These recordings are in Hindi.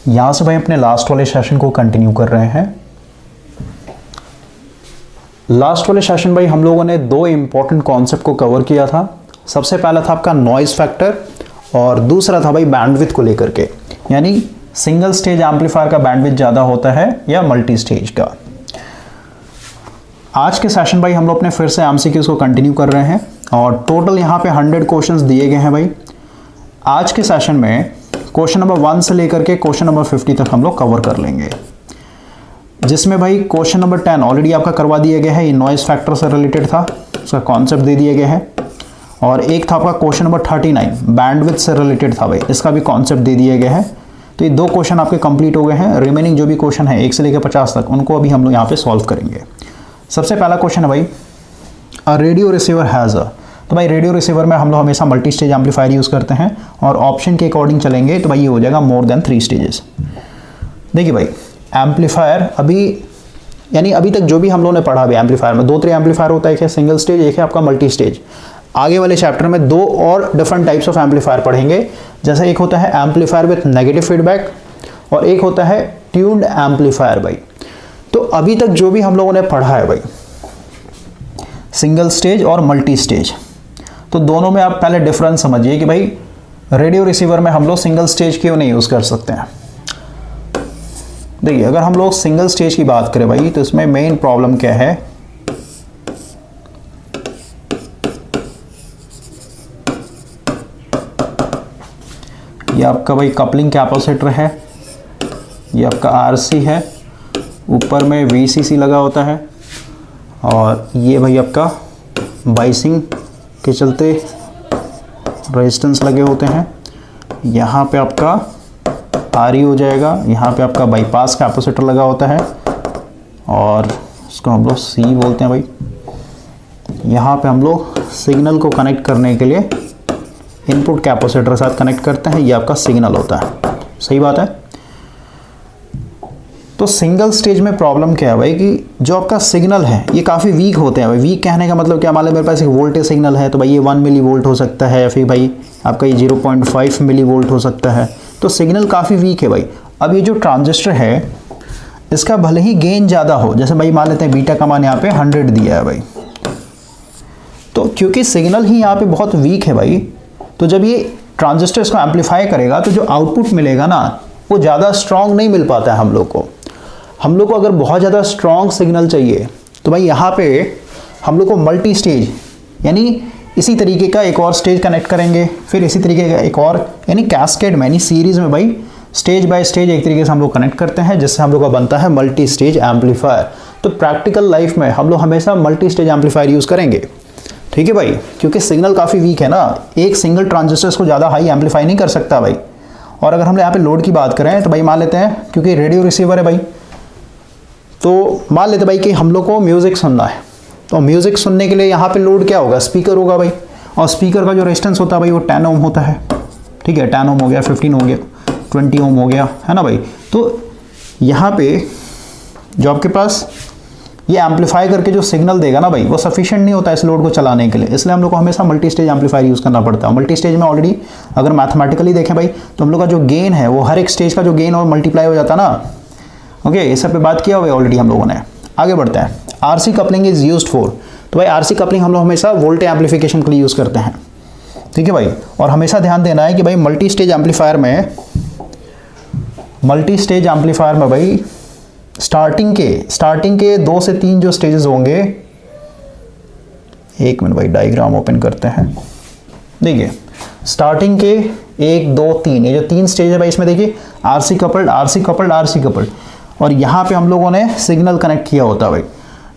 यहाँ से भाई अपने लास्ट वाले सेशन को कंटिन्यू कर रहे हैं। लास्ट वाले सेशन भाई हम लोगों ने दो इंपॉर्टेंट कॉन्सेप्ट को कवर किया था। सबसे पहला था आपका नॉइज़ फैक्टर और दूसरा था भाई बैंडविड्थ को लेकर के, यानी सिंगल स्टेज एम्पलीफायर का बैंडविड्थ ज़्यादा होता है या मल्टी स्टेज का। आज के सेशन भाई हम लोग अपने फिर से एमसीक्यूज़ को कंटिन्यू कर रहे हैं और टोटल यहाँ पे 100 क्वेश्चंस दिए गए हैं भाई। आज के सेशन में क्वेश्चन नंबर 1 से लेकर के क्वेश्चन नंबर 50 तक हम लोग कवर कर लेंगे, जिसमें भाई क्वेश्चन नंबर 10 ऑलरेडी आपका करवा दिया गया है, ये नॉइज़ फैक्टर से रिलेटेड था, उसका कॉन्सेप्ट दे दिए गए हैं। और एक था आपका क्वेश्चन नंबर 39 बैंडविड्थ से रिलेटेड था भाई, इसका भी कॉन्सेप्ट दे दिए गए हैं। तो ये दो क्वेश्चन आपके कंप्लीट हो गए हैं। रिमेनिंग जो भी क्वेश्चन है 1 से लेकर 50 तक, उनको अभी हम लोग यहाँ पे सॉल्व करेंगे। सबसे पहला क्वेश्चन है भाई, a radio receiver has a, तो भाई रेडियो रिसीवर में हम लोग हमेशा मल्टी स्टेज एम्पलीफायर यूज़ करते हैं और ऑप्शन के अकॉर्डिंग चलेंगे तो भाई ये हो जाएगा मोर देन 3 स्टेजेस। देखिए भाई एम्पलीफायर अभी यानी अभी तक जो भी हम लोगों ने पढ़ा अभी एम्पलीफायर में 2-3 एम्पलीफायर होता है, एक है सिंगल स्टेज, एक है आपका मल्टी स्टेज। आगे वाले चैप्टर में 2 और डिफरेंट टाइप्स ऑफ एम्पलीफायर पढ़ेंगे, जैसे एक होता है एम्पलीफायर विथ नेगेटिव फीडबैक और एक होता है ट्यून्ड एम्पलीफायर भाई। तो अभी तक जो भी हम लोगों ने पढ़ा है भाई सिंगल स्टेज और मल्टी स्टेज, तो दोनों में आप पहले डिफरेंस समझिए कि भाई रेडियो रिसीवर में हम लोग सिंगल स्टेज क्यों नहीं यूज़ कर सकते हैं। देखिए अगर हम लोग सिंगल स्टेज की बात करें भाई तो इसमें मेन प्रॉब्लम क्या है, ये आपका भाई कपलिंग कैपेसिटर है, ये आपका आरसी है, ऊपर में वीसीसी लगा होता है और ये भाई आपका बाइसिंग के चलते रेजिस्टेंस लगे होते हैं। यहाँ पे आपका आरई हो जाएगा, यहाँ पे आपका बाईपास कैपेसिटर लगा होता है और इसको हम लोग सी बोलते हैं भाई। यहाँ पे हम लोग सिग्नल को कनेक्ट करने के लिए इनपुट कैपेसिटर के साथ कनेक्ट करते हैं, ये आपका सिग्नल होता है। सही बात है। तो सिंगल स्टेज में प्रॉब्लम क्या है भाई कि जो आपका सिग्नल है ये काफ़ी वीक होते हैं भाई। वीक कहने का मतलब क्या, मान लो मेरे पास एक वोल्टेज सिग्नल है तो भाई ये 1 मिली वोल्ट हो सकता है, फिर भाई आपका ये 0.5 मिली वोल्ट हो सकता है, तो सिग्नल काफ़ी वीक है भाई। अब ये जो ट्रांजिस्टर है इसका भले ही गेन ज़्यादा हो, जैसे भाई मान लेते हैं बीटा का मान यहाँ पे 100 दिया है भाई, तो क्योंकि सिग्नल ही यहाँ पे बहुत वीक है भाई, तो जब ये ट्रांजिस्टर इसको एम्पलीफाई करेगा तो जो आउटपुट मिलेगा ना वो ज़्यादा स्ट्रॉन्ग नहीं मिल पाता है हम लोग को। हम लोग को अगर बहुत ज़्यादा स्ट्रॉन्ग सिग्नल चाहिए तो भाई यहाँ पे हम लोग को मल्टी स्टेज यानी इसी तरीके का एक और स्टेज कनेक्ट करेंगे, फिर इसी तरीके का एक और, यानी कैस्केड में यानी सीरीज़ में भाई स्टेज बाय स्टेज एक तरीके से हम लोग कनेक्ट करते हैं, जिससे हम लोग का बनता है मल्टी स्टेज एम्पलीफायर। तो प्रैक्टिकल लाइफ में हम लोग हमेशा मल्टी स्टेज एम्पलीफायर यूज़ करेंगे, ठीक है भाई, क्योंकि सिग्नल काफ़ी वीक है ना, एक सिंगल ट्रांजिस्टर को ज़्यादा हाई एम्पलीफाई नहीं कर सकता भाई। और अगर हम यहाँ पे लोड की बात करें तो भाई मान लेते हैं क्योंकि रेडियो रिसीवर है भाई, तो मान लेते भाई कि हम लोग को म्यूज़िक सुनना है, तो म्यूज़िक सुनने के लिए यहाँ पे लोड क्या होगा, स्पीकर होगा भाई, और स्पीकर का जो रेजिस्टेंस होता है भाई वो 10 ओम होता है, ठीक है, 10 ओम हो गया, 15 हो गया, 20 ओम हो गया, है ना भाई। तो यहाँ पे जो आपके पास ये एम्पलीफाई करके जो सिग्नल देगा ना भाई वो सफिशिएंट नहीं होता इस लोड को चलाने के लिए, इसलिए हम लोग को हमेशा मल्टी स्टेज एम्पलीफायर यूज़ करना पड़ता है। मल्टी स्टेज में ऑलरेडी अगर मैथमेटिकली देखें भाई तो हम लोग का जो गेन है वो हर एक स्टेज का जो गेन और मल्टीप्लाई हो जाता है ना। ओके, इस सब पे बात किया हुआ है ऑलरेडी हम लोगों ने। आगे बढ़ते हैं, RC coupling is used for, तो भाई आरसी कपलिंग हम लोग हमेशा वोल्टेज एम्पलीफिकेशन के लिए यूज़ करते हैं, ठीक है भाई। और हमेशा ध्यान देना है कि भाई मल्टी स्टेज एम्पलीफायर में भाई स्टार्टिंग के 2 से 3 जो स्टेजेस होंगे, एक मिनट भाई डायग्राम ओपन करते हैं। देखिए स्टार्टिंग के 1 2 3 ये जो 3 स्टेज है भाई, इसमें देखिए RC coupled, RC coupled, RC coupled, और यहाँ पे हम लोगों ने सिग्नल कनेक्ट किया होता है भाई।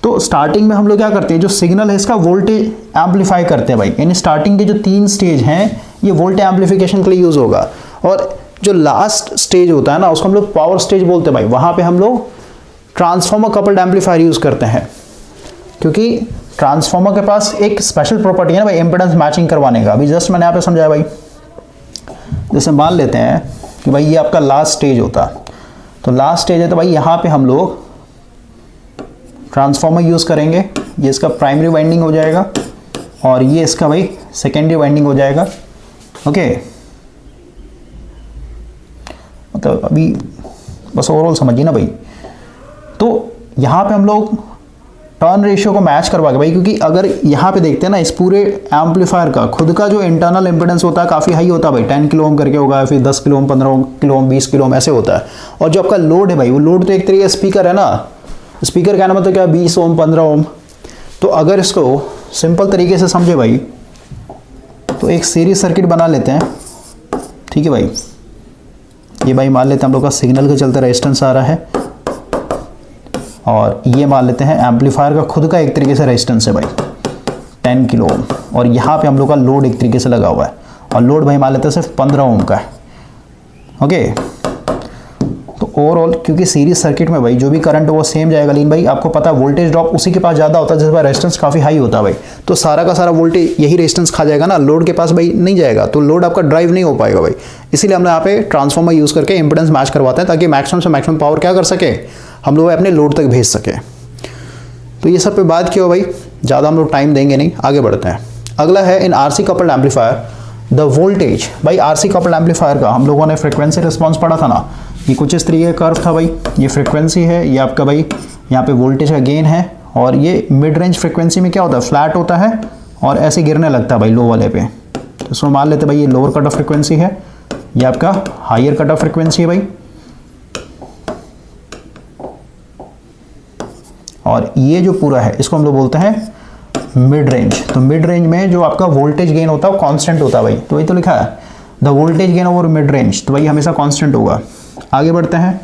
तो स्टार्टिंग में हम लोग क्या करते हैं, जो सिग्नल है इसका वोल्टेज एम्पलीफाई करते हैं भाई, यानी स्टार्टिंग के जो 3 स्टेज हैं ये वोल्टेज एम्पलीफिकेशन के लिए यूज़ होगा। और जो लास्ट स्टेज होता है ना उसको हम लोग पावर स्टेज बोलते हैं भाई, वहाँ पे हम लोग ट्रांसफॉर्मर कपल्ड एम्पलीफायर यूज़ करते हैं, क्योंकि ट्रांसफॉर्मर के पास एक स्पेशल प्रॉपर्टी है ना भाई इम्पीडेंस मैचिंग करवाने का। अभी जस्ट मैंने यहाँ पे समझाया भाई, जैसे मान लेते हैं कि भाई ये आपका लास्ट स्टेज होता, तो लास्ट स्टेज है तो भाई यहाँ पे हम लोग ट्रांसफॉर्मर यूज़ करेंगे, ये इसका प्राइमरी वाइंडिंग हो जाएगा और ये इसका भाई सेकेंडरी वाइंडिंग हो जाएगा। ओके, मतलब अभी बस ओवरऑल समझिए ना भाई। तो यहाँ पे हम लोग टर्न रेशियो को मैच करवा के भाई, क्योंकि अगर यहाँ पे देखते हैं ना, इस पूरे एम्पलीफायर का खुद का जो इंटरनल इंपेडेंस होता है काफ़ी हाई होता है भाई, 10 किलो ओम करके होगा, फिर 10 kilo ohm, 15 kilo ohm, 20 kilo ohm ऐसे होता है। और जो आपका लोड है भाई, वो लोड तो एक तरीके स्पीकर है ना, स्पीकर कहना मतलब क्या, 20 ओम 15 ओम। तो अगर इसको सिंपल तरीके से समझे भाई, तो एक सीरीज सर्किट बना लेते हैं, ठीक है भाई। ये भाई मान लेते हैं हम लोग का सिग्नल के चलते रेजिस्टेंस आ रहा है, और ये मान लेते हैं एम्पलीफायर का खुद का एक तरीके से रेजिस्टेंस है भाई 10 किलो ओम, और यहाँ पे हम लोग का लोड एक तरीके से लगा हुआ है, और लोड भाई मान लेते हैं सिर्फ 15 ओम का है। ओके, तो ओवरऑल क्योंकि सीरीज सर्किट में भाई जो भी करंट है वो सेम जाएगा, लेकिन भाई आपको पता है वोल्टेज ड्रॉप उसी के पास ज़्यादा होता है जिस पर रेजिस्टेंस काफ़ी हाई होता है भाई, तो सारा का सारा वोल्टेज यही रेजिस्टेंस खा जाएगा ना, लोड के पास भाई नहीं जाएगा, तो लोड आपका ड्राइव नहीं हो पाएगा भाई। इसीलिए हमने यहाँ पे ट्रांसफार्मर यूज़ करके इंपेडेंस मैच करवाते हैं, ताकि मैक्सिमम से मैक्सिमम पावर क्या कर सके, हम लोग अपने लोड तक भेज सके। तो ये सब पे बात किया भाई, ज़्यादा हम लोग टाइम देंगे नहीं, आगे बढ़ते हैं। अगला है in RC coupled amplifier the voltage. भाई आरसी कपल्ड एम्पलीफायर का हम लोगों ने फ्रीक्वेंसी रिस्पॉन्स पढ़ा था ना, ये कुछ इस तरीके का कर्व था भाई, ये फ्रीक्वेंसी है, ये आपका भाई यहाँ पे वोल्टेज का गेन है, और ये मिड रेंज फ्रीक्वेंसी में क्या होता है, फ्लैट होता है और ऐसे गिरने लगता है भाई लो वाले पे। तो इसको मान लेते भाई ये लोअर कट ऑफ फ्रीक्वेंसी है, ये आपका हायर कट ऑफ फ्रीक्वेंसी है भाई, और ये जो पूरा है इसको हम लोग बोलते हैं मिड रेंज। तो मिड रेंज में जो आपका वोल्टेज गेन होता है वो कांस्टेंट होता है भाई, तो वही तो लिखा है the voltage gain over mid range, तो भाई हमेशा कांस्टेंट होगा। आगे बढ़ते हैं।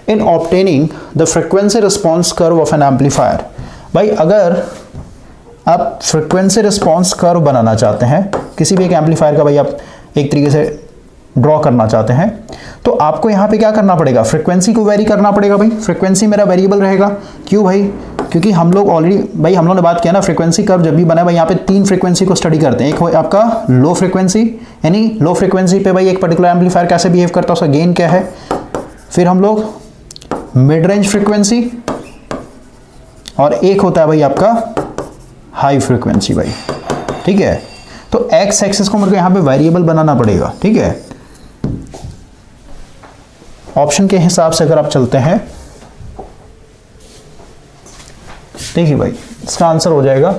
In obtaining the frequency response curve of an amplifier. भाई अगर आप फ्रीक्वेंसी रिस्पॉन्स कर्व बनाना चाहते हैं किसी भी एक एम्पलीफायर का, भाई आप एक तरीके से ड्रॉ करना चाहते हैं, तो आपको यहाँ पे क्या करना पड़ेगा, फ्रीक्वेंसी को वेरी करना पड़ेगा भाई। फ्रीक्वेंसी मेरा वेरिएबल रहेगा, क्यों भाई, क्योंकि हम लोग ऑलरेडी भाई हम लोगों ने बात किया ना, फ्रीक्वेंसी कर्व जब भी बना भाई यहाँ पे 3 फ्रीक्वेंसी को स्टडी करते हैं। एक हो आपका लो फ्रीक्वेंसी, यानी लो फ्रीक्वेंसी पे भाई एक पर्टिकुलर एम्पलीफायर कैसे बिहेव करता है, उसका गेन क्या है। फिर हम लोग मिड रेंज फ्रीक्वेंसी, और एक होता है भाई आपका हाई फ्रीक्वेंसी भाई, ठीक है। तो एक्स एक्सिस को मेरे को यहाँ पे वेरिएबल बनाना पड़ेगा, ठीक है। ऑप्शन के हिसाब से अगर आप चलते हैं, देखिए भाई इसका आंसर हो जाएगा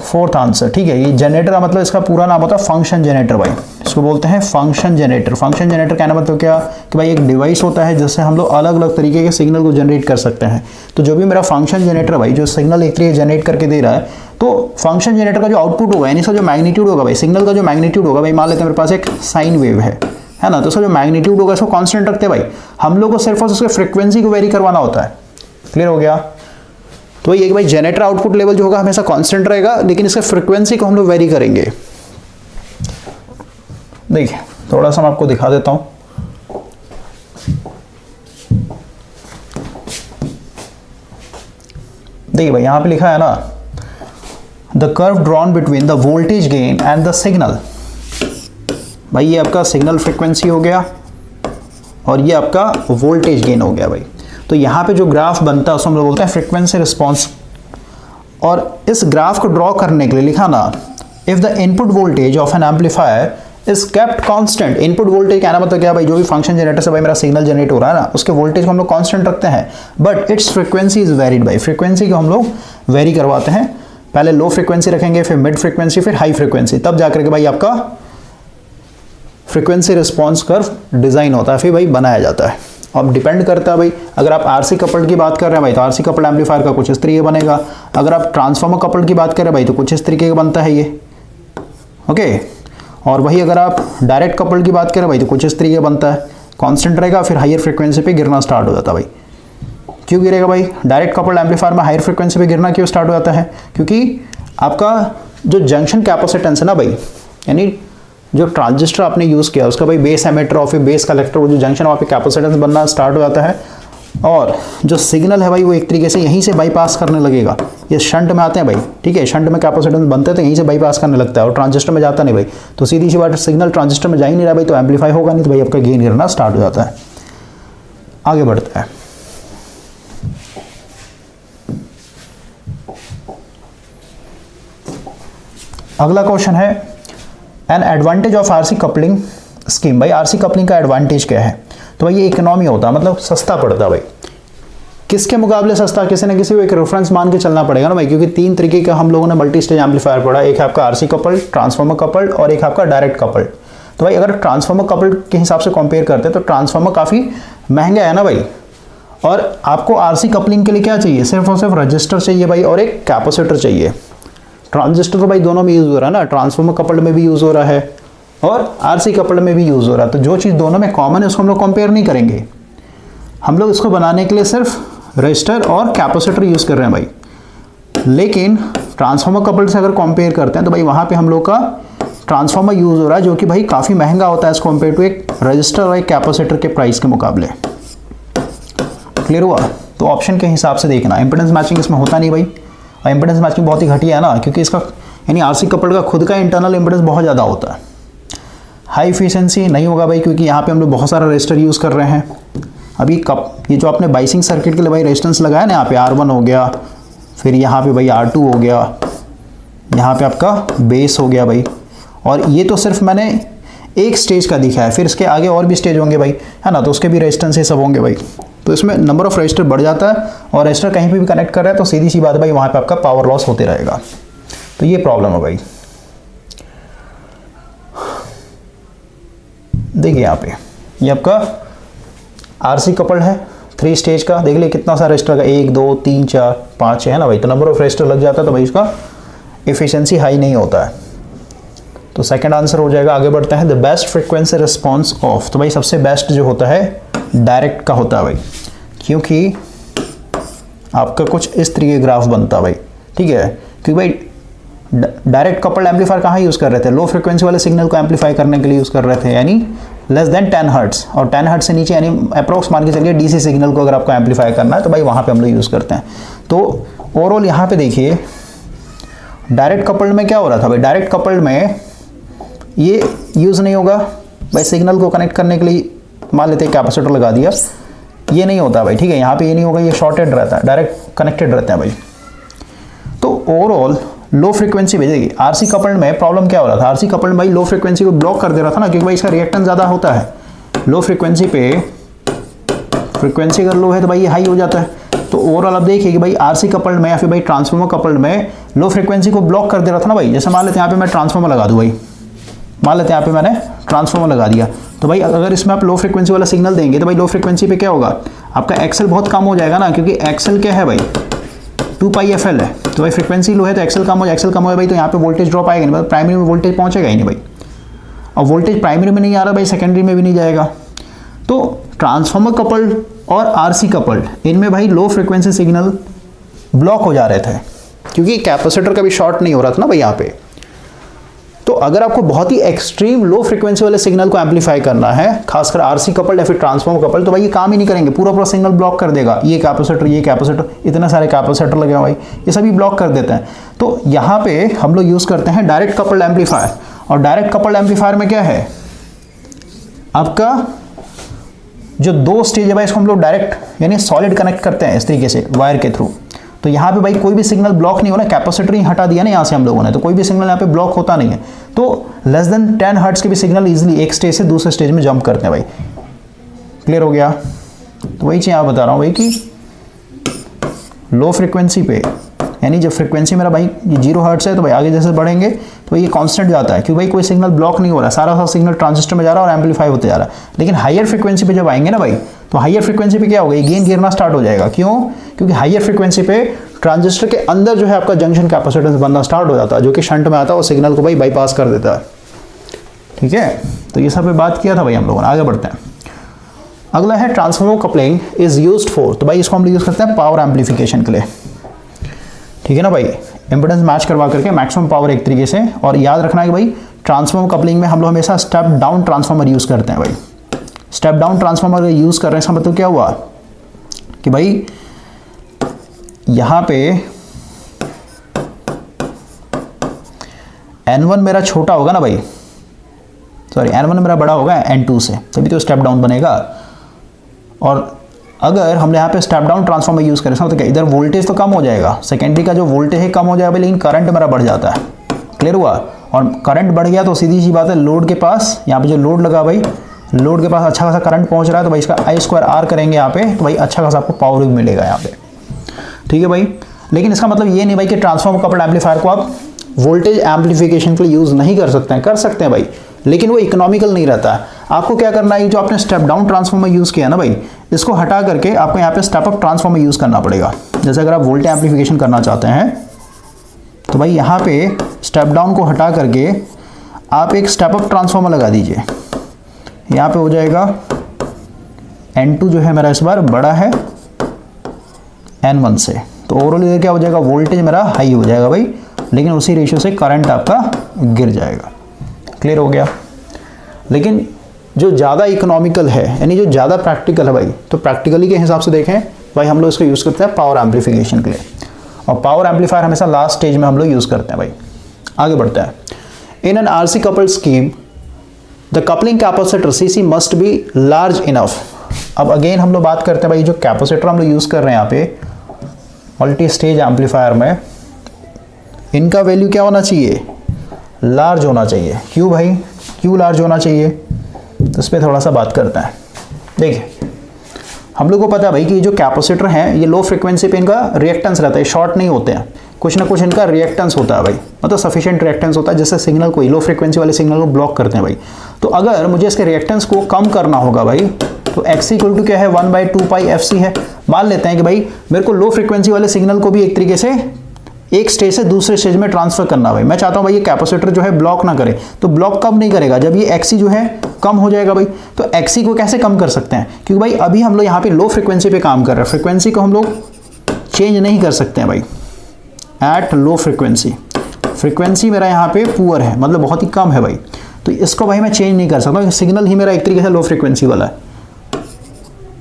4th आंसर, ठीक है। ये जनरेटर का मतलब इसका पूरा नाम होता है फंक्शन जनरेटर भाई, इसको बोलते हैं फंक्शन जनरेटर। फंक्शन जनरेटर कहना मतलब क्या कि भाई एक डिवाइस होता है जिससे हम लोग अलग अलग तरीके के सिग्नल को जनरेट कर सकते हैं। तो जो भी मेरा फंक्शन जनरेटर भाई जो सिग्नल एक तरीके जनरेट करके दे रहा है, तो फंक्शन जनरेटर का जो आउटपुट होगा यानी इसका जो मैग्नीट्यूड होगा भाई, सिग्नल का जो मैग्नीट्यूड होगा भाई, मान लेते हैं मेरे पास एक साइन वेव है ना, तो इसका जो मैग्नीट्यूड होगा इसको कांस्टेंट रखते हैं भाई, हम लोग को सिर्फ उसके फ्रीक्वेंसी को वेरी करवाना होता है। क्लियर हो गया। तो ये भाई जनरेटर आउटपुट लेवल जो होगा हमेशा कांस्टेंट रहेगा, लेकिन इसके फ्रीक्वेंसी को हम लोग वेरी करेंगे। देखिए थोड़ा सा मैं आपको दिखा देता हूं। देखिए भाई यहां पे लिखा है ना, the curve drawn between the voltage gain and the signal. भाई ये आपका सिग्नल फ्रीक्वेंसी हो गया और ये आपका वोल्टेज गेन हो गया भाई। तो यहाँ पे जो ग्राफ बनता है उसको हम लोग बोलते हैं फ्रीक्वेंसी रिस्पॉन्स। और इस ग्राफ को ड्रॉ करने के लिए लिखा ना, if the input voltage of an amplifier is kept constant. Input voltage कहना मतलब क्या भाई, जो भी फंक्शन जनरेटर से भाई मेरा सिग्नल जनरेट हो रहा है ना, उसके वोल्टेज को हम लोग कांस्टेंट रखते हैं, but it's frequency is varied भाई। फ्रीक्वेंसी को हम लोग वेरी करवाते हैं, पहले लो फ्रीक्वेंसी रखेंगे, फिर मिड फ्रीक्वेंसी, फिर हाई फ्रीक्वेंसी, तब जाकर के भाई आपका फ्रीक्वेंसी रिस्पॉन्स कर्व डिजाइन होता है, फिर भाई बनाया जाता है। अब डिपेंड करता है भाई, अगर आप आरसी कपल्ड की बात कर रहे हैं भाई, तो आरसी कपल्ड एम्पलीफायर का कुछ इस तरीके बनेगा। अगर आप ट्रांसफार्मर कपल्ड की बात कर रहे हैं भाई, तो कुछ इस तरीके का बनता है ये, ओके। और वही अगर आप डायरेक्ट कपल्ड की बात करें भाई, तो कुछ इस तरीके बनता है, कांस्टेंट रहेगा, फिर हायर फ्रीक्वेंसी पे गिरना स्टार्ट हो जाता है भाई। क्यों गिरेगा भाई, डायरेक्ट कपल्ड एम्पलीफायर में हायर फ्रीक्वेंसी पे गिरना क्यों स्टार्ट हो जाता है, क्योंकि आपका जो जंक्शन कैपेसिटेंस है ना भाई, यानी जो ट्रांजिस्टर आपने यूज़ किया उसका भाई बेस एमिटर और फिर बेस कलेक्टर, वो जो जंक्शन वहाँ पे कैपेसिटेंस बनना स्टार्ट हो जाता है, और जो सिग्नल है भाई वो एक तरीके से यहीं से बाईपास करने लगेगा। ये शंट में आते हैं भाई, ठीक है, शंट में कैपेसिटेंस बनते हैं तो यहीं से बाईपास करने लगता है, और ट्रांजिस्टर में जाता नहीं भाई, तो सीधी सी बात सिग्नल ट्रांजिस्टर में जा ही नहीं रहा भाई, तो एम्पलीफाई होगा नहीं, तो भाई आपका गेन गिरना स्टार्ट हो जाता है। आगे बढ़ता है। अगला क्वेश्चन है an advantage of RC coupling scheme. भाई आरसी कपलिंग का एडवांटेज क्या है, तो भाई ये इकोनॉमी होता है, मतलब सस्ता पड़ता है भाई। किसके मुकाबले सस्ता? किसी न किसी को एक रेफरेंस मान के चलना पड़ेगा ना भाई, क्योंकि 3 तरीके का हम लोगों ने मल्टी स्टेज एम्पलीफायर पढ़ा। एक है आपका आरसी कपल्ड, ट्रांसफार्मर कपल्ड, और एक आपका डायरेक्ट कपल्ड। तो भाई अगर ट्रांसफार्मर कपल्ड के हिसाब से कंपेयर करते हैं तो ट्रांसफार्मर काफ़ी महंगा है ना भाई। और आपको आरसी कपलिंग के लिए क्या चाहिए? सिर्फ और सिर्फ रजिस्टर चाहिए भाई, और एक कैपेसिटर चाहिए। ट्रांजिस्टर तो भाई दोनों में यूज़ हो रहा है ना, ट्रांसफार्मर कपल्ड में भी यूज़ हो रहा है और आरसी कपल्ड में भी यूज़ हो रहा है। तो जो चीज़ दोनों में कॉमन है उसको हम लोग कंपेयर नहीं करेंगे। हम लोग इसको बनाने के लिए सिर्फ रजिस्टर और कैपेसिटर यूज़ कर रहे हैं भाई। लेकिन ट्रांसफार्मर कपल्ड से अगर कंपेयर करते हैं तो भाई वहाँ पे हम लोग का ट्रांसफार्मर यूज़ हो रहा है, जो कि भाई काफ़ी महंगा होता है एज़ कम्पेयर टू एक रजिस्टर और एक कैपेसिटर के प्राइस के मुकाबले। क्लियर हुआ? तो ऑप्शन के हिसाब से देखना। इंपेडेंस मैचिंग इसमें होता नहीं भाई, और इंपेडेंस मैचिंग बहुत ही घटिया है ना, क्योंकि इसका यानी आरसी कपल्ड का खुद का इंटरनल इंपेडेंस बहुत ज़्यादा होता है। हाई एफिशिएंसी नहीं होगा भाई, क्योंकि यहाँ पे हम लोग बहुत सारा रजिस्टर यूज़ कर रहे हैं। अभी ये जो आपने बाइसिंग सर्किट के लिए भाई रेजिस्टेंस लगाया ना, यहाँ पे R1 हो गया, फिर यहाँ पे भाई R2 हो गया, यहाँ पे आपका बेस हो गया भाई। और ये तो सिर्फ मैंने एक स्टेज का दिखा है, फिर इसके आगे और भी स्टेज होंगे भाई, है ना, तो उसके भी रेजिस्टेंस ये सब होंगे भाई। तो इसमें नंबर ऑफ रजिस्टर बढ़ जाता है, और रजिस्टर कहीं पे भी कनेक्ट कर रहा है तो सीधी सी बात है भाई, वहाँ पे आपका पावर लॉस होते रहेगा। तो ये प्रॉब्लम है भाई। देखिए यहाँ पे ये आपका आरसी कपल्ड है 3 स्टेज का। देख ले कितना सारा रजिस्टर का, 1 2 3 4 5 है ना भाई। तो नंबर ऑफ रजिस्टर लग जाता है तो भाई इसका एफिशिएंसी हाई नहीं होता है। तो सेकंड आंसर हो जाएगा। आगे बढ़ते हैं। The best frequency response of, तो भाई सबसे बेस्ट जो होता है डायरेक्ट का होता है भाई, क्योंकि आपका कुछ इस तरीके ग्राफ बनता है भाई, ठीक है। क्योंकि भाई डायरेक्ट कपल्ड एम्पलीफायर कहाँ यूज़ कर रहे थे? लो फ्रिक्वेंसी वाले सिग्नल को एम्पलीफाई करने के लिए यूज़ कर रहे थे, यानी लेस देन 10 हर्ट्स, और 10 हर्ट्स से नीचे यानी अप्रोक्स मान के चलिए डीसी सिग्नल को अगर आपको एम्पलीफाई करना है तो भाई वहाँ पे हम लोग यूज़ करते हैं। तो ओवरऑल यहाँ पे देखिए डायरेक्ट कपल्ड में क्या हो रहा था भाई, डायरेक्ट कपल्ड में ये यूज़ नहीं होगा भाई, सिग्नल को कनेक्ट करने के लिए मान लेते हैं कैपेसिटर लगा दिया, ये नहीं होता भाई, ठीक है। यहाँ पे ये नहीं होगा, ये शॉर्टेड रहता है, डायरेक्ट कनेक्टेड रहते हैं भाई। तो ओवरऑल लो फ्रीक्वेंसी भेजेगी। आरसी कपल्ड में प्रॉब्लम क्या हो रहा था? आरसी कपल्ड भाई लो फ्रीक्वेंसी को ब्लॉक कर दे रहा था ना, क्योंकि भाई इसका रिएक्टेंस ज़्यादा होता है। लो फ्रीक्वेंसी पे फ्रीक्वेंसी अगर लो है तो भाई ये हाई हो जाता है। तो ओवरऑल अब देखिए कि भाई आरसी कपल्ड में या फिर भाई ट्रांसफार्मर कपल्ड में लो फ्रीक्वेंसी को ब्लॉक कर दे रहा था ना भाई। जैसे मान लेते हैं यहाँ पे मैं ट्रांसफार्मर लगा दूँ भाई, मान लेते हैं यहाँ पे मैंने ट्रांसफार्मर लगा दिया, तो भाई अगर इसमें आप लो फ्रीक्वेंसी वाला सिग्नल देंगे तो भाई लो फ्रीक्वेंसी पे क्या होगा, आपका एक्सेल बहुत कम हो जाएगा ना, क्योंकि एक्सेल क्या है भाई 2πfl है। तो भाई फ्रीक्वेंसी लो है तो एक्सेल कम हो जाए, एक्सेल कम हो भाई तो यहाँ पे वोल्टेज ड्रॉप आएगा नहीं, मतलब प्राइमरी में वोल्टेज पहुँचेगा ही नहीं भाई। और वोल्टेज प्राइमरी में नहीं आ रहा भाई, सेकेंडरी में भी नहीं जाएगा। तो ट्रांसफार्मर कपल्ड और आरसी कपल्ड इनमें भाई लो फ्रीक्वेंसी सिग्नल ब्लॉक हो जा रहे थे, क्योंकि कैपेसिटर का भी शॉर्ट नहीं हो रहा था ना भाई यहाँ पे। तो अगर आपको बहुत ही एक्सट्रीम लो फ्रीक्वेंसी वाले सिग्नल को एम्पलीफाई करना है, खासकर आरसी कपल्ड या फिर ट्रांसफार्मर कपल्ड, तो भाई ये काम ही नहीं करेंगे, पूरा सिग्नल ब्लॉक कर देगा। ये कैपेसिटर, इतने सारे कैपेसिटर लगे हैं भाई, ये सभी ब्लॉक कर देते हैं। तो यहाँ पे हम लोग यूज़ करते हैं डायरेक्ट कपल्ड एम्पलीफायर, और डायरेक्ट कपल्ड एम्पलीफायर में क्या है, आपका जो 2 स्टेज है भाई इसको हम लोग डायरेक्ट यानी सॉलिड कनेक्ट करते हैं इस तरीके से वायर के थ्रू। तो यहाँ पे भाई कोई भी सिग्नल ब्लॉक नहीं हो रहा, कैपेसिटर ही हटा दिया ना यहाँ से हम लोगों ने, तो कोई भी सिग्नल यहाँ पे ब्लॉक होता नहीं है। तो लेस देन 10 हर्ट्ज के भी सिग्नल इजीली एक स्टेज से दूसरे स्टेज में जंप करते हैं भाई। क्लियर हो गया? तो वही चीज़ यहाँ बता रहा हूँ भाई कि लो फ्रिक्वेंसी पे यानी जब फ्रिक्वेंसी मेरा भाई ये 0 हर्ट्ज है तो भाई आगे जैसे बढ़ेंगे तो ये कांस्टेंट जाता है, क्योंकि भाई कोई सिग्नल ब्लॉक नहीं हो रहा, सारा सिग्नल ट्रांजिस्टर में जा रहा है और एम्पलीफाई होते जा रहा है। लेकिन हायर फ्रिक्वेंसी पे जब आएंगे ना भाई, तो हायर फ्रिक्वेंसी पे क्या होगा, ये गेन गिरना स्टार्ट हो जाएगा। क्यों? क्योंकि हायर फ्रिक्वेंसी पे ट्रांजिस्टर के अंदर जो है आपका जंक्शन कैपेसिटेंस बनना स्टार्ट हो जाता है, जो कि शंट में आता है और सिग्नल को भाई बाईपास कर देता है। ठीक है, तो ये सब पे बात किया था भाई हम लोगों ने। आगे बढ़ते हैं। अगला है transformer coupling is used for, तो भाई इसको हम यूज करते हैं पावर एम्पलीफिकेशन के लिए। ठीक है ना भाई, इंपेडेंस मैच करवा करके मैक्सिमम पावर एक तरीके से। और याद रखना है कि भाई ट्रांसफार्मर कपलिंग में हम लोग हमेशा स्टेप डाउन ट्रांसफार्मर यूज करते हैं भाई। स्टेप डाउन ट्रांसफार्मर यूज कर रहे हैं, इसका मतलब क्या हुआ कि भाई यहां पे N1 मेरा छोटा होगा ना भाई, सॉरी N1 मेरा बड़ा होगा N2 से, तभी तो स्टेप डाउन बनेगा। और अगर हमने यहाँ पे स्टेप डाउन ट्रांसफार्मर यूज़ करें तो क्या इधर वोल्टेज तो कम हो जाएगा, सेकेंडरी का जो वोल्टेज है कम हो जाएगा, लेकिन करंट मेरा बढ़ जाता है। क्लियर हुआ? और करंट बढ़ गया तो सीधी सी बात है लोड के पास, यहाँ पे जो लोड लगा भाई लोड के पास अच्छा खासा करंट पहुंच रहा है, तो भाई इसका I2R करेंगे यहाँ पे, तो भाई अच्छा खासा आपको पावर भी मिलेगा यहाँ पे, ठीक है भाई। लेकिन इसका मतलब ये नहीं भाई कि ट्रांसफॉर्मर कपल्ड एम्पलीफायर को आप वोल्टेज एम्पलीफिकेशन के लिए यूज़ नहीं कर सकते हैं, कर सकते हैं भाई, लेकिन वो इकोनॉमिकल नहीं रहता है। आपको क्या करना है, जो आपने स्टेप डाउन ट्रांसफॉर्मर यूज़ किया ना भाई, इसको हटा करके आपको यहाँ पे स्टेप अप ट्रांसफॉर्मर यूज़ करना पड़ेगा। जैसे अगर आप वोल्टेज एम्पलीफिकेशन करना चाहते हैं तो भाई यहाँ पे स्टेप डाउन को हटा करके आप एक स्टेप अप ट्रांसफॉर्मर लगा दीजिए। यहाँ पे हो जाएगा N2 जो है मेरा इस बार बड़ा है N1 से, तो ओवरऑल इधर क्या हो जाएगा, वोल्टेज मेरा हाई हो जाएगा भाई, लेकिन उसी रेशियो से करंट आपका गिर जाएगा। क्लियर हो गया। लेकिन जो ज़्यादा इकोनॉमिकल है, यानी जो ज़्यादा प्रैक्टिकल है भाई, तो प्रैक्टिकली के हिसाब से देखें भाई, हम लोग इसको यूज़ करते हैं पावर एम्पलीफिकेशन के लिए, और पावर एम्पलीफायर हमेशा लास्ट स्टेज में हम लोग यूज़ करते हैं भाई। आगे बढ़ते हैं। In an RC coupled scheme the coupling capacitor CC must be large enough. अब अगेन हम लोग बात करते हैं भाई, जो कैपेसिटर हम लोग यूज़ कर रहे हैं यहाँ पे मल्टी स्टेज एम्पलीफायर में, इनका वैल्यू क्या होना चाहिए, लार्ज होना चाहिए। क्यों भाई, क्यों लार्ज होना चाहिए, तो इस पर थोड़ा सा बात करते हैं। देखिए हम लोग को पता है भाई कि जो कैपेसिटर हैं ये लो फ्रीक्वेंसी पे इनका रिएक्टेंस रहता है, शॉर्ट नहीं होते हैं, कुछ ना कुछ इनका रिएक्टेंस होता है भाई, मतलब सफिशिएंट रिएक्टेंस होता है, जिससे सिग्नल को, लो फ्रीक्वेंसी वाले सिग्नल को ब्लॉक करते हैं भाई। तो अगर मुझे इसके रिएक्टेंस को कम करना होगा भाई, तो Xc इक्वल टू क्या है, 1/2πfc है। मान लेते हैं कि भाई मेरे को लो फ्रीक्वेंसी वाले सिग्नल को भी एक तरीके से एक स्टेज से दूसरे स्टेज में ट्रांसफर करना भाई। मैं चाहता हूं भाई ये कैपेसिटर जो है ब्लॉक ना करे, तो ब्लॉक कब नहीं करेगा, जब ये Xc जो है कम हो जाएगा भाई। तो Xc को कैसे कम कर सकते हैं, क्योंकि भाई अभी हम लोग यहाँ पे लो फ्रीक्वेंसी पे काम कर रहे हैं, फ्रीक्वेंसी को हम लोग चेंज नहीं कर सकते हैं भाई एट लो फ्रीक्वेंसी। फ्रीक्वेंसी मेरा यहाँ पे पुअर है, मतलब बहुत ही कम है भाई, तो इसको भाई मैं चेंज नहीं कर सकता, सिग्नल ही मेरा एक तरीके से लो फ्रीक्वेंसी वाला है।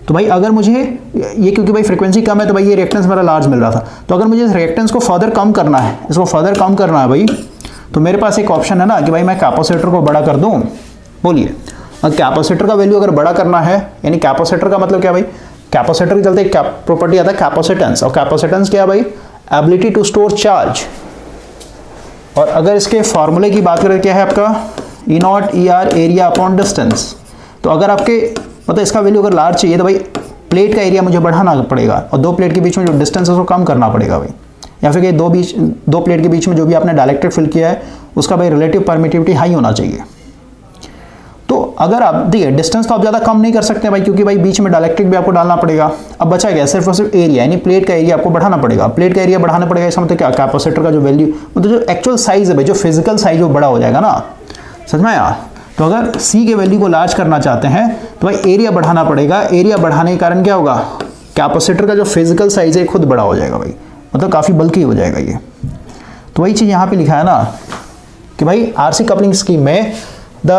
तो भाई अगर मुझे ये, क्योंकि भाई फ्रीक्वेंसी कम है तो भाई ये रिएक्टेंस मेरा लार्ज मिल रहा था, तो अगर मुझे इस रिएक्टेंस को फर्दर कम करना है, इसको फर्दर कम करना है भाई, तो मेरे पास एक ऑप्शन है ना कि भाई मैं कैपेसिटर को बड़ा कर दूं। बोलिए, और कैपेसिटर का वैल्यू अगर बड़ा करना है, यानी कैपेसिटर का मतलब क्या भाई, कैपेसिटर के चलते एक प्रॉपर्टी आता है कैपेसिटेंस, और कैपेसिटेंस क्या है भाई, एबिलिटी टू स्टोर चार्ज। और अगर इसके फॉर्मूले की बात करें, क्या है आपका E0 ER area upon distance. तो अगर आपके मतलब इसका वैल्यू अगर लार्ज चाहिए तो भाई प्लेट का एरिया मुझे बढ़ाना पड़ेगा, और दो प्लेट के बीच में जो डिस्टेंस है उसको कम करना पड़ेगा भाई, या फिर दो प्लेट के बीच में जो भी आपने डाइलेक्ट्रिक फिल किया है उसका भाई रिलेटिव परमिटिविटी हाई होना चाहिए। तो अगर आप देखिए डिस्टेंस तो आप ज़्यादा कम नहीं कर सकते भाई, क्योंकि भाई बीच में डाइलेक्ट्रिक भी आपको डालना पड़ेगा। अब बचा गया सिर्फ और सिर्फ एरिया, यानी प्लेट का एरिया आपको बढ़ाना पड़ेगा। प्लेट का एरिया बढ़ाना पड़ेगा, इसका मतलब क्या, कैपेसिटर का जो वैल्यू, मतलब जो एक्चुअल साइज है भाई, जो फिजिकल साइज वो बड़ा हो जाएगा ना, समझ में आया। तो अगर C के वैल्यू को लार्ज करना चाहते हैं तो भाई एरिया बढ़ाना पड़ेगा। एरिया बढ़ाने के कारण क्या होगा, कैपेसिटर का जो फिजिकल साइज है खुद बड़ा हो जाएगा भाई, मतलब काफ़ी बल्कि हो जाएगा ये। तो वही चीज़ यहाँ पे लिखा है ना कि भाई RC कपलिंग स्कीम में the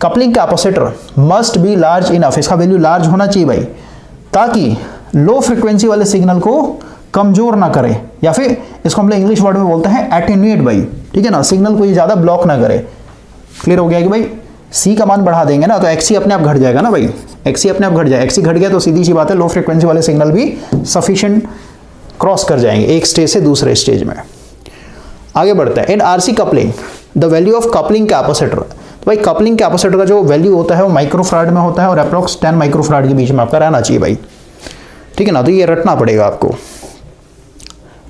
coupling capacitor must be large enough, इसका वैल्यू लार्ज होना चाहिए भाई, ताकि लो फ्रिक्वेंसी वाले सिग्नल को कमजोर ना करे, या फिर इसको हम लोग इंग्लिश वर्ड में बोलते हैं एटेन्यूएट भाई, ठीक है ना, सिग्नल को ये ज़्यादा ब्लॉक ना करे। क्लियर हो गया कि भाई C का मान बढ़ा देंगे ना तो Xc अपने आप घट जाएगा ना भाई, Xc अपने आप घट जाएगा। Xc घट गया तो सीधी सी बात है लो फ्रिक्वेंसी वाले सिग्नल भी सफिशिएंट क्रॉस कर जाएंगे एक स्टेज से दूसरे स्टेज में। आगे बढ़ते हैं। इन RC coupling the value of coupling capacitor, तो भाई कपलिंग कैपेसिटर का जो वैल्यू होता है वो माइक्रोफराड में होता है, और अप्रॉक्स 10 माइक्रोफराड के बीच में आपका रहना चाहिए भाई, ठीक है ना। तो ये रटना पड़ेगा आपको।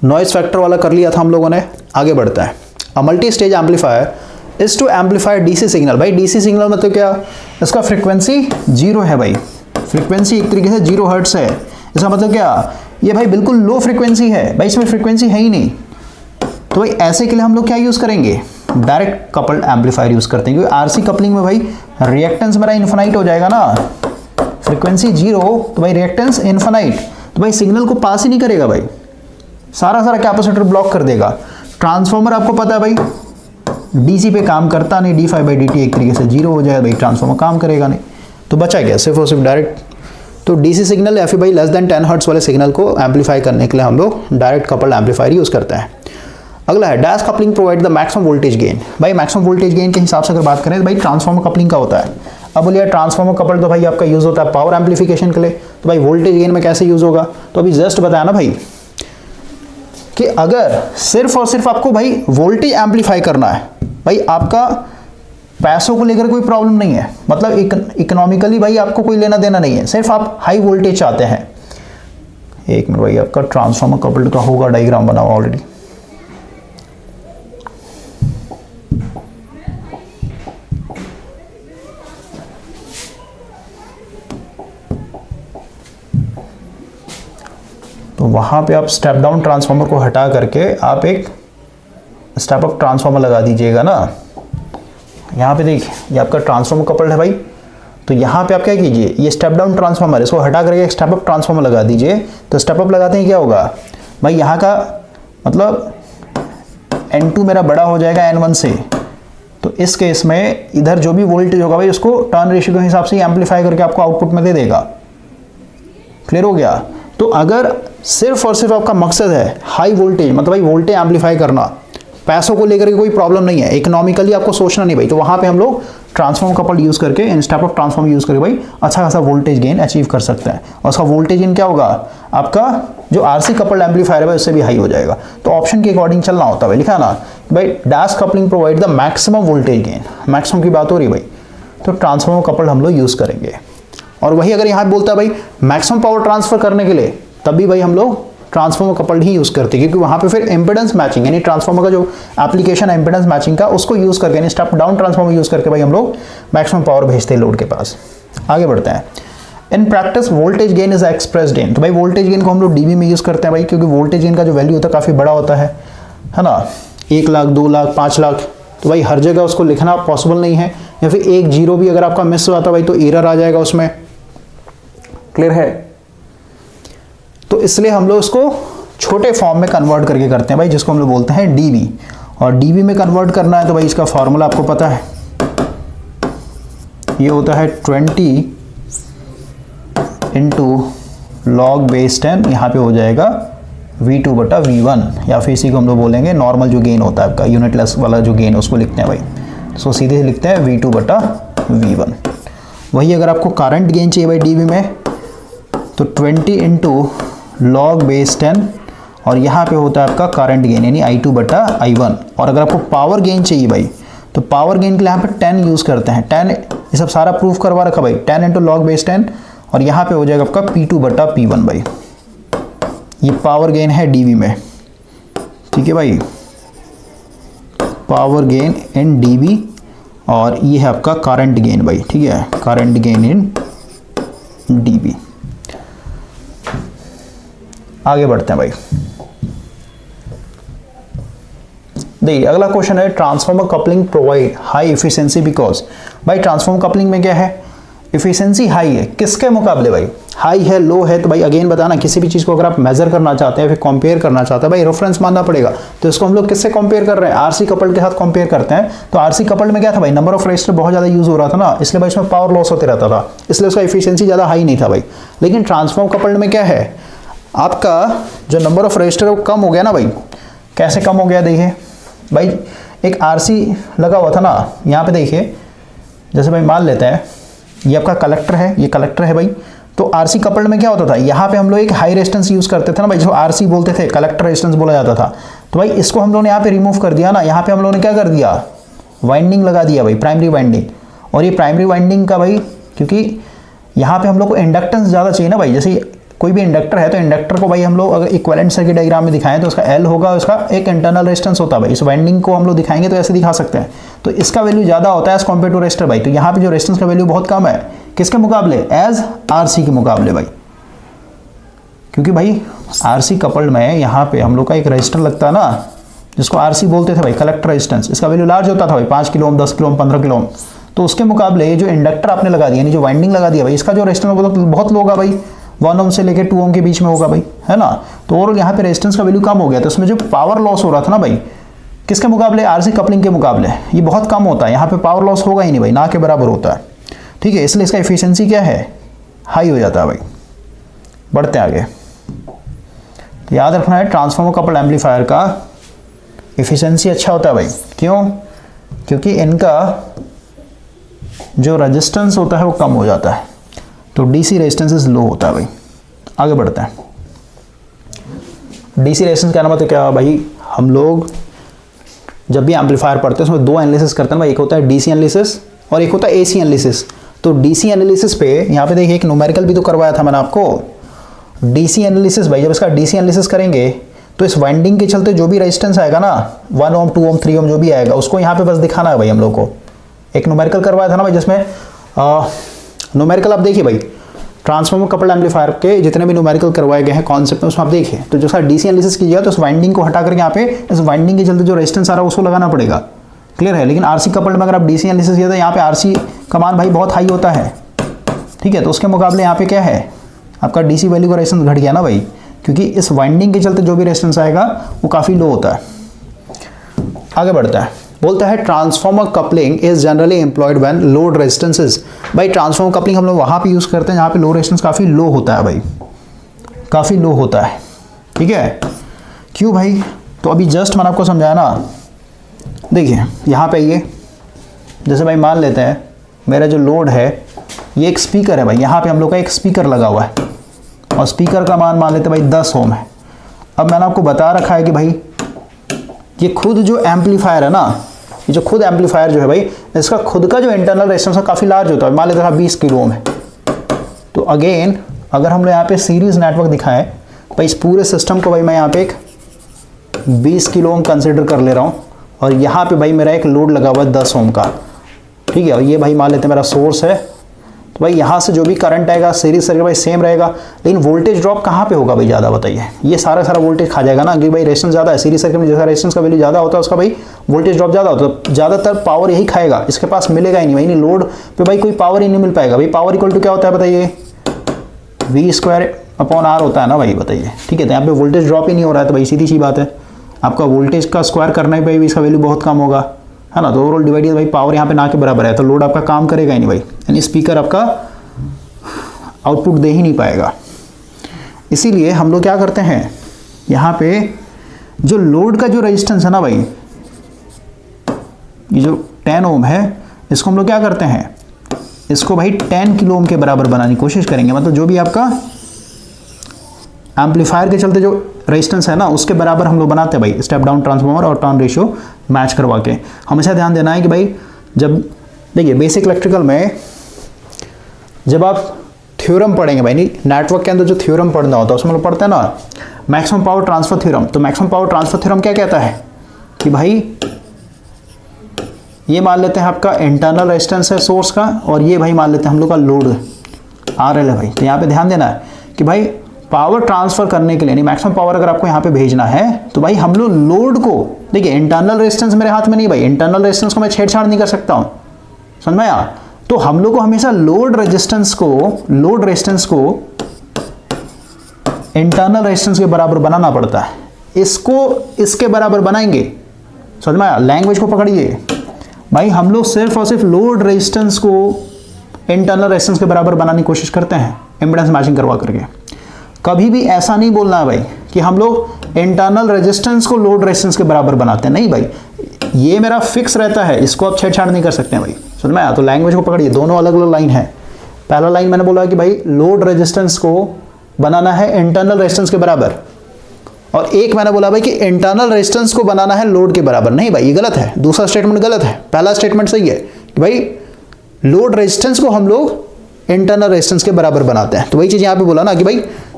नॉइज फैक्टर वाला कर लिया था हम लोगों ने। आगे बढ़ता है। A multi stage amplifier is to amplify DC signal. भाई DC सिग्नल मतलब क्या, इसका फ्रीक्वेंसी 0 है भाई, फ्रीक्वेंसी एक तरीके से 0 हर्ट्ज है। इसका मतलब क्या, ये भाई बिल्कुल लो फ्रीक्वेंसी है भाई, इसमें फ्रीक्वेंसी है ही नहीं। तो भाई ऐसे के लिए हम लोग क्या यूज़ करेंगे, डायरेक्ट कपल्ड एम्पलीफायर यूज़ करते हैं, क्योंकि RC कपलिंग में भाई रिएक्टेंस मेरा इन्फिनाइट हो जाएगा ना, फ्रीक्वेंसी 0 तो भाई रिएक्टेंस इन्फिनाइट, तो भाई सिग्नल को पास ही नहीं करेगा भाई, सारा कैपेसिटर ब्लॉक कर देगा। ट्रांसफॉर्मर आपको पता है भाई DC पे काम करता नहीं, d∅dt एक तरीके से 0 हो जाएगा भाई, ट्रांसफॉर्मर काम करेगा नहीं। तो बचा गया सिर्फ और सिर्फ डायरेक्ट। तो DC सिग्नल या फिर भाई लेस देन 10 हर्ट्ज वाले सिग्नल को एम्पलीफाई करने के लिए हम लोग डायरेक्ट कपल्ड एम्पलीफायर यूज़ करते हैं। अगला है dash coupling provide the maximum voltage gain. भाई मैक्सिमम वोल्टेज गेन के हिसाब से अगर बात करें तो भाई ट्रांसफॉर्मर कपलिंग का होता है। अब बोलिए ट्रांसफॉर्मर कपल तो भाई आपका यूज़ होता है पावर एम्पलीफिकेशन के लिए, तो भाई वोल्टेज गेन में कैसे यूज़ होगा, तो अभी जस्ट बताया ना भाई कि अगर सिर्फ और सिर्फ आपको भाई वोल्टेज एम्पलीफाई करना है, भाई आपका पैसों को लेकर कोई प्रॉब्लम नहीं है, मतलब इकोनॉमिकली भाई आपको कोई लेना देना नहीं है, सिर्फ आप हाई वोल्टेज चाहते हैं। एक मिनट भाई, आपका ट्रांसफार्मर कपल्ड का होगा, डायग्राम बना हुआ ऑलरेडी। तो वहां पे आप स्टेप डाउन ट्रांसफार्मर को हटा करके आप एक स्टेप अप ट्रांसफार्मर लगा दीजिएगा ना। यहाँ पे देखिए, ये आपका ट्रांसफार्मर कपल्ड है भाई, तो यहाँ पे आप क्या कीजिए, ये स्टेप डाउन ट्रांसफार्मर, इसको हटा करके एक स्टेप अप ट्रांसफार्मर लगा दीजिए। तो स्टेप अप लगाते हैं क्या होगा भाई, यहाँ का मतलब N2 मेरा बड़ा हो जाएगा N1 से, तो इस केस में इधर जो भी वोल्टेज होगा भाई उसको टर्न रेशियो के हिसाब से एम्पलीफाई करके आपको आउटपुट में दे देगा। क्लियर हो गया। तो अगर सिर्फ और सिर्फ आपका मकसद है हाई वोल्टेज, मतलब भाई वोल्टेज एम्पलीफाई करना, पैसों को लेकर के कोई प्रॉब्लम नहीं है, इकोनॉमिकली आपको सोचना नहीं भाई, तो वहां पे हम लोग ट्रांसफॉर्म कपल यूज करके, in step up transform use करके भाई अच्छा खासा वोल्टेज गेन अचीव कर सकते हैं। और उसका वोल्टेज गेन क्या होगा, आपका जो आरसी कपल्ड एम्पलीफायर है उससे भी हाई हो जाएगा। तो ऑप्शन के अकॉर्डिंग चलना होता है भाई, लिखा ना भाई, dash coupling provide the maximum voltage gain, maximum की बात हो रही है भाई, तो ट्रांसफॉर्मर कपल्ड हम लोग यूज करेंगे। और वही अगर यहाँ बोलता है भाई मैक्सिमम पावर ट्रांसफर करने के लिए, तब भी भाई हम लोग ट्रांसफॉर्मर कपल्ड ही यूज करते हैं, क्योंकि वहां पे फिर इंपेडेंस मैचिंग, यानी ट्रांसफॉर्मर का जो एप्लीकेशन है इंपेडेंस मैचिंग का, उसको यूज करके, यानी स्टेप डाउन ट्रांसफॉर्मर यूज करके भाई हम लोग मैक्सिमम पावर भेजते हैं लोड के पास। आगे बढ़ते हैं। In practice voltage gain is expressed in, तो भाई वोल्टेज गेन को हम लोग डीबी में यूज करते हैं भाई, क्योंकि वोल्टेज गेन का जो वैल्यू होता है काफी बड़ा होता है ना, 1 लाख 2 लाख 5 लाख, तो भाई हर जगह उसको लिखना पॉसिबल नहीं है, या फिर एक जीरो भी अगर आपका मिस हुआ था भाई तो एरर आ जाएगा उसमें। क्लियर है। तो इसलिए हम लोग इसको छोटे फॉर्म में कन्वर्ट करके करते हैं भाई, जिसको हम लोग बोलते हैं डीबी। और डीबी में कन्वर्ट करना है तो भाई इसका फॉर्मूला आपको पता है, ये होता है 20 इंटू लॉग बेस 10, यहाँ पे हो जाएगा V2 बटा V1, या फिर इसी को हम लोग बोलेंगे नॉर्मल जो गेन होता है आपका, यूनिटलेस वाला जो गेन उसको लिखते हैं भाई, तो सीधे लिखते हैं V2 बटा V1। वही अगर आपको करंट गेन चाहिए भाई डीबी में, तो 20 इंटू लॉग बेस 10, और यहाँ पे होता है आपका करंट गेन यानी I2 बटा I1। और अगर आपको पावर गेन चाहिए भाई, तो पावर गेन के लिए यहाँ पे 10 यूज़ करते हैं, 10 ये सब सारा प्रूफ करवा रखा भाई, 10 इंटू लॉग बेस 10, और यहाँ पे हो जाएगा आपका P2 बटा P1 भाई, ये पावर गेन है डीवी में। ठीक है भाई, पावर गेन इन डीवी, और ये है आपका करंट गेन भाई, ठीक है, करंट गेन इन डीवी। आगे बढ़ते हैं भाई। देखिए अगला क्वेश्चन है, transformer coupling provide high efficiency because, भाई ट्रांसफॉर्मर कपलिंग में क्या है, एफिशिएंसी हाई है, किसके मुकाबले भाई, हाई है लो है, तो भाई अगेन बताना, किसी भी चीज को अगर आप मेजर करना चाहते हैं फिर कंपेयर करना चाहते हैं भाई, रेफरेंस मानना पड़ेगा। तो इसको हम लोग किससे कंपेयर कर रहे हैं, आरसी कपल्ड के साथ कंपेयर करते हैं। तो आरसी कपल्ड में क्या था भाई, नंबर ऑफ रेजिस्टर बहुत ज्यादा यूज हो रहा था ना, इसलिए भाई इसमें पावर लॉस होते रहता था, इसलिए उसका एफिशिएंसी ज्यादा हाई नहीं था भाई। लेकिन ट्रांसफॉर्मर कपल्ड में क्या है, आपका जो नंबर ऑफ रजिस्टर है वो कम हो गया ना भाई। कैसे कम हो गया, देखिए भाई एक आरसी लगा हुआ था ना, यहाँ पे देखिए, जैसे भाई मान लेते हैं ये आपका कलेक्टर है, ये कलेक्टर है भाई, तो आरसी कपल्ड में क्या होता था, यहाँ पे हम लोग एक हाई रेजिस्टेंस यूज करते थे ना भाई, जो आरसी बोलते थे, कलेक्टर रेजिस्टेंस बोला जाता था। तो भाई इसको हम लोगों ने यहाँ पे रिमूव कर दिया ना, यहाँ पे हम लोगों ने क्या कर दिया, वाइंडिंग लगा दिया भाई, प्राइमरी वाइंडिंग। और ये प्राइमरी वाइंडिंग का भाई, क्योंकि यहाँ पे हम लोग को इंडक्टेंस ज़्यादा चाहिए ना भाई, जैसे कोई भी इंडक्टर है तो इंडक्टर को भाई हम लोग अगर इक्विवेलेंट सर्किट डायग्राम में दिखाएं तो उसका L होगा, उसका एक इंटरनल रेजिस्टेंस होता है भाई। इस वाइंडिंग को हम लोग दिखाएंगे तो ऐसे दिखा सकते हैं, तो इसका वैल्यू ज़्यादा होता है एज कम्पेयर टू रेजिस्टर भाई। तो यहाँ पे जो रेजिस्टेंस का वैल्यू बहुत कम है, किसके मुकाबले, एज आरसी के मुकाबले भाई, क्योंकि भाई आरसी कपल्ड में यहाँ पे हम लोग का एक रजिस्टर लगता है ना, जिसको आरसी बोलते थे भाई, कलेक्टर रेजिस्टेंस, इसका वैल्यू लार्ज होता था भाई, 5 kilo ohm, 10 kilo ohm, 15 kilo ohm. तो उसके मुकाबले जो इंडक्टर आपने लगा दिया, यानी जो वाइंडिंग लगा दिया भाई, इसका जो रेजिस्टेंस बहुत लो होगा भाई, 1 ओम से लेकर 2 ओम के बीच में होगा भाई, है ना। तो ओवरऑल यहाँ पे रेजिस्टेंस का वैल्यू कम हो गया, तो इसमें जो पावर लॉस हो रहा था ना भाई, किसके मुकाबले, आरसी कपलिंग के मुकाबले, ये बहुत कम होता है, यहाँ पे पावर लॉस होगा ही नहीं भाई, ना के बराबर होता है। ठीक है, इसलिए इसका एफिशिएंसी क्या है, हाई हो जाता है भाई। बढ़ते आगे, तो याद रखना है ट्रांसफॉर्मर कपल्ड एम्पलीफायर का एफिशिएंसी अच्छा होता है भाई। क्यों, क्योंकि इनका जो रेजिस्टेंस होता है वो कम हो जाता है, तो डीसी रेजिस्टेंस लो होता है भाई। आगे बढ़ते हैं। डीसी रेजिस्टेंस का मतलब क्या है भाई, हम लोग जब भी एम्पलीफायर पढ़ते हैं उसमें दो एनालिसिस करते हैं भाई, एक होता है डीसी एनालिसिस और एक होता है एसी एनालिसिस। तो डीसी एनालिसिस पे यहाँ पे देखिए एक न्यूमेरिकल भी तो करवाया था मैंने आपको। डीसी एनालिसिस भाई, जब इसका डीसी एनालिसिस करेंगे तो इस वाइंडिंग के चलते जो भी रेजिस्टेंस आएगा ना 1 ओम 2 ओम 3 ओम जो भी आएगा उसको यहाँ पे बस दिखाना है भाई हम लोग को। एक न्यूमेरिकल करवाया था ना भाई, जिसमें न्यूमेरिकल आप देखिए भाई, ट्रांसफॉर्मर कपल्ड एम्पलीफायर के जितने भी न्यूमेरिकल करवाए गए हैं कॉन्सेप्ट में उसमें आप देखिए, तो जो सा डीसी एनालिसिस कीजिएगा तो इस वाइंडिंग को हटा करके यहाँ पे इस वाइंडिंग के चलते जो रेजिस्टेंस आ रहा है उसको लगाना पड़ेगा। क्लियर है। लेकिन आरसी कपल्ड में अगर आप डीसी एनालिसिस किया तो यहाँ पे आरसी का मान भाई बहुत हाई होता है, ठीक है। तो उसके मुकाबले यहाँ पे क्या है, आपका डीसी वैल्यू का रेजिस्टेंस घट गया ना भाई, क्योंकि इस वाइंडिंग के चलते जो भी रेजिस्टेंस आएगा वो काफ़ी लो होता है। आगे बढ़ता है, बोलता है transformer coupling is generally employed when load resistances. भाई ट्रांसफॉर्मर कपलिंग हम लोग वहाँ पे यूज़ करते हैं जहाँ पे लोड रेजिस्टेंस काफ़ी लो होता है भाई, काफ़ी लो होता है, ठीक है। क्यों भाई, तो अभी जस्ट मैंने आपको समझाया ना। देखिए यहाँ पे ये जैसे भाई मान लेते हैं मेरा जो लोड है ये एक स्पीकर है भाई, यहाँ पे हम लोग का एक स्पीकर लगा हुआ है और स्पीकर का मान लेते हैं भाई 10 ओम है। अब मैंने आपको बता रखा है कि भाई ये खुद जो एम्पलीफायर है ना, ये जो खुद एम्पलीफायर जो है भाई इसका खुद का जो इंटरनल रेजिस्टेंस है काफ़ी लार्ज होता है, मान लेते हैं 20 किलो ओम है। तो अगेन अगर हम लोग यहाँ पे सीरीज नेटवर्क दिखाएं भाई, इस पूरे सिस्टम को भाई मैं यहाँ पे एक 20 किलो ओम कंसिडर कर ले रहा हूँ और यहाँ पे भाई मेरा एक लोड लगा हुआ है 10 ओम का, ठीक है। और ये भाई मान लेते हैं मेरा सोर्स है, तो भाई यहाँ से जो भी करंट आएगा सीरीज सर्किट भाई सेम रहेगा, लेकिन वोल्टेज ड्रॉप कहाँ पे होगा भाई ज़्यादा, बताइए। ये सारा वोल्टेज खा जाएगा ना, क्योंकि भाई रेजिस्टेंस ज़्यादा है, सीरीज सर्किट में जैसा रेजिस्टेंस का वैल्यू ज़्यादा होता है उसका भाई वोल्टेज ड्रॉप ज़्यादा होता है, तो ज़्यादातर पावर यही खाएगा, इसके पास मिलेगा ही नहीं भाई, नहीं लोड पे भाई कोई पावर ही नहीं मिल पाएगा भाई। पावर इक्वल टू क्या होता है बताइए, V/R होता है ना भाई, बताइए, ठीक है। तो यहाँ पे वोल्टेज ड्रॉप ही नहीं हो रहा है, तो भाई सीधी सी बात है आपका वोल्टेज का स्क्वायर करने पे भी इसका वैल्यू बहुत कम होगा, है ना। तो ओवरऑल डिवाइडेड भाई पावर यहाँ पे ना के बराबर है, तो लोड आपका काम करेगा ही नहीं भाई, यानी स्पीकर आपका आउटपुट दे ही नहीं पाएगा। इसीलिए हम लोग क्या करते हैं, यहाँ पे जो लोड का जो रेजिस्टेंस है ना भाई, ये जो 10 ओम है इसको हम लोग क्या करते हैं, इसको भाई 10 किलो ओम के बराबर बनाने की कोशिश करेंगे। मतलब जो भी आपका एम्पलीफायर के चलते जो रेजिस्टेंस है ना उसके बराबर हम लोग बनाते हैं भाई, स्टेप डाउन ट्रांसफार्मर और टर्न रेशियो मैच करवा के। हमेशा ध्यान देना है कि भाई जब देखिए बेसिक इलेक्ट्रिकल में जब आप थ्योरम पढ़ेंगे भाई, नहीं नेटवर्क के अंदर जो थ्योरम पढ़ना होता है उसमें लोग पढ़ते हैं ना मैक्सिमम पावर ट्रांसफर थ्योरम। तो मैक्सिमम पावर ट्रांसफर थ्योरम क्या कहता है कि भाई ये मान लेते हैं आपका इंटरनल रेजिस्टेंस है सोर्स का, और ये भाई मान लेते हैं हम लोग का लोड RL है भाई। तो यहाँ पे ध्यान देना है कि भाई पावर ट्रांसफर करने के लिए, नहीं मैक्सिमम पावर अगर आपको यहाँ पे भेजना है तो भाई हम लोग लोड को, देखिए इंटरनल रेजिस्टेंस मेरे हाथ में नहीं भाई, इंटरनल रेजिस्टेंस को मैं छेड़छाड़ नहीं कर सकता हूँ, समझ में आया। तो हम लोग को हमेशा लोड रेजिस्टेंस को इंटरनल रेजिस्टेंस के बराबर बनाना पड़ता है। इसको इसके बराबर बनाएंगे, समझ में आया। लैंग्वेज को पकड़िए भाई, हम लोग सिर्फ और सिर्फ लोड रेजिस्टेंस को इंटरनल रेजिस्टेंस के बराबर बनाने की कोशिश करते हैं इम्पीडेंस मैचिंग करवा करके। कभी भी ऐसा नहीं बोलना है भाई कि हम लोग इंटरनल रेजिस्टेंस को लोड रेजिस्टेंस के बराबर बनाते हैं, नहीं भाई, ये मेरा फिक्स रहता है, इसको आप छेड़छाड़ नहीं कर सकते हैं भाई, समझ में आया। तो लैंग्वेज को पकड़िए, दोनों अलग अलग लाइन है। पहला लाइन मैंने बोला कि भाई लोड रेजिस्टेंस को बनाना है इंटरनल रेजिस्टेंस के बराबर, और एक मैंने बोला भाई कि इंटरनल रेजिस्टेंस को बनाना है लोड के बराबर। नहीं भाई ये गलत है, दूसरा स्टेटमेंट गलत है, पहला स्टेटमेंट सही है कि भाई लोड रेजिस्टेंस को हम लोग इंटरनल रेजिस्टेंस के बराबर बनाते हैं। तो वही चीज़ यहाँ पे बोला ना कि भाई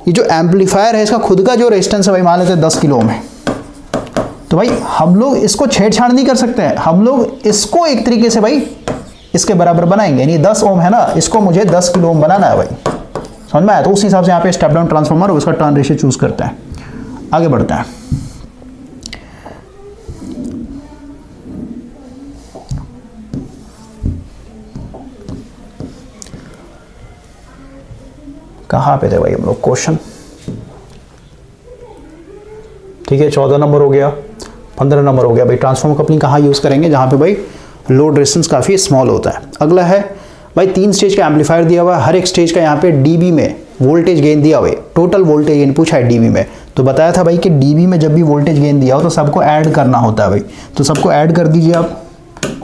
ये जो एम्पलीफायर है इसका खुद का जो रेजिस्टेंस है भाई मान लेते हैं 10 किलो ओम है, तो भाई हम लोग इसको छेड़छाड़ नहीं कर सकते हैं, हम लोग इसको एक तरीके से भाई इसके बराबर बनाएंगे। यानी 10 ओम है ना, इसको मुझे 10 किलो ओम बनाना है भाई, समझ में आया। तो उस हिसाब से यहाँ पे स्टेप डाउन ट्रांसफार्मर और उसका टर्न रेशियो चूज करते हैं। आगे बढ़ते हैं, कहाँ पे थे भाई हम लोग, क्वेश्चन ठीक है 14 नंबर हो गया, 15 नंबर हो गया भाई। ट्रांसफार्मर कपलिंग कहाँ यूज़ करेंगे, जहाँ पे भाई लोड रेजिस्टेंस काफ़ी स्मॉल होता है। अगला है भाई 3 स्टेज का एम्पलीफायर दिया हुआ है, हर एक स्टेज का यहाँ पे डीबी में वोल्टेज गेन दिया हुआ है, टोटल वोल्टेज गेन पूछा है डीबी में। तो बताया था भाई कि डीबी में जब भी वोल्टेज गेन दिया हो तो सबको ऐड करना होता है भाई। तो सबको ऐड कर दीजिए आप,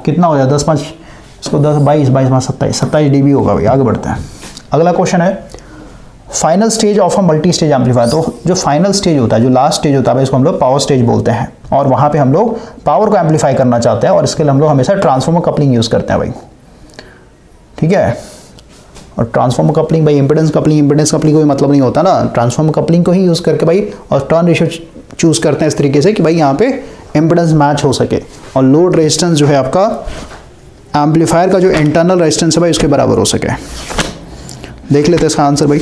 कितना हो जाए 10 5 इसको 10 22 22 5 27 27 डीबी होगा भाई। आगे बढ़ते हैं, अगला क्वेश्चन है final stage of a multi stage amplifier. तो जो फाइनल स्टेज होता है, जो लास्ट स्टेज होता है, इसको हम लोग पावर स्टेज बोलते हैं। और वहाँ पे हम लोग पावर को एम्पलीफाई करना चाहते हैं और इसके लिए हम लोग हमेशा ट्रांसफॉर्मर कपलिंग यूज़ करते हैं भाई, ठीक है। और ट्रांसफॉर्मर कपलिंग भाई इम्पीडेंस कपलिंग कोई मतलब नहीं होता ना, ट्रांसफॉर्मर कपलिंग को ही यूज़ करके भाई और टर्न रेशियो चूज़ करते हैं इस तरीके से कि भाई यहाँ पे इम्पीडेंस मैच हो सके और लोड रेजिस्टेंस जो है आपका एम्पलीफायर का जो इंटरनल रेजिस्टेंस है भाई उसके बराबर हो सके। देख लेते हैं इसका आंसर भाई।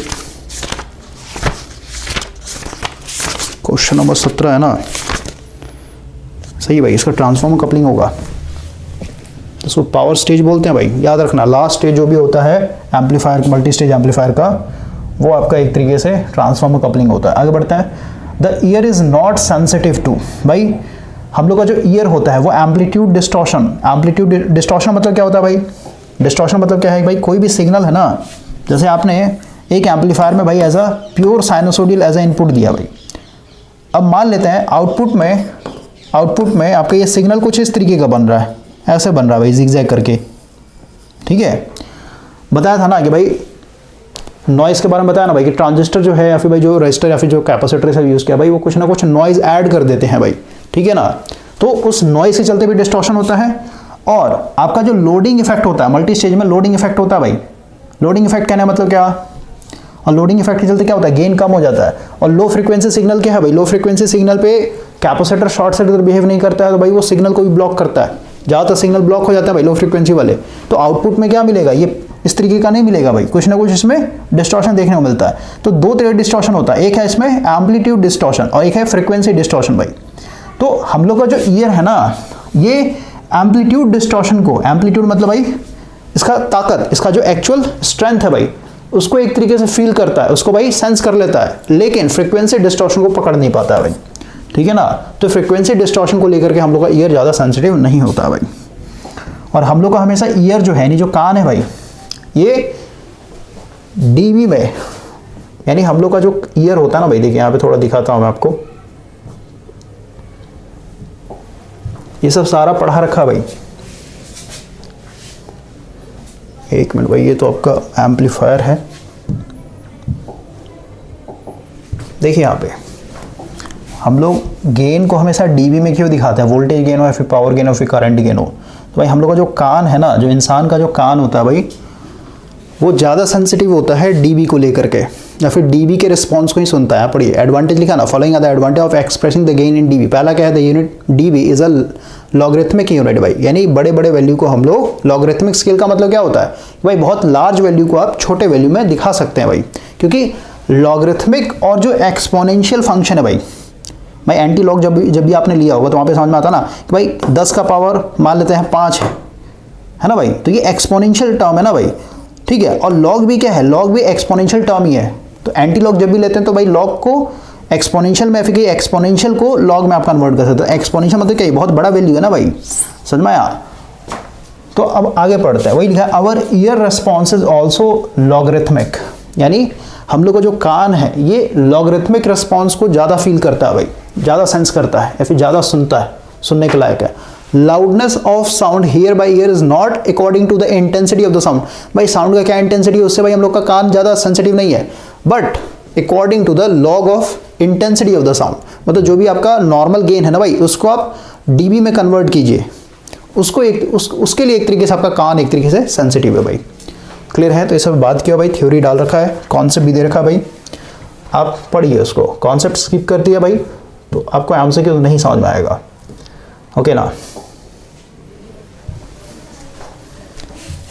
क्वेश्चन नंबर 17 है ना, सही भाई, इसका ट्रांसफॉर्मर कपलिंग होगा, इसको पावर स्टेज बोलते हैं भाई। याद रखना लास्ट स्टेज जो भी होता है एम्पलीफायर, मल्टी स्टेज एम्पलीफायर का, वो आपका एक तरीके से ट्रांसफॉर्मर कपलिंग होता है। आगे बढ़ते हैं। The ear is not sensitive to, भाई हम लोग का जो ईयर होता है वो एम्पलीट्यूड डिस्टॉर्शन। एम्पलीट्यूड डिस्टॉर्शन मतलब क्या होता है भाई? डिस्टॉर्शन मतलब क्या है भाई? कोई भी सिग्नल है ना, जैसे आपने एक एम्पलीफायर में भाई as a pure sinusoidal as a input दिया भाई। अब मान लेते हैं आउटपुट में आपका ये सिग्नल कुछ इस तरीके का बन रहा है, ऐसे बन रहा है भाई जिगजैग करके, ठीक है। बताया था ना कि भाई नॉइज़ के बारे में बताया ना भाई कि ट्रांजिस्टर जो है या फिर भाई जो रजिस्टर या फिर जो कैपेसिटर से यूज़ किया भाई वो कुछ ना कुछ नॉइज़ ऐड कर देते हैं भाई, ठीक है ना। तो उस नॉइज़ के चलते भी डिस्टॉर्शन होता है। और आपका जो लोडिंग इफेक्ट होता है मल्टी स्टेज में, लोडिंग इफेक्ट होता है भाई। लोडिंग इफेक्ट कहने मतलब क्या? और लोडिंग इफेक्ट के चलते क्या होता है? गेन कम हो जाता है। और लो फ्रीक्वेंसी सिग्नल क्या है भाई? लो फ्रीक्वेंसी सिग्नल पे कैपेसिटर शॉर्ट सर्किट बिहेव नहीं करता है तो भाई वो सिग्नल को भी ब्लॉक करता है, ज़्यादातर सिग्नल ब्लॉक हो जाता है भाई लो फ्रीक्वेंसी वाले। तो आउटपुट में क्या मिलेगा? ये इस तरीके का नहीं मिलेगा भाई, कुछ ना कुछ इसमें डिस्टॉर्शन देखने को मिलता है। तो दो तरह डिस्टॉर्शन होता है, एक है इसमें एम्पलीट्यूड डिस्टॉर्शन और एक है फ्रीक्वेंसी डिस्टॉर्शन भाई। तो हम लोग का जो ईयर है ना, ये एम्पलीट्यूड डिस्टॉर्शन को, एम्पलीट्यूड मतलब भाई इसका ताकत, इसका जो एक्चुअल स्ट्रेंथ है भाई, उसको एक तरीके से फील करता है, उसको भाई सेंस कर लेता है, लेकिन फ्रीक्वेंसी डिस्टॉर्शन को पकड़ नहीं पाता है भाई, ठीक है ना। तो फ्रीक्वेंसी डिस्टॉर्शन को लेकर के हम लोग का ईयर ज़्यादा सेंसिटिव नहीं होता भाई। और हम लोग का हमेशा ईयर जो है यानी जो कान है भाई, ये डीबी में, यानी हम लोग का जो ईयर होता है ना भाई, देखिए यहाँ पे थोड़ा दिखाता हूँ मैं आपको, ये सब सारा पढ़ा रखा भाई। एक मिनट भाई, ये तो आपका एम्पलीफायर है, देखिए यहाँ पे हम लोग गेन को हमेशा डीबी में क्यों दिखाते हैं? वोल्टेज गेन हो या फिर पावर गेन हो फिर करंट गेन हो, तो भाई हम लोग का जो कान है ना, जो इंसान का जो कान होता है भाई, वो ज़्यादा सेंसिटिव होता है डीबी को लेकर के, या फिर डीबी के रिस्पॉन्स को ही सुनता है। पढ़िए एडवांटेज लिखा ना, following are the advantage of expressing the gain in dB. पहला क्या है? The unit dB is a logarithmic unit भाई, यानी बड़े बड़े वैल्यू को हम लोग, लॉगरिथमिक स्केल का मतलब क्या होता है भाई? बहुत लार्ज वैल्यू को आप छोटे वैल्यू में दिखा सकते हैं भाई, क्योंकि लॉगरिथमिक और जो एक्सपोनेंशियल फंक्शन है भाई एंटी लॉग जब भी आपने लिया होगा तो वहाँ पे समझ में आता ना कि भाई 10 का पावर मान लेते हैं 5 है ना भाई, तो ये एक्सपोनेंशियल टर्म है ना भाई, ठीक है। और लॉग भी क्या है? लॉग भी एक्सपोनेंशियल टर्म ही है। तो एंटी लॉग जब भी लेते हैं तो भाई लॉग को एक्सपोनेंशियल में, फिर एक्सपोनेंशियल को लॉग में आप कन्वर्ट कर सकते हो। एक्सपोनेंशियल मतलब क्या? बहुत बड़ा वैल्यू है ना भाई, समझ में आया? तो अब आगे पढ़ते हैं, वही लिखा our ear response is also logarithmic, यानी हम लोग का जो कान है ये लॉगरिथमिक रिस्पॉन्स को ज़्यादा फील करता है भाई, ज़्यादा सेंस करता है या फिर ज़्यादा सुनता है, सुनने के लायक है। Loudness of sound hear by ear is not according to the intensity of the sound. भाई साउंड का क्या इंटेंसिटी है, उससे भाई हम लोग का कान ज़्यादा सेंसिटिव नहीं है, but according to the log of intensity of the sound, मतलब जो भी आपका नॉर्मल गेन है ना भाई, उसको आप डीबी में कन्वर्ट कीजिए, उसको उसके लिए एक तरीके से आपका कान एक तरीके से सेंसिटिव है भाई। क्लियर है? तो ये सब बात किया भाई, थ्योरी डाल रखा है, कॉन्सेप्ट भी दे रखा है भाई, आप पढ़िए उसको। कॉन्सेप्ट स्किप कर दिया भाई तो आपको आंसर क्यों नहीं समझ में आएगा, ओके ना।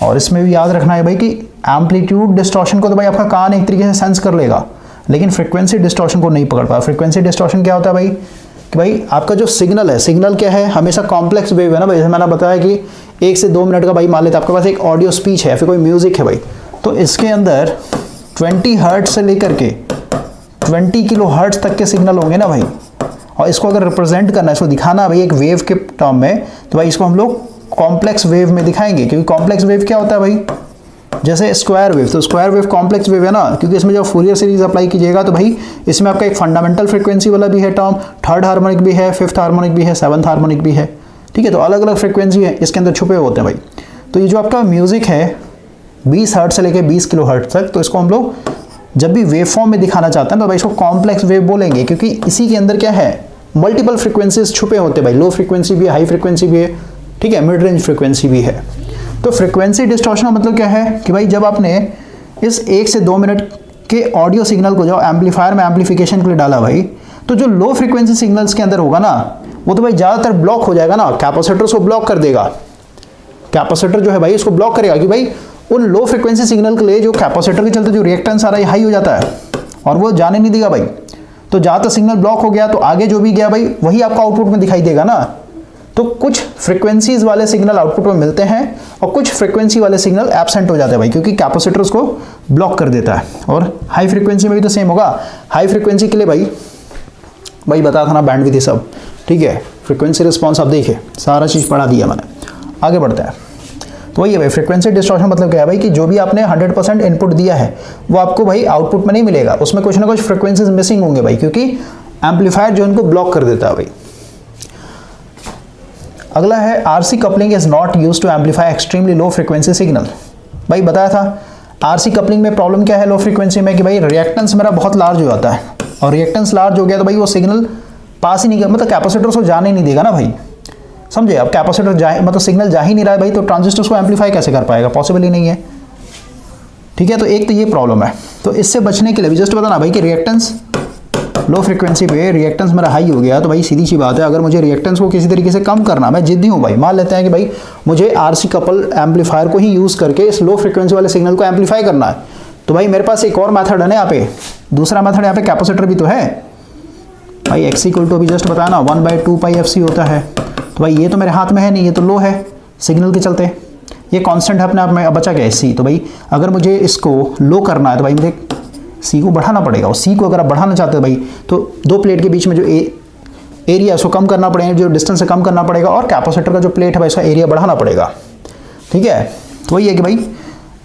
और इसमें भी याद रखना है भाई कि एम्पलीट्यूड डिस्टॉर्शन को तो भाई आपका कान एक तरीके से सेंस कर लेगा, लेकिन फ्रीक्वेंसी डिस्टॉर्शन को नहीं पकड़ पाया। फ्रीक्वेंसी डिस्टॉर्शन क्या होता है भाई कि भाई आपका जो सिग्नल है, सिग्नल क्या है? हमेशा कॉम्प्लेक्स वेव है ना भाई, जैसे मैंने बताया कि 1 से 2 मिनट का भाई मान लेते आपके पास एक ऑडियो स्पीच है या फिर कोई म्यूजिक है भाई, तो इसके अंदर 20 हर्ट्ज से लेकर के 20 किलो हर्ट्ज तक के सिग्नल होंगे ना भाई। और इसको अगर रिप्रेजेंट करना है, इसको दिखाना भाई एक वेव के टर्म में, तो भाई इसको हम लोग कॉम्प्लेक्स वेव में दिखाएंगे, क्योंकि कॉम्प्लेक्स वेव क्या होता है भाई? जैसे स्क्वायर वेव, तो स्क्वायर वेव कॉम्प्लेक्स वेव है ना, क्योंकि इसमें जब फूरियर सीरीज अप्लाई कीजिएगा तो भाई इसमें आपका एक फंडामेंटल फ्रीक्वेंसी वाला भी है टर्म, थर्ड हार्मोनिक भी है, फिफ्थ हार्मोनिक भी है, सेवंथ हार्मोनिक भी है, ठीक है। तो अलग अलग फ्रीक्वेंसी है इसके अंदर छुपे होते हैं भाई। तो ये जो आपका म्यूजिक है 20 हर्ट्ज से लेकर 20 किलो हर्ट्ज तक, तो इसको हम लोग जब भी वेव फॉर्म में दिखाना चाहते हैं तो भाई इसको कॉम्प्लेक्स वेव बोलेंगे, क्योंकि इसी के अंदर क्या है, मल्टीपल फ्रीक्वेंसीज छुपे होते हैं भाई। लो फ्रीक्वेंसी भी है, हाई फ्रीक्वेंसी भी है, ठीक है, मिड रेंज फ्रीक्वेंसी भी है। तो फ्रीक्वेंसी डिस्टॉर्शन का मतलब क्या है कि भाई जब आपने इस 1 से 2 मिनट के ऑडियो सिग्नल को जब एम्पलीफायर में एम्पलीफिकेशन के लिए डाला भाई, तो जो लो फ्रीक्वेंसी सिग्नल्स के अंदर होगा ना वो तो भाई ज़्यादातर ब्लॉक हो जाएगा ना, कैपेसिटर उसको ब्लॉक कर देगा। कैपेसिटर जो है भाई इसको ब्लॉक करेगा कि भाई उन लो फ्रीक्वेंसी सिग्नल के लिए जो कैपेसिटर के चलते जो रिएक्टेंस आ रहा है हाई हो जाता है और वो जाने नहीं देगा भाई। तो ज़्यादातर सिग्नल ब्लॉक हो गया तो आगे जो भी गया भाई वही आपका आउटपुट में दिखाई देगा ना। तो कुछ फ्रीक्वेंसीज वाले सिग्नल आउटपुट में मिलते हैं और कुछ फ्रीक्वेंसी वाले सिग्नल एब्सेंट हो जाते हैं भाई, क्योंकि कैपेसिटर उसको ब्लॉक कर देता है। और हाई फ्रीक्वेंसी में भी तो सेम होगा। हाई फ्रीक्वेंसी के लिए भाई बताया था ना बैंडविड्थ ये सब, ठीक है, फ्रीक्वेंसी रिस्पॉन्स आप देखिए सारा चीज़ पढ़ा दिया मैंने। आगे बढ़ता है तो वही है भाई, फ्रीक्वेंसी डिस्टॉर्शन मतलब क्या है भाई कि जो भी आपने 100% इनपुट दिया है वो आपको भाई आउटपुट में नहीं मिलेगा, उसमें कुछ ना कुछ फ्रीक्वेंसीज मिसिंग होंगे भाई, क्योंकि एम्पलीफायर जो उनको ब्लॉक कर देता है भाई। अगला है RC coupling is not use to amplify extremely low frequency signal. भाई बताया था आरसी कपलिंग में प्रॉब्लम क्या है लो फ्रीक्वेंसी में कि भाई रिएक्टेंस मेरा बहुत लार्ज हो जाता है, और रिएक्टेंस लार्ज हो गया तो भाई वो सिग्नल पास ही नहीं कर, मतलब कैपेसिटर उसको जाने नहीं देगा ना भाई, समझे। अब कैपेसिटर जाए मतलब सिग्नल जा ही नहीं रहा है भाई, तो ट्रांजिस्टर को एम्पलीफाई कैसे कर पाएगा, पॉसिबल ही नहीं है, ठीक है। तो एक तो ये प्रॉब्लम है। तो इससे बचने के लिए भी जस्ट बताना भाई कि रिएक्टेंस लो फ्रीक्वेंसी पे रिएक्टेंस मेरा हाई हो गया तो भाई सीधी सी बात है, अगर मुझे रिएक्टेंस को किसी तरीके से कम करना, मैं जिद्दी हूँ भाई, मान लेते हैं कि भाई मुझे आरसी कपल एम्पलीफायर को ही यूज़ करके इस लो फ्रीक्वेंसी वाले सिग्नल को एम्पलीफाई करना है, तो भाई मेरे पास एक और मेथड है ना यहाँ पे, दूसरा मेथड यहाँ पे कैपेसिटर भी तो है भाई। एक्स इक्वल टू अभी जस्ट बताया ना 1/2 पाई एफ सी होता है। तो भाई ये तो मेरे हाथ में है नहीं, ये तो लो है सिग्नल के चलते, ये कांस्टेंट है अपने आप में, अब बचा क्या है सी। तो भाई अगर मुझे इसको लो करना है तो भाई मुझे सी को बढ़ाना पड़ेगा, और सी को अगर आप बढ़ाना चाहते हो भाई तो दो प्लेट के बीच में जो एरिया उसको कम करना पड़ेगा, जो डिस्टेंस है कम करना पड़ेगा, और कैपेसिटर का जो प्लेट है भाई इसका एरिया बढ़ाना पड़ेगा, ठीक है। तो वही है कि भाई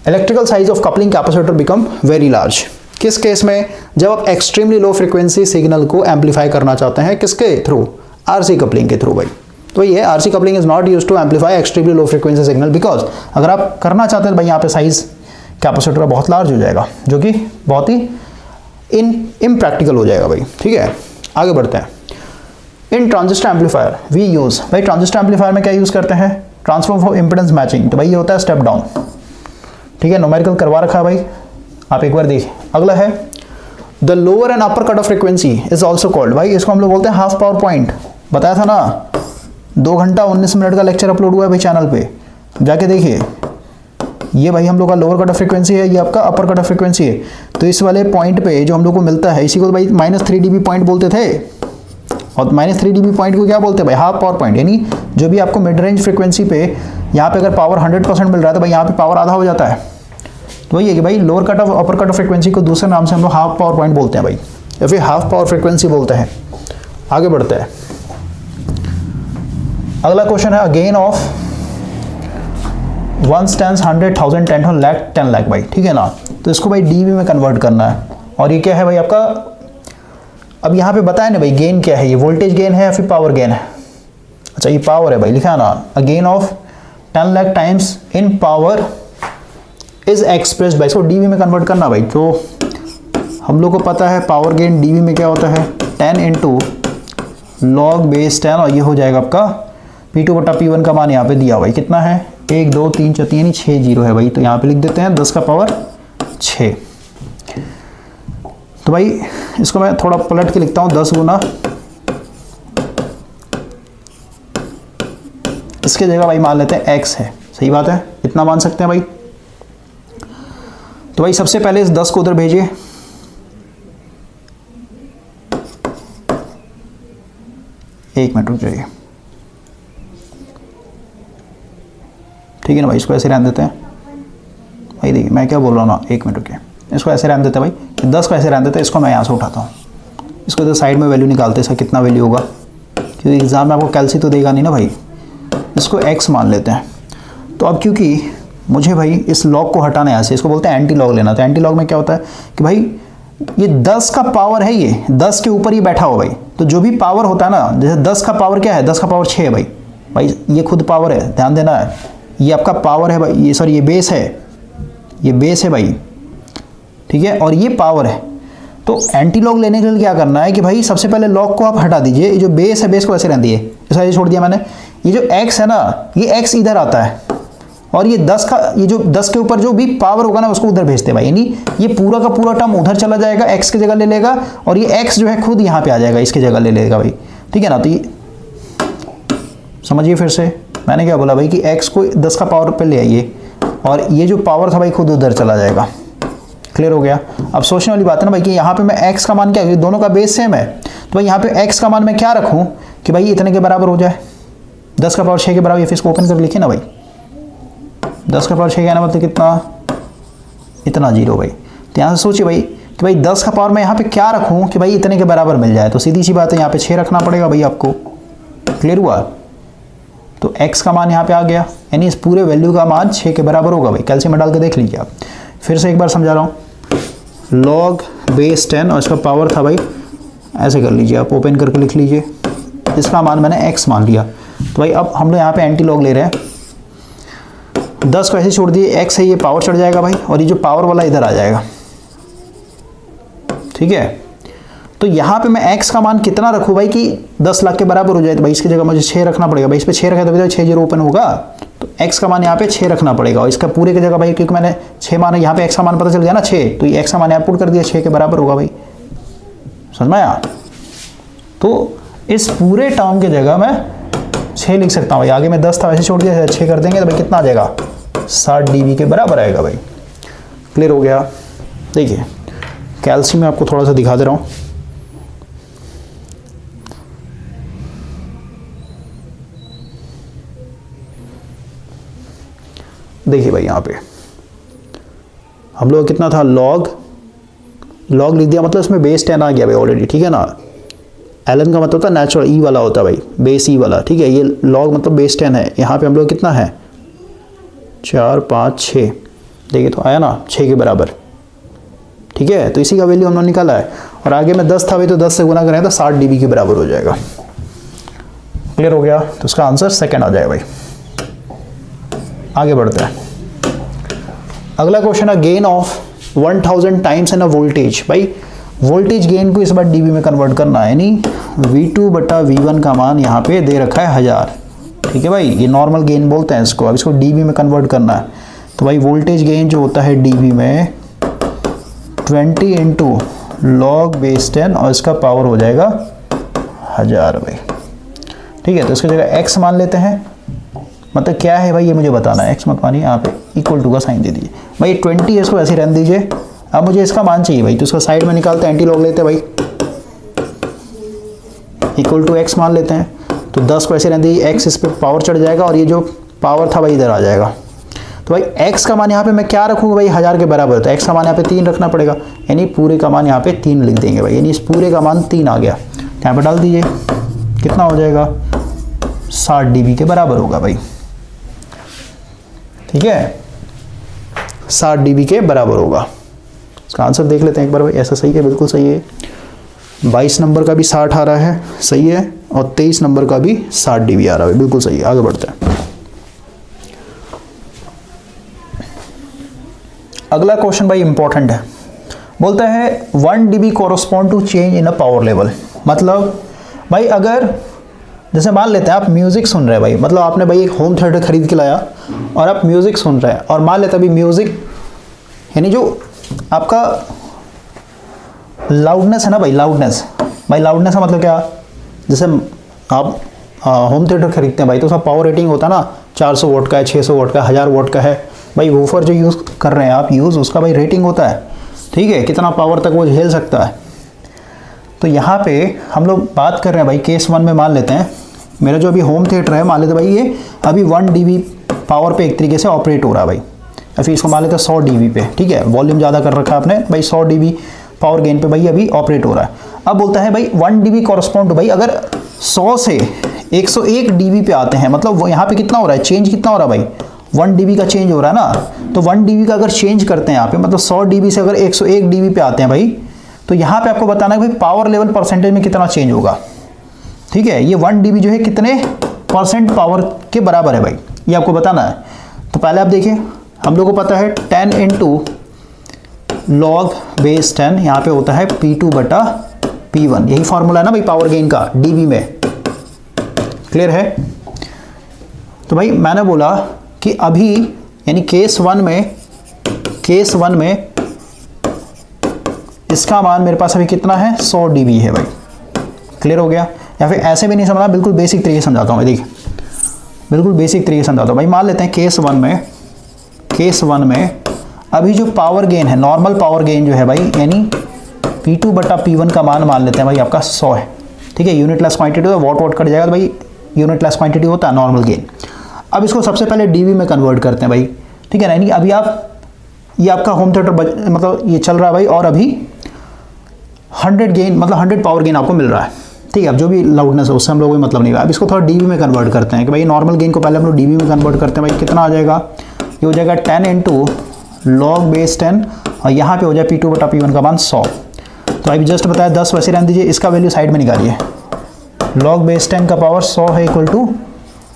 electrical size of coupling capacitor become very large. किस केस में, जब आप एक्सट्रीमली लो फ्रीक्वेंसी सिग्नल को एम्पलीफाई करना चाहते हैं, किसके थ्रू, आरसी कपलिंग के थ्रू भाई। तो ये RC coupling is not use to amplify extremely low frequency signal, because अगर आप करना चाहते हैं भाई यहाँ पे साइज कैपेसिटर बहुत लार्ज हो जाएगा, जो कि बहुत ही इम्प्रैक्टिकल हो जाएगा भाई, ठीक है। आगे बढ़ते हैं। इन ट्रांजिस्टर एम्पलीफायर वी यूज, भाई ट्रांजिस्टर एम्पलीफायर में क्या यूज करते हैं, ट्रांसफॉर्म फॉर इम्पीडेंस मैचिंग। तो भाई ये होता है स्टेप डाउन, ठीक है, न्यूमेरिकल करवा रखा है भाई, आप एक बार देखिए। अगला है the lower and upper cut off frequency is also called, भाई इसको हम लोग बोलते हैं हाफ पावर पॉइंट। बताया था ना 2 घंटा 19 मिनट का लेक्चर अपलोड हुआ है भाई चैनल पे, जाके देखिए। ये भाई हम लोग का लोअर कट ऑफ फ्रीक्वेंसी है, ये आपका अपर कट ऑफ फ्रीक्वेंसी है। तो इस वाले पॉइंट पे जो हम लोग को मिलता है इसी को तो भाई -3 dB पॉइंट बोलते थे, और -3 dB पॉइंट को क्या बोलते हैं भाई, हाफ पावर पॉइंट। यानी जो भी आपको मिड रेंज फ्रीक्वेंसी पे यहाँ पे अगर पावर 100% मिल रहा है तो भाई यहाँ पे पावर आधा हो जाता है। तो वही है कि भाई lower cut of upper cut off frequency को दूसरे नाम से हम लोग हाफ पावर पॉइंट बोलते हैं भाई, या फिर हाफ पावर फ्रीक्वेंसी बोलते हैं। आगे बढ़ते हैं। अगला क्वेश्चन है अगेन ऑफ 1 10 100 1000 10 लाख 10 लाख भाई, ठीक है ना। तो इसको भाई डीबी में कन्वर्ट करना है, और ये क्या है भाई आपका, अब यहाँ पे बताया ना भाई गेन क्या है, ये वोल्टेज गेन है या फिर पावर गेन है। अच्छा ये पावर है भाई, लिखा है ना again of 10 lakh times in power is expressed भाई, इसको डीबी में कन्वर्ट करना भाई। तो हम लोग को पता है पावर गेन डीबी में क्या होता है 10 इंटू लॉग बेस 10, और ये हो जाएगा आपका P2/P1 का मान यहाँ पे दिया भाई कितना है 1 2 3 4 यानी 6 जीरो है भाई। तो यहाँ पे लिख देते हैं 10 का पावर 6। तो भाई इसको मैं थोड़ा पलट के लिखता हूँ 10 गुना, इसके जगह भाई मान लेते हैं x है, सही बात है, इतना मान सकते हैं भाई। तो भाई सबसे पहले इस 10 को उधर भेजिए, एक मिनट रुक जाइए, ठीक है ना भाई। इसको ऐसे रहने देते हैं भाई, देखिए मैं क्या बोल रहा हूँ ना, एक मिनट रुकिए, इसको ऐसे रहने देते हैं भाई, 10 को ऐसे रहने देते हैं, इसको मैं यहाँ से उठाता हूँ, इसको इधर साइड में वैल्यू निकालते हैं, इसका कितना वैल्यू होगा, क्योंकि एग्जाम में आपको कैलसी तो देगा नहीं ना भाई। इसको x मान लेते हैं। तो अब क्योंकि मुझे भाई इस लॉग को हटाना है यहाँ से, इसको बोलते हैं एंटी लॉग लेना। तो एंटी लॉग में क्या होता है कि भाई ये 10 का पावर है, ये 10 के ऊपर ही बैठा हो भाई, तो जो भी पावर होता है ना, जैसे 10 का पावर क्या है, 10 का पावर 6 है भाई ये खुद पावर है, ध्यान देना है, ये आपका पावर है भाई, ये सॉरी ये बेस है, ये बेस है भाई, ठीक है, और ये पावर है। तो एंटी लॉग लेने के लिए क्या करना है कि भाई सबसे पहले लॉग को आप हटा दीजिए, ये जो बेस है बेस को ऐसे रहती है, ऐसा ये छोड़ दिया मैंने, ये जो x है ना ये x इधर आता है और ये 10 का, ये जो 10 के ऊपर जो भी पावर होगा ना उसको उधर भेजते भाई, यानी ये पूरा का पूरा टर्म उधर चला जाएगा, x की जगह ले लेगा और ये x जो है खुद यहाँ पे आ जाएगा, इसकी जगह ले लेगा भाई, ठीक है ना। तो ये समझिए फिर से मैंने क्या बोला भाई कि x को 10 का पावर पे ले आइए और ये जो पावर था भाई खुद उधर चला जाएगा। क्लियर हो गया। अब सोचने वाली बात है ना भाई कि यहाँ पे मैं x का मान क्या है, दोनों का बेस सेम है, तो भाई यहाँ पे x का मान मैं क्या रखूँ कि भाई इतने के बराबर हो जाए, 10 का पावर 6 के बराबर। ये फिर इसको ओपन कर लिखिए ना भाई, 10 का पावर 6 का मतलब कितना, इतना 0 भाई। तो यहाँ से सोचिए भाई कि भाई 10 का पावर मैं यहाँ पे क्या रखूँ कि भाई इतने के बराबर मिल जाए, तो सीधी सी बात है यहाँ पे 6 रखना पड़ेगा भाई आपको। क्लियर हुआ। तो x का मान यहाँ पे आ गया, यानी इस पूरे वैल्यू का मान 6 के बराबर होगा भाई। कैल्शियम में डाल के देख लीजिए आप। फिर से एक बार समझा रहा हूँ, log बेस 10 और इसका पावर था भाई, ऐसे कर लीजिए आप, ओपन करके लिख लीजिए, इसका मान मैंने x मान लिया। तो भाई अब हम लोग यहाँ पे एंटी लॉग ले रहे हैं, 10 को ऐसे छोड़ दिए, x है ये पावर चढ़ जाएगा भाई और ये जो पावर वाला इधर आ जाएगा, ठीक है। तो यहाँ पे मैं x का मान कितना रखूँ भाई कि 10 लाख के बराबर हो जाए, तो भाई इसकी जगह मुझे 6 रखना पड़ेगा भाई, इस पे 6 रखा तो 6 0 ओपन होगा, तो x का मान यहाँ पे 6 रखना पड़ेगा और इसका पूरे की जगह भाई क्योंकि मैंने 6 मान, यहाँ पे x का मान पता चल गया ना 6, तो ये x का मान यहाँ पुट कर दिया 6 के बराबर होगा भाई। समझ में आया। तो इस पूरे टर्म की जगह मैं 6 लिख सकता हूँ भाई, आगे मैं 10 था वैसे छोड़ दिया, 6 कर देंगे तो भाई कितना आ जाएगा, 60 dB के बराबर आएगा भाई। क्लियर हो गया। देखिए कैल्शियम में आपको थोड़ा सा दिखा दे रहा हूँ, देखिए भाई यहाँ पे हम लोग कितना था, लॉग लिख दिया, मतलब इसमें बेस 10 आ गया भाई ऑलरेडी, ठीक है ना। एलन का मतलब होता है नेचुरल, ई वाला होता है भाई, बेस ई वाला, ठीक है। ये लॉग मतलब बेस 10 है, यहाँ पे हम लोग कितना है 4 5 6, देखिए तो आया ना 6 के बराबर, ठीक है। तो इसी का वैल्यू हमने निकाला है और आगे में 10 था भाई, तो 10 से गुना करें तो 60 dB के बराबर हो जाएगा। क्लियर हो गया। तो उसका आंसर सेकंड आ जाएगा भाई। आगे बढ़ते हैं। अगला क्वेश्चन है gain of 1000 times in a voltage. भाई वोल्टेज गेन को इस बार डीबी में कन्वर्ट करना है, यानी V2 बटा V1 का मान यहाँ पे दे रखा है 1000, ठीक है भाई। ये नॉर्मल गेन बोलते हैं इसको। अब इसको डीबी में कन्वर्ट करना है, तो भाई वोल्टेज गेन जो होता है डीबी में 20 इंटू लॉग बेस 10 और इसका पावर हो जाएगा 1000 भाई, ठीक है। तो इसकी जगह x मान लेते हैं, मतलब क्या है भाई ये मुझे बताना है, x मत मानिए, यहाँ पे इक्वल टू का साइन दे दीजिए भाई। 20 है, इसको ऐसे रहने दीजिए। अब मुझे इसका मान चाहिए भाई, तो इसका साइड में निकालते हैं, एंटी लॉग लेते हैं भाई, इक्वल टू x मान लेते हैं। तो 10 को ऐसे रहने दीजिए, x इस पर पावर चढ़ जाएगा और ये जो पावर था भाई इधर आ जाएगा। तो भाई x का मान यहाँ पे मैं क्या रखूँगा भाई 1000 के बराबर, तो x का मान यहाँ पे 3 रखना पड़ेगा, यानी पूरे का मान यहाँ पे 3 लिख देंगे भाई, यानी इस पूरे का मान 3 आ गया। यहाँ पे डाल दीजिए, कितना हो जाएगा 60 dB के बराबर होगा भाई, ठीक है। 60 dB के बराबर होगा। इसका आंसर देख लेते हैं एक बार भाई। ऐसा सही है, बिल्कुल सही है। 22 नंबर का भी 60 आ रहा है, सही है, और 23 नंबर का भी 60 dB आ रहा है, बिल्कुल सही है। आगे बढ़ते हैं। अगला क्वेश्चन भाई इंपॉर्टेंट है, बोलता है 1 dB correspond to change in a power level. मतलब भाई अगर जैसे मान लेते हैं आप म्यूजिक सुन रहे हैं भाई, मतलब आपने भाई एक होम थिएटर खरीद के लाया और आप म्यूजिक सुन रहे हैं, और मान लेते हैं अभी म्यूजिक यानी जो आपका लाउडनेस है ना भाई, लाउडनेस का मतलब क्या, जैसे आप होम थिएटर खरीदते हैं भाई, तो उसका पावर रेटिंग होता है ना 400 वोट का है, 600 वोट का है, 1000 वोट का है भाई। वूफर जो यूज़ कर रहे हैं आप उसका भाई रेटिंग होता है, ठीक है, कितना पावर तक वो झेल सकता है। तो यहाँ पे हम लोग बात कर रहे हैं भाई केस 1 में, मान लेते हैं मेरा जो अभी होम थिएटर है, मान लेते भाई ये अभी 1 dB पावर पे एक तरीके से ऑपरेट हो रहा है भाई, या फिर इसको मान लेते हैं 100 dB पे, ठीक है। वॉल्यूम ज़्यादा कर रखा है आपने भाई, 100 dB पावर गेन पे भाई अभी ऑपरेट हो रहा है। अब बोलता है भाई 1 dB कॉरस्पॉन्ड टू, भाई अगर 100 से 101 dB पे आते हैं, मतलब वो यहाँ पे कितना हो रहा है, चेंज कितना हो रहा है भाई, 1 dB का चेंज हो रहा है ना। तो 1 dB का अगर चेंज करते हैं यहाँ पे, मतलब 100 dB से अगर 101 dB पे आते हैं भाई, तो यहाँ पे आपको बताना है भाई पावर लेवल परसेंटेज में कितना चेंज होगा, ठीक है। ये 1 dB जो है कितने % पावर के बराबर है भाई, ये आपको बताना है। तो पहले आप देखिए, हम लोग को पता है 10 इंटू लॉग बेस 10 यहाँ पे होता है P2/P1, यही फॉर्मूला है ना भाई पावर गेन का डीबी में, क्लियर है। तो भाई मैंने बोला कि अभी यानी केस वन में इसका मान मेरे पास अभी कितना है 100 dB है भाई, क्लियर हो गया। या फिर ऐसे भी नहीं समझना, बिल्कुल बेसिक तरीके समझाता हूँ, देखिए बिल्कुल बेसिक तरीके समझाता हूँ भाई। मान लेते हैं केस वन में अभी जो पावर गेन है, नॉर्मल पावर गेन जो है भाई, यानी P2/P1 का मान लेते हैं भाई आपका 100 है, ठीक है। यूनिट लेस क्वांटिटी तो वॉट कट जाएगा, तो भाई यूनिट लेस क्वांटिटी होता है नॉर्मल गेन। अब इसको सबसे पहले डीबी में कन्वर्ट करते हैं भाई, ठीक है ना। यानी अभी ये आपका होम थिएटर मतलब ये चल रहा है भाई, और अभी 100 गेन मतलब 100 पावर गेन आपको मिल रहा है, ठीक है। अब जो भी लाउडनेस है उससे हम लोग कोई मतलब नहीं रहा। अब इसको थोड़ा डीबी में कन्वर्ट करते हैं कि भाई नॉर्मल गेन को पहले हम लोग डीबी में कन्वर्ट करते हैं भाई, कितना आ जाएगा, ये हो जाएगा 10 × log बेस 10, और यहाँ पे हो जाए P2/P1 का मान 100। तो अभी जस्ट बताया 10 वैसे रहने दीजिए, इसका वैल्यू साइड में निकालिए। log बेस 10 का पावर 100 है इक्वल टू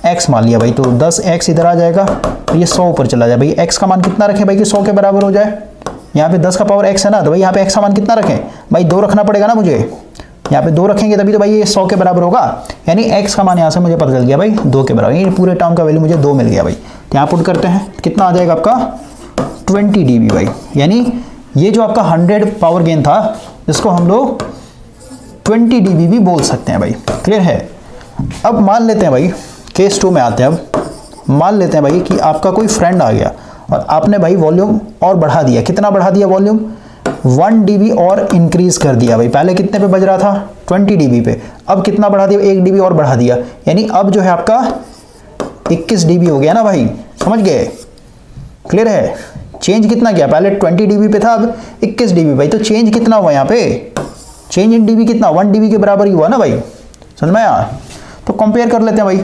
x मान लिया भाई, तो 10x इधर आ जाएगा, तो ये 100 ऊपर चला जाए भाई। x का मान कितना रखें भाई कि 100 के बराबर हो जाए, यहाँ पे 10 का पावर x है ना, तो भाई यहाँ पे x का मान कितना रखें भाई, 2 रखना पड़ेगा ना मुझे, यहाँ पे 2 रखेंगे तभी तो भाई ये 100 के बराबर होगा। यानी x का मान यहाँ से मुझे पता चल गया भाई 2 के बराबर, ये पूरे टर्म का वैल्यू मुझे 2 मिल गया भाई। तो यहाँ पुट करते हैं, कितना आ जाएगा आपका 20 dB भाई। यानी ये जो आपका 100 पावर गेन था इसको हम लोग 20 dB भी बोल सकते हैं भाई, क्लियर है। अब मान लेते हैं भाई केस 2 में आते हैं। अब मान लेते हैं भाई कि आपका कोई फ्रेंड आ गया और आपने भाई वॉल्यूम और बढ़ा दिया, कितना बढ़ा दिया वॉल्यूम, 1 dB और इंक्रीज कर दिया भाई। पहले कितने पे बज रहा था 20 dB पे, अब कितना बढ़ा दिया 1 dB और बढ़ा दिया, यानी अब जो है आपका 21 dB हो गया ना भाई, समझ गए, क्लियर है। चेंज कितना किया, पहले 20 dB पे था, अब 21 dB भाई, तो चेंज कितना हुआ यहाँ पे, चेंज इन dB कितना 1 dB के बराबर ही हुआ ना भाई, समझ में आया। तो कंपेयर कर लेते हैं भाई,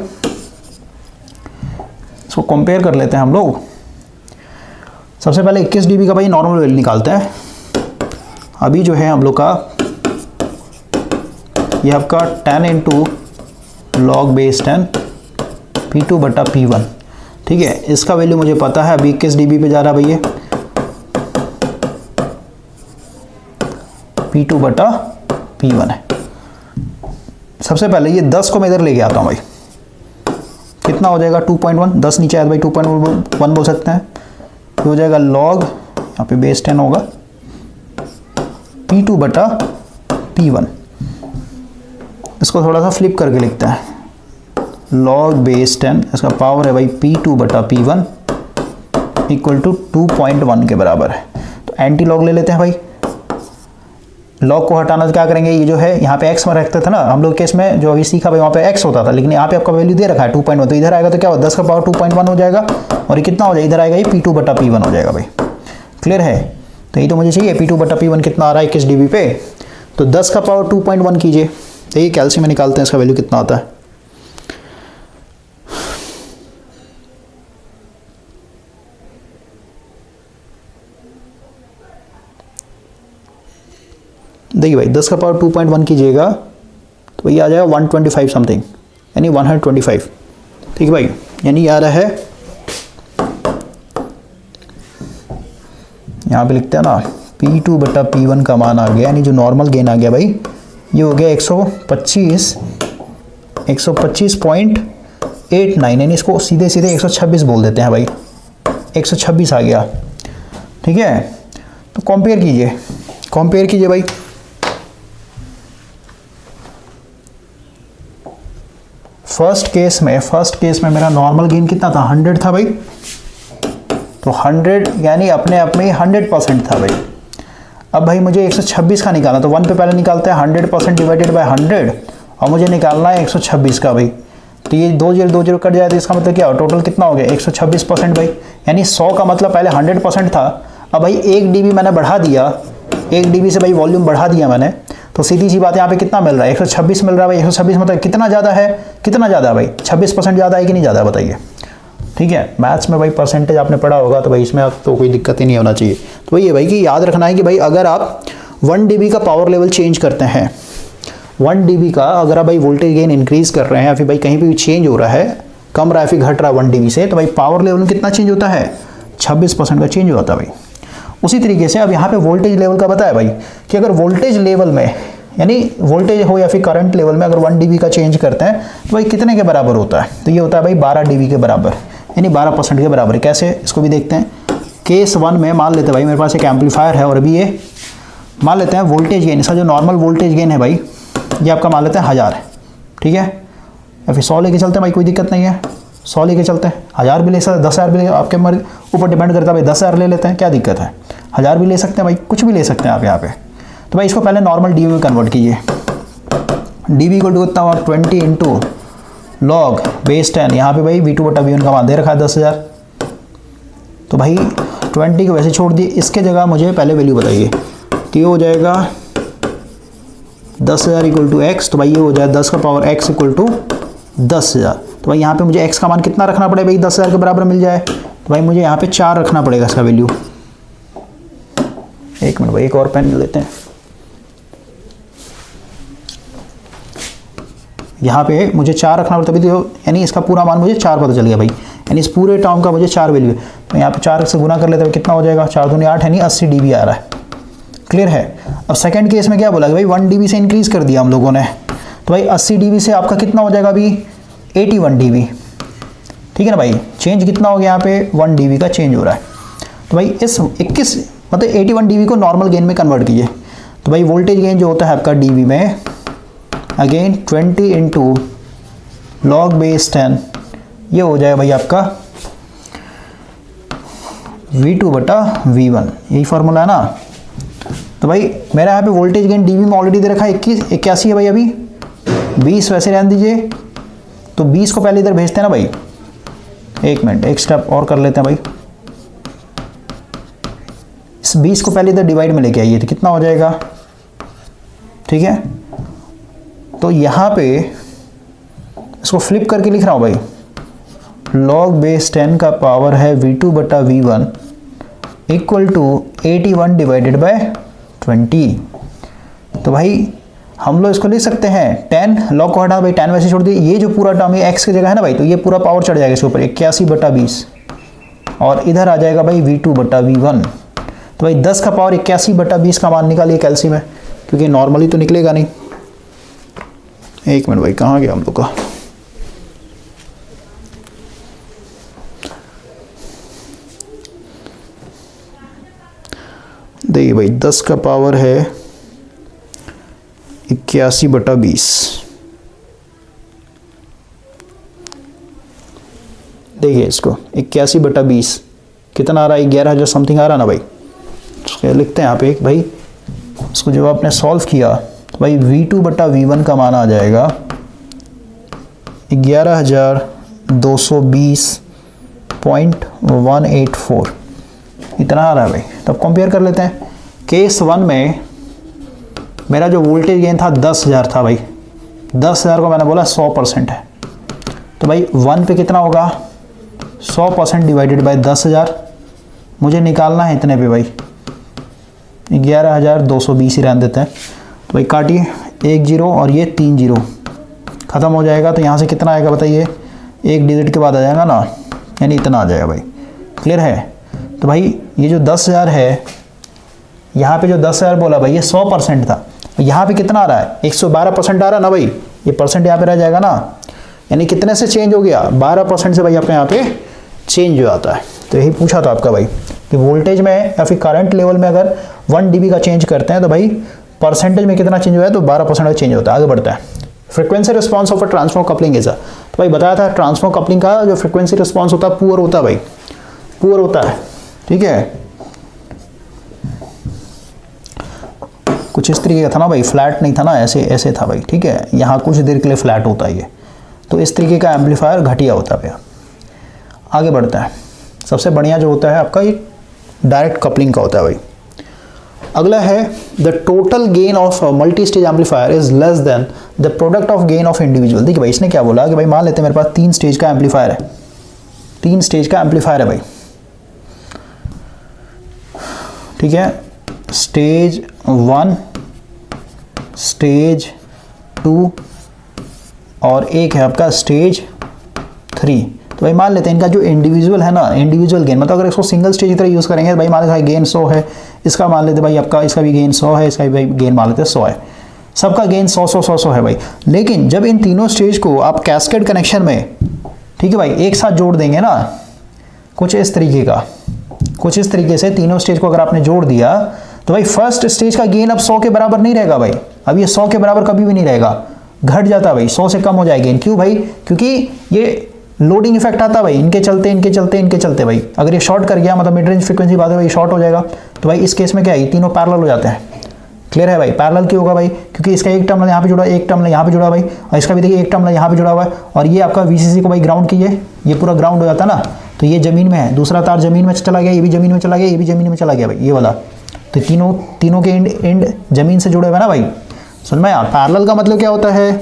इसको कंपेयर कर लेते हैं हम लोग। सबसे पहले 21 dB का भाई नॉर्मल वैल्यू निकालते हैं। अभी जो है हम लोग का ये आपका 10 × log बेस 10 P2/P1, ठीक है। इसका वैल्यू मुझे पता है, अभी 21 dB पे जा रहा है भाई, ये P2/P1 है। सबसे पहले ये 10 को मैं इधर लेके आता हूँ भाई, कितना हो जाएगा 2.1, 10 नीचे आया भाई 2.1 बोल सकते हैं। तो हो जाएगा log, यहाँ पे बेस 10 होगा P2/P1। इसको थोड़ा सा फ्लिप करके लिखते हैं, log बेस 10, इसका पावर है भाई P2/P1 इक्वल टू 2.1 के बराबर है। तो एंटी लॉग ले लेते हैं भाई, लॉग को हटाना तो क्या करेंगे, ये जो है यहाँ पे x में रखते थे ना हम लोग केस में, जो अभी सीखा भाई वहाँ पे x होता था, लेकिन यहाँ पे आपका वैल्यू दे रखा है 2.1, तो इधर आएगा तो क्या होगा 10 का पावर 2.1 हो जाएगा, और ये कितना हो जाएगा इधर आएगा ये P2/P1 हो जाएगा भाई, क्लियर है। तो ये तो मुझे चाहिए P2/P1 कितना आ रहा है 21 dB पे, तो 10 का पावर 2.1 कीजिए, तो ये कैल्शियम में निकालते हैं इसका वैल्यू कितना आता है। देखिए भाई 10 का पावर 2.1 कीजिएगा तो ये आ जाएगा 125 समथिंग, यानी 125, ठीक है भाई। यानी ये आ रहा है, यहाँ पे लिखते हैं ना P2/P1 का मान आ गया, यानी जो नॉर्मल गेन आ गया भाई ये हो गया 125.89, यानी इसको सीधे सीधे 126 बोल देते हैं भाई, 126 आ गया, ठीक है। तो कंपेयर कीजिए भाई, फर्स्ट केस में मेरा नॉर्मल गेन कितना था 100 था भाई, तो 100 यानी अपने आप में 100% था भाई। अब भाई मुझे 126 का निकालना, तो 1 पे पहले निकालते हैं 100% डिवाइडेड बाय 100, और मुझे निकालना है 126 का भाई। तो ये 2 0 कट जाए, तो इसका मतलब क्या हो, टोटल कितना हो गया 126% भाई। यानी 100 का मतलब पहले 100% था, अब भाई 1 dB मैंने बढ़ा दिया, 1 dB से भाई वॉल्यूम बढ़ा दिया मैंने, तो सीधी सी बात यहाँ पे कितना मिल रहा है 126 मिल रहा है भाई। 126 मतलब कितना ज़्यादा है भाई, 26% ज़्यादा है कि नहीं ज़्यादा बताइए, ठीक है। मैथ्स में भाई परसेंटेज आपने पढ़ा होगा, तो भाई इसमें आप तो कोई दिक्कत ही नहीं होना चाहिए। तो वही है भाई कि याद रखना है कि भाई अगर आप 1 dB का पावर लेवल चेंज करते हैं, 1 dB का अगर आप भाई वोल्टेज गेन इंक्रीज कर रहे हैं, या फिर भाई कहीं पे भी चेंज हो रहा है, कम रहा है फिर घट रहा है 1 dB से, तो भाई पावर लेवल में कितना चेंज होता है 26% का चेंज होता है भाई। उसी तरीके से अब यहाँ पे वोल्टेज लेवल का बताया भाई कि अगर वोल्टेज लेवल में यानी वोल्टेज हो या फिर करंट लेवल में अगर 1 dB का चेंज करते हैं तो भाई कितने के बराबर होता है, तो ये होता है भाई 12 dB के बराबर, यानी 12% के बराबर। कैसे, इसको भी देखते हैं। केस 1 में मान लेते हैं भाई मेरे पास एक एम्पलीफायर है और अभी ये मान लेते हैं वोल्टेज गेन, इसका जो नॉर्मल वोल्टेज गेन है भाई ये आपका मान लेते हैं 1000 है, ठीक है, या फिर 100 लेके चलते हैं भाई, कोई दिक्कत नहीं है, 100 लेके चलते हैं, 1000 भी ले सकते हैं, 10,000 भी ले, आपके ऊपर डिपेंड करता है भाई, 10,000 ले लेते हैं, क्या दिक्कत है, 1000 भी ले सकते हैं भाई, कुछ भी ले सकते हैं आप यहाँ पे। तो भाई इसको पहले नॉर्मल डीबी में कन्वर्ट कीजिए। डीबी इक्वल टू कितना हुआ 20 इंटू लॉग बेस 10, यहाँ पे भाई V2/V1 का मान दे रखा है 10,000, तो भाई 20 को वैसे छोड़ दिए, इसके जगह मुझे पहले वैल्यू बताइए, तो ये हो जाएगा 10,000 इक्वल टू एक्स, तो भाई ये हो जाए 10 का पावर x इक्वल टू 10,000। तो भाई यहाँ पे मुझे x का मान कितना रखना पड़ेगा भाई 10,000 के बराबर मिल जाए, तो भाई मुझे यहाँ पे 4 रखना पड़ेगा इसका वैल्यू। एक मिनट भाई एक और पेन लेते हैं, यहाँ पे मुझे 4 रखना पड़ता है, तो यानी इसका पूरा मान मुझे 4 पता चल गया भाई, यानी इस पूरे टर्म का मुझे 4 वैल्यू है, तो यहाँ पे 4 से गुना कर लेते हैं, कितना हो जाएगा 4 दूनी 8 है नहीं 80 dB आ रहा है, क्लियर है। अब सेकंड केस में क्या बोला भाई 1 dB से इंक्रीज कर दिया हम लोगों ने, तो भाई 80 dB से आपका कितना हो जाएगा अभी 81 dB, ठीक है ना भाई, चेंज कितना हो गया यहाँ पे 1 dB का चेंज हो रहा है। तो भाई इस 21 मतलब 81 dB को नॉर्मल गेन में कन्वर्ट कीजिए, तो भाई वोल्टेज गेन जो होता है आपका dB में अगेन 20 इंटू लॉग बेस 10, ये हो जाएगा भाई आपका V2/V1, यही फॉर्मूला है ना। तो भाई मेरा यहाँ पे वोल्टेज गेन dB में ऑलरेडी दे रखा है 81 है भाई, अभी 20 वैसे रहने दीजिए, तो 20 को पहले इधर भेजते हैं ना भाई, एक मिनट एक स्टेप और कर लेते हैं भाई, इस 20 को पहले इधर डिवाइड में लेके आइए, तो कितना हो जाएगा, ठीक है। तो यहाँ पे इसको फ्लिप करके लिख रहा हूँ भाई, लॉग बेस 10 का पावर है V2/V1 equal to 81 divided by 20। तो भाई हम लोग इसको लिख सकते हैं 10, लॉग को हटा भाई 10 वैसे छोड़ दिए, ये जो पूरा टर्म ये x की जगह है ना भाई, तो ये पूरा पावर चढ़ जाएगा इसके ऊपर 81/20, और इधर आ जाएगा भाई V2/V1। तो भाई 10 का पावर 81/20 का मान निकालिए कैलसी में, क्योंकि नॉर्मली तो निकलेगा नहीं। एक मिनट भाई कहाँ गया हम लोग का, देखिए भाई 10 का पावर है 81/20, देखिए इसको 81/20 कितना आ रहा है 11,000 समथिंग आ रहा ना भाई। तो लिखते हैं यहाँ पे भाई, इसको जब आपने सॉल्व किया तो भाई V2/V1 का मान आ जाएगा 11,220.184, इतना आ रहा है भाई। तब कंपेयर कर लेते हैं, केस 1 में मेरा जो वोल्टेज गेन था 10,000 था भाई, 10,000 को मैंने बोला 100% है, तो भाई 1 पे कितना होगा 100% डिवाइडेड बाय 10,000, मुझे निकालना है इतने पे भाई 11,220 ही रहने देते हैं। तो भाई काटिए 1 0 और ये 3 0 ख़त्म हो जाएगा, तो यहाँ से कितना आएगा बताइए, एक डिजिट के बाद आ जाएगा ना, यानी इतना आ जाएगा भाई, क्लियर है। तो भाई ये जो 10,000 है, यहाँ पे जो 10,000 बोला भाई ये 100% था, यहाँ पे कितना आ रहा है 112% आ रहा है ना भाई, ये परसेंट यहाँ पे रह जाएगा ना, यानी कितने से चेंज हो गया 12% से भाई आपके यहाँ पे चेंज हो जाता है। तो यही पूछा था आपका भाई कि वोल्टेज में या फिर करंट लेवल में अगर 1 dB का चेंज करते हैं तो भाई परसेंटेज में कितना चेंज हुआ है, तो 12% का चेंज होता है। आगे बढ़ता है, frequency response of a transformer coupling is, तो भाई बताया था ट्रांसफॉर्मर कपलिंग का जो फ्रीक्वेंसी रिस्पॉन्स होता है पुअर होता है भाई, पुअर होता है, ठीक है। कुछ इस तरीके का था ना भाई, फ्लैट नहीं था ना, ऐसे ऐसे था भाई, ठीक है, यहाँ कुछ देर के लिए फ्लैट होता है ये, तो इस तरीके का एम्पलीफायर घटिया होता है भैया। आगे बढ़ता है, सबसे बढ़िया जो होता है आपका ये डायरेक्ट कपलिंग का होता है भाई। अगला है the total gain of multi stage amplifier is less than the product of gain of individual. देखिए भाई इसने क्या बोला कि भाई मान लेते हैं मेरे पास 3 स्टेज का एम्पलीफायर है, 3 स्टेज का एम्पलीफायर है भाई, ठीक है, स्टेज 1, स्टेज 2 और एक है आपका स्टेज 3। तो भाई मान लेते हैं इनका जो इंडिविजुअल है ना, इंडिविजुअल गेन, मतलब अगर इसको सिंगल स्टेज की तरह यूज़ करेंगे तो भाई मान लेते हैं गेन 100 है, इसका मान लेते भाई आपका, इसका भी गेन 100 है, इसका भी भाई गेन मान लेते हैं 100 है, सबका गेन 100 है भाई। लेकिन जब इन तीनों स्टेज को आप कैस्केड कनेक्शन में, ठीक है भाई, एक साथ जोड़ देंगे ना, कुछ इस तरीके से तीनों स्टेज को अगर आपने जोड़ दिया तो भाई फर्स्ट स्टेज का गेन अब 100 के बराबर नहीं रहेगा भाई, अब ये 100 के बराबर कभी भी नहीं रहेगा, घट जाता भाई, 100 से कम हो जाएगा गेन। क्यों भाई? क्योंकि ये लोडिंग इफेक्ट आता भाई, इनके चलते भाई, अगर ये शॉर्ट कर गया मतलब मिड रेंज फ्रीक्वेंसी बात है भाई, शॉर्ट हो जाएगा। तो भाई इस केस में क्या है, तीनों पैरेलल हो जाते हैं। क्लियर है भाई? पैरेलल क्यों होगा भाई? क्योंकि इसका एक टर्मिनल यहाँ पे जुड़ा, एक टर्मिनल यहाँ पे जुड़ा भाई, और इसका भी देखिए एक टर्मिनल यहाँ पे जुड़ा हुआ है, और ये आपका VCC को भाई ग्राउंड कीजिए, ये पूरा ग्राउंड हो जाता है ना, तो ये जमीन में है, दूसरा तार जमीन में चला गया, ये भी जमीन में चला गया, ये भी जमीन में चला गया भाई, ये वाला, तो तीनों के एंड जमीन से जुड़े हुए ना भाई। समझ में यार? पैरेलल का मतलब क्या होता है?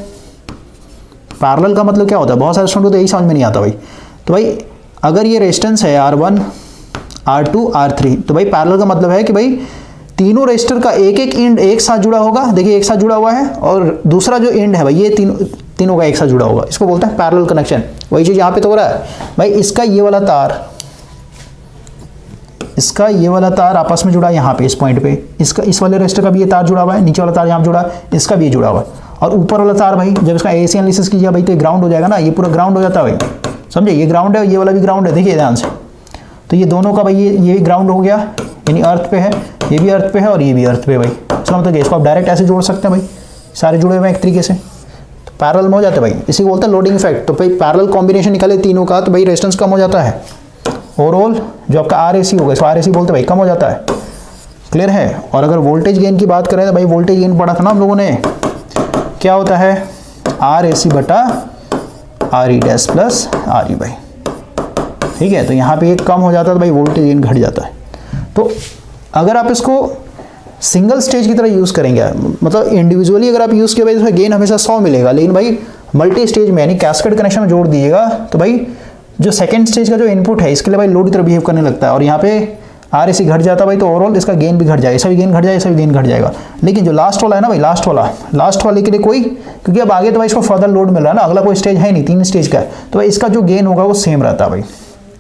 पैरेलल का मतलब क्या होता है? बहुत सारे स्टूडेंट को तो यही समझ में नहीं आता भाई। तो भाई अगर ये रेजिस्टेंस है R1, R2, R3, तो भाई पैरेलल का मतलब है कि भाई तीनों रेजिस्टर का एक एंड एक साथ जुड़ा होगा, देखिए एक साथ जुड़ा हुआ है, और दूसरा जो एंड है भाई ये तीनों का एक साथ जुड़ा होगा, इसको बोलते हैं पैरेलल कनेक्शन। वही चीज यहाँ पे तो हो रहा है भाई, इसका ये वाला तार आपस में जुड़ा है यहाँ पे इस पॉइंट पे, इसका इस वाले रेजिस्टर का भी ये तार जुड़ा हुआ है, नीचे वाला तार यहाँ जुड़ा है, इसका भी ये जुड़ा हुआ है, और ऊपर वाला तार भाई जब इसका AC एनालिसिस कीजिए भाई तो ये ग्राउंड हो जाएगा ना, ये पूरा ग्राउंड हो जाता है भाई, समझे? ये ग्राउंड है, ये वाला भी ग्राउंड है, देखिए ध्यान से, तो ये दोनों का भाई ये ग्राउंड हो गया, यानी अर्थ पे है, ये भी अर्थ पे है और ये भी अर्थ पे भाई। इसका मतलब इसको आप डायरेक्ट ऐसे जोड़ सकते हैं भाई, सारे जुड़े हुए हैं एक तरीके से, तो पैरेलल में हो जाते हैं भाई, इसी को बोलते हैं लोडिंग इफेक्ट। तो भाई पैरेलल कॉम्बिनेशन निकाले तीनों का तो भाई रेजिस्टेंस कम हो जाता है, ओवरऑल जो आपका RAC होगा, इसको RAC बोलते हैं भाई, कम हो जाता है। क्लियर है? और अगर वोल्टेज गेन की बात करें तो भाई वोल्टेज गेन पढ़ा था ना हम लोगों ने, क्या होता है? RAC बटा RE डैश प्लस RE भाई, ठीक है? तो यहाँ पे एक कम हो जाता है तो भाई वोल्टेज गेन घट जाता है। तो अगर आप इसको सिंगल स्टेज की तरह यूज़ करेंगे, मतलब इंडिविजुअली अगर आप यूज़ किए भाई तो गेन हमेशा 100 मिलेगा, लेकिन भाई मल्टी स्टेज में यानी कैस्केड कनेक्शन में जोड़ दीजिएगा तो भाई जो सेकंड स्टेज का जो इनपुट है इसके लिए भाई लोड की तरह बिहेव करने लगता है, और यहाँ पे RAC घट जाता है भाई, तो ओवरऑल इसका गेन भी घट जाएगा, ऐसा भी गेन घट जाएगा, ऐसा भी गेन घट जाएगा। लेकिन जो लास्ट वाला है ना भाई, लास्ट वाले के लिए कोई, क्योंकि अब आगे तो भाई इसको फर्दर लोड मिल रहा है ना, अगला कोई स्टेज है नहीं, 3 स्टेज का है, तो भाई इसका जो गेन होगा वो सेम रहता है भाई,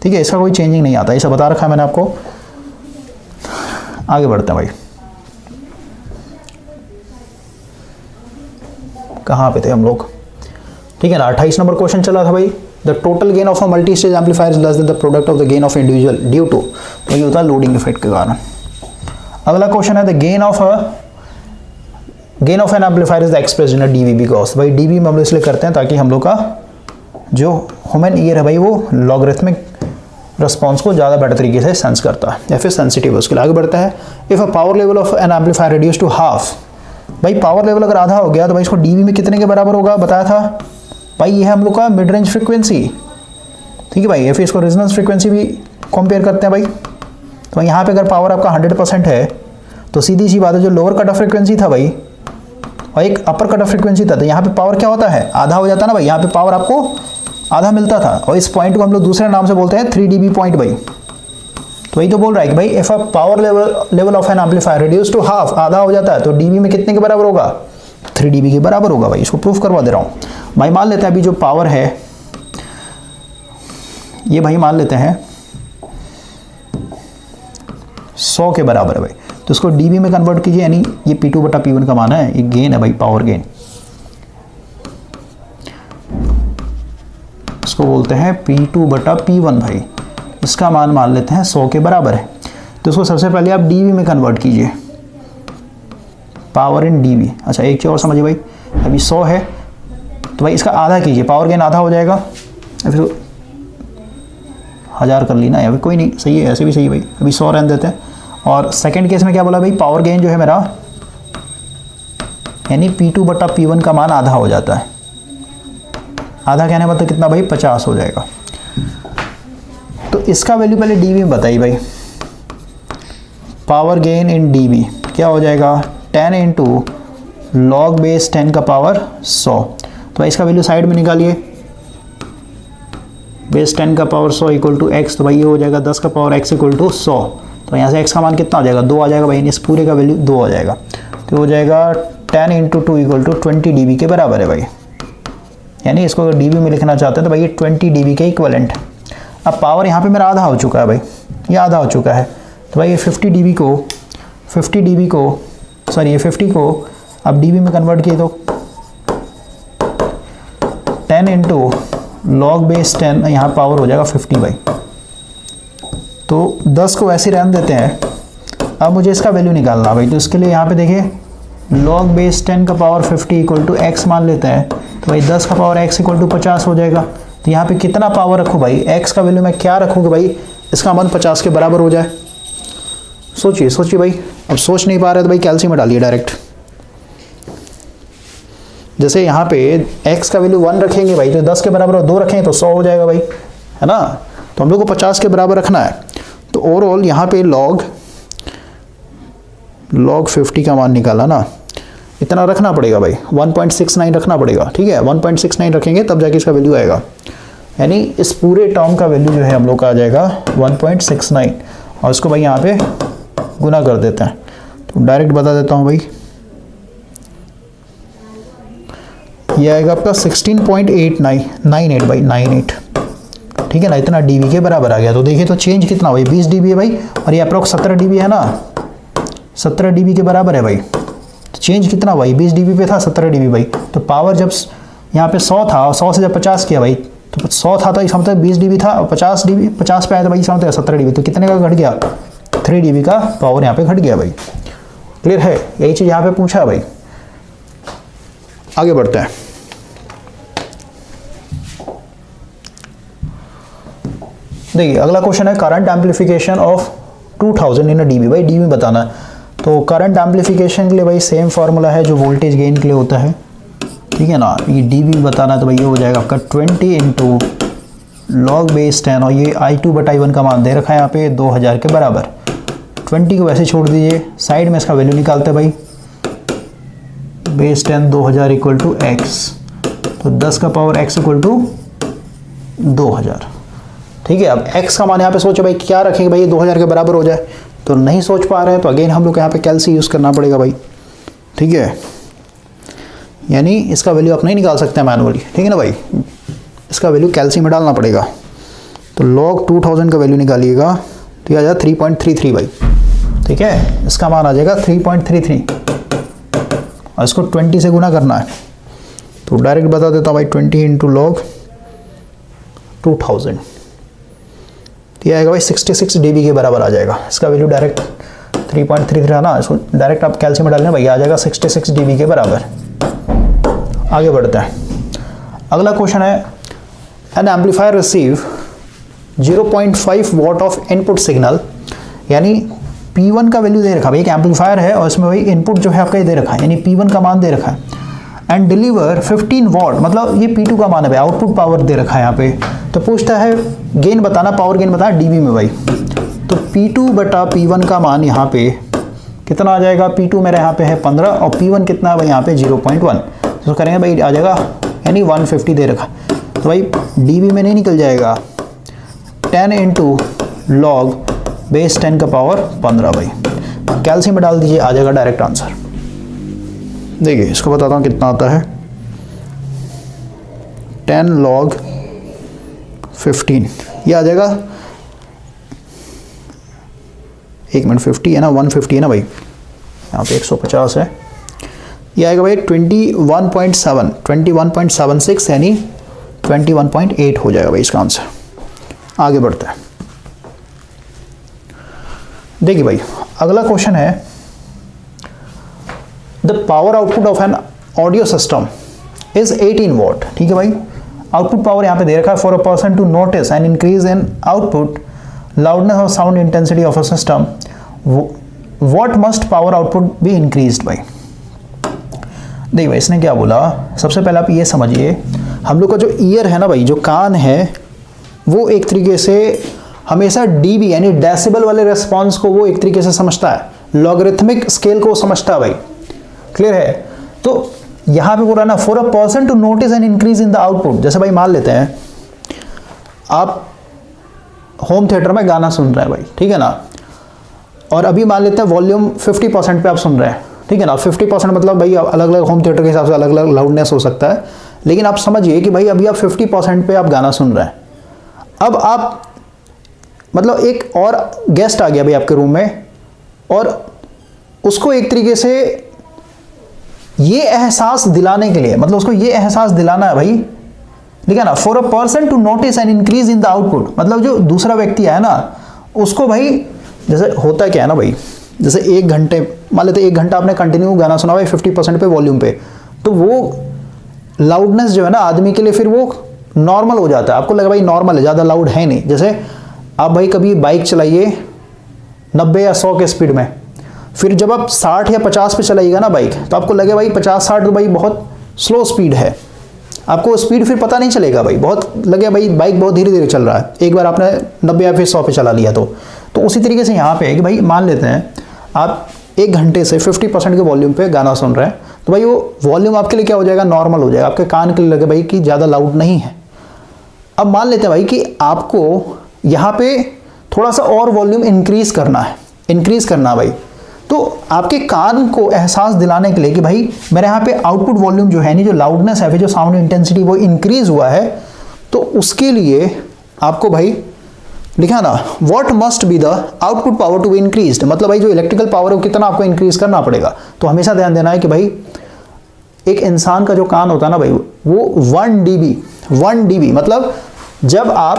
ठीक है? इसका कोई चेंजिंग नहीं आता, ऐसा बता रखा है मैंने आपको। आगे बढ़ते हैं भाई, कहाँ पे थे हम लोग? ठीक है ना, 28 नंबर क्वेश्चन चला था भाई, the total gain of a multi stage amplifier is less than the product of the gain of individual due to, तो ये होता है लोडिंग इफेक्ट के कारण। अगला क्वेश्चन है the gain of an amplifier is expressed in a dB because, भाई डीबी में हम लोग इसलिए करते हैं ताकि हम लोग का जो ह्यूमन ईयर है भाई वो लॉगरिथमिक रिस्पॉन्स को ज़्यादा बेटर तरीके से सेंस करता है या फिर सेंसिटिव है, उसके लिए आगे बढ़ता है। If a power level of an amplifier reduce to half, भाई पावर लेवल अगर आधा हो गया तो भाई इसको डीबी में कितने के बराबर होगा बताया था भाई, ये है हम लोग का मिड रेंज फ्रीक्वेंसी, ठीक है भाई, या फिर इसको रेजोनेंस फ्रीक्वेंसी भी कंपेयर करते हैं भाई। तो यहाँ पे अगर पावर आपका 100% है तो सीधी सी बात है, जो लोअर कट ऑफ फ्रीक्वेंसी था भाई और एक अपर कट ऑफ फ्रीक्वेंसी था, तो यहाँ पे पावर क्या होता है? आधा हो जाता ना भाई, यहाँ पे पावर आपको आधा मिलता था, और इस पॉइंट को हम लोग दूसरे नाम से बोलते हैं 3 dB पॉइंट भाई। तो वही तो बोल रहा है कि भाई if a power level of an amplifier reduce to half, आधा हो जाता है, तो डीबी में कितने के बराबर होगा? 3 dB के बराबर होगा भाई, इसको प्रूफ करवा दे रहा हूँ भाई। मान लेते हैं अभी जो पावर है ये भाई मान लेते हैं 100 के बराबर है भाई, तो इसको डीबी में कन्वर्ट कीजिए, यानी ये P2 बटा P1 का मान है, ये गेन है भाई, पावर गेन, इसको बोलते हैं P2 बटा P1 भाई, इसका मान लेते हैं 100 के बराबर है। तो इसको सबसे पहले आप डीबी में कन्वर्ट कीजिए, पावर इन डीबी। अच्छा एक चीज़ और समझिए भाई, अभी 100 है तो भाई इसका आधा कीजिए, पावर गेन आधा हो जाएगा, फिर 1000 कर ली ना, या फिर कोई नहीं, सही है, ऐसे भी सही है भाई, अभी 100 रहने देते हैं। और सेकंड केस में क्या बोला भाई, पावर गेन जो है मेरा यानी P2 बटा P1 का मान आधा हो जाता है, आधा कहने मतलब कितना भाई 50 हो जाएगा। तो इसका वैल्यू पहले डीबी में बताइए भाई, पावर गेन इन डीबी क्या हो जाएगा 10 इंटू लॉग बेस 10 का पावर 100। तो भाई इसका वैल्यू साइड में निकालिए, बेस 10 का पावर 100 इक्वल टू एक्स, तो भाई ये हो जाएगा 10 का पावर x इक्वल टू 100। तो यहाँ से x का मान कितना हो जाएगा 2 आ जाएगा भाई, इस पूरे का वैल्यू 2 आ जाएगा, तो हो जाएगा 10 इंटू 2 इक्वल टू 20 dB के बराबर है भाई, यानी इसको अगर डीबी में लिखना चाहते हैं तो भाई ये 20 डीबी के इक्वलेंट। अब पावर यहाँ पे मेरा आधा हो चुका है भाई, ये आधा हो चुका है, तो भाई ये 50 डीबी को सॉरी ये 50 को अब डीबी में कन्वर्ट किए तो 10 इंटू लॉग बेस 10, यहाँ पावर हो जाएगा 50 भाई। तो 10 को वैसे रहने देते हैं। अब मुझे इसका वैल्यू निकालना भाई, तो इसके लिए यहाँ पे देखिए लॉग बेस 10 का पावर 50 इक्वल टू एक्स मान लेते हैं, तो भाई 10 का पावर एक्स इक्वल टू 50 हो जाएगा। तो यहाँ पे कितना पावर रखूँ भाई, एक्स का वैल्यू मैं क्या रखूँ कि भाई इसका मान 50 के बराबर हो जाए। सोचिए भाई, अब सोच नहीं पा रहे तो भाई कैलसी में डालिए डायरेक्ट। जैसे यहाँ पे x का वैल्यू 1 रखेंगे भाई तो 10 के बराबर, और 2 रखेंगे तो 100 हो जाएगा भाई, है ना। तो हम लोग को 50 के बराबर रखना है। तो ओवरऑल यहाँ पे लॉग 50 का मान निकाला ना, इतना रखना पड़ेगा भाई, 1.69 रखना पड़ेगा, ठीक है। 1.69 रखेंगे तब जाके इसका वैल्यू आएगा, यानी इस पूरे टर्म का वैल्यू जो है हम लोग का आ जाएगा 1.69, और इसको भाई यहाँ पे गुना कर देते हैं। तो डायरेक्ट बता देता हूँ भाई, ये आएगा आपका 16.8998 भाई 98, ठीक है ना। इतना डीबी के बराबर आ गया। तो देखिए तो चेंज कितना भाई, 20 डीबी है भाई, और ये अप्रोक्स 17 डीबी है ना, 17 डीबी के बराबर है भाई। तो चेंज कितना भाई, 20 डीबी पे था 17 डीबी भाई। तो पावर जब यहाँ पे 100 था और 100 से जब 50 किया भाई, तो 100 था तो इसका मतलब 20 डीबी था, और 50 पे आया था भाई, इसका मतलब 17 डीबी। तो कितने का घट गया, 3 डीबी का पावर यहाँ पे घट गया भाई। क्लियर है, यही चीज़ यहाँ पे पूछा भाई। आगे बढ़ते हैं। देखिए अगला क्वेश्चन है current amplification of 2000 in dB. भाई डीबी बताना है। तो करंट एम्पलीफिकेशन के लिए भाई सेम फार्मूला है जो वोल्टेज गेन के लिए होता है, ठीक है ना। ये डीबी बताना है तो भाई ये हो जाएगा आपका 20 इंटू लॉग बेस 10, और ये I2/1 का मान दे रखा है यहाँ पे 2000 के बराबर। 20 को वैसे छोड़ दीजिए, साइड में इसका वैल्यू निकालते हैं भाई, बेस 10 2000 इक्वल टू एक्स, तो 10 का पावर x इक्वल टू 2000, ठीक है। अब x का मान यहाँ पे सोचो भाई क्या रखेंगे भाई, 2000 के बराबर हो जाए। तो नहीं सोच पा रहे हैं तो अगेन हम लोग यहाँ पे कैलसी यूज़ करना पड़ेगा भाई, ठीक है। यानी इसका वैल्यू आप नहीं निकाल सकते हैं मैनुअली, ठीक है ना भाई, इसका वैल्यू कैलसी में डालना पड़ेगा। तो लॉग 2000 का वैल्यू निकालिएगा तो ये आ जाएगा 3.33 भाई, ठीक है। इसका मान आ जाएगा 3.33, और इसको 20 से गुना करना है। तो डायरेक्ट बता देता हूँ भाई, 20 इंटू लॉग 2000, ये आएगा भाई 66 डीबी के बराबर आ जाएगा। इसका वैल्यू डायरेक्ट 3.33 है ना, इसको डायरेक्ट आप कैलसी में डालने भाई, आ जाएगा 66 डीबी के बराबर। आगे बढ़ते हैं। अगला क्वेश्चन है N amplifier receive 0.5 what of input signal, यानी P1 का वैल्यू दे रखा है भाई, एक एम्पलीफायर है और इसमें भाई इनपुट जो है आपका ये दे रखा है, यानी P1 का मान दे रखा है, एंड डिलीवर 15 वॉट, मतलब ये P2 का मान है भाई, आउटपुट पावर दे रखा है यहाँ पे। तो पूछता है गेन बताना, पावर गेन बताना डीबी में भाई। तो P2/P1 का मान यहाँ पे कितना आ जाएगा, P2 मेरा यहाँ पे है 15 और P1 कितना है भाई यहाँ पे 0.1, तो करेंगे भाई आ जाएगा यानी 150 दे रखा। तो भाई डीबी में नहीं निकल जाएगा, 10 इंटू लॉग बेस 10 का पावर 15 भाई। कैलसी में डाल दीजिए, आ जाएगा डायरेक्ट आंसर। देखिए इसको बताता हूँ कितना आता है, 10 लॉग 15, ये आ जाएगा 1 मिनट 50 है ना, 150 है ना भाई, यहाँ पे 150 है, ये आएगा भाई 21.76 यानी 21.8 हो जाएगा भाई इसका आंसर। आगे बढ़ता है। देखिए भाई अगला क्वेश्चन है the power output of an audio system is 18 what, ठीक है भाई। आउटपुट पावर यहाँ पे दे रखा है, for a person to notice an increase in output loudness और sound intensity of a system, what must power output be increased भाई। देखिए भाई इसने क्या बोला, सबसे पहले आप ये समझिए, हम लोग का जो ईयर है ना भाई, जो कान है, वो एक तरीके से हमेशा डीबी यानी डेसिबल वाले रेस्पॉन्स को वो एक तरीके से समझता है, लॉगरिथमिक स्केल को समझता है भाई। क्लियर है। तो यहाँ पे बोल रहा है ना, for a person to notice an increase in the output, जैसे भाई मान लेते हैं आप होम थिएटर में गाना सुन रहे हैं भाई, ठीक है ना, और अभी मान लेते हैं वॉल्यूम 50% पे आप सुन रहे हैं, ठीक है ना। 50% मतलब भाई अलग अलग होम थिएटर के हिसाब से अलग अलग लाउडनेस हो सकता है, लेकिन आप समझिए कि भाई अभी आप 50% पे आप गाना सुन रहे हैं। अब आप मतलब एक और गेस्ट आ गया भाई आपके रूम में, और उसको एक तरीके से ये एहसास दिलाने के लिए, मतलब उसको ये एहसास दिलाना है भाई, ठीक है ना, for a person to notice an increase in the output, मतलब जो दूसरा व्यक्ति है ना उसको भाई, जैसे होता क्या है ना भाई, जैसे 1 घंटे मान लेते 1 घंटा आपने कंटिन्यू गाना सुना भाई 50% पे वॉल्यूम पे, तो वो लाउडनेस जो है ना आदमी के लिए फिर वो नॉर्मल हो जाता है, आपको लगा भाई नॉर्मल है, ज़्यादा लाउड है नहीं। जैसे आप भाई कभी बाइक चलाइए 90 या 100 के स्पीड में, फिर जब आप 60 या 50 पे चलाइएगा ना बाइक, तो आपको लगे भाई 50-60 तो भाई बहुत स्लो स्पीड है, आपको स्पीड फिर पता नहीं चलेगा भाई, बहुत लगे भाई बाइक बहुत धीरे धीरे चल रहा है, एक बार आपने 90 या फिर 100 पे चला लिया तो उसी तरीके से यहाँ पे है कि भाई मान लेते हैं आप 1 घंटे से 50% के वॉल्यूम पे गाना सुन रहे हैं, तो भाई वो वॉल्यूम आपके लिए क्या हो जाएगा, नॉर्मल हो जाएगा, आपके कान के लिए लगे भाई कि ज़्यादा लाउड नहीं है। अब मान लेते हैं भाई कि आपको यहाँ पे थोड़ा सा और वॉल्यूम इंक्रीज करना है भाई, तो आपके कान को एहसास दिलाने के लिए कि भाई मेरे यहाँ पे आउटपुट वॉल्यूम जो है नहीं, जो लाउडनेस है, फिर जो साउंड इंटेंसिटी वो इंक्रीज हुआ है, तो उसके लिए आपको भाई लिखा ना what must be the output power to be increased, मतलब भाई जो इलेक्ट्रिकल पावर है वो कितना आपको इंक्रीज करना पड़ेगा। तो हमेशा ध्यान देना है कि भाई एक इंसान का जो कान होता है ना भाई वो 1 dB मतलब जब आप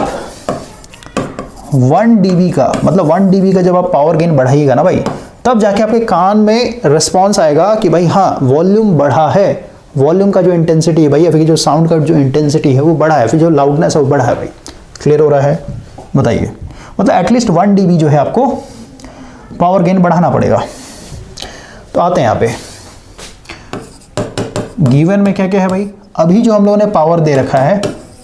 1 dB का मतलब 1 dB का जब आप पावर गेन बढ़ाइएगा ना भाई, तब जाके आपके कान में रिस्पॉन्स आएगा कि भाई हाँ वॉल्यूम बढ़ा है, वॉल्यूम का जो इंटेंसिटी है भाई, या फिर जो साउंड का जो इंटेंसिटी है वो बढ़ा है, फिर जो लाउडनेस है वो बढ़ा है भाई। क्लियर हो रहा है बताइए, मतलब एटलीस्ट 1 dB जो है आपको पावर गेन बढ़ाना पड़ेगा। तो आते हैं यहाँ पे गिवन में क्या क्या है भाई, अभी जो हम लोगों ने पावर दे रखा है,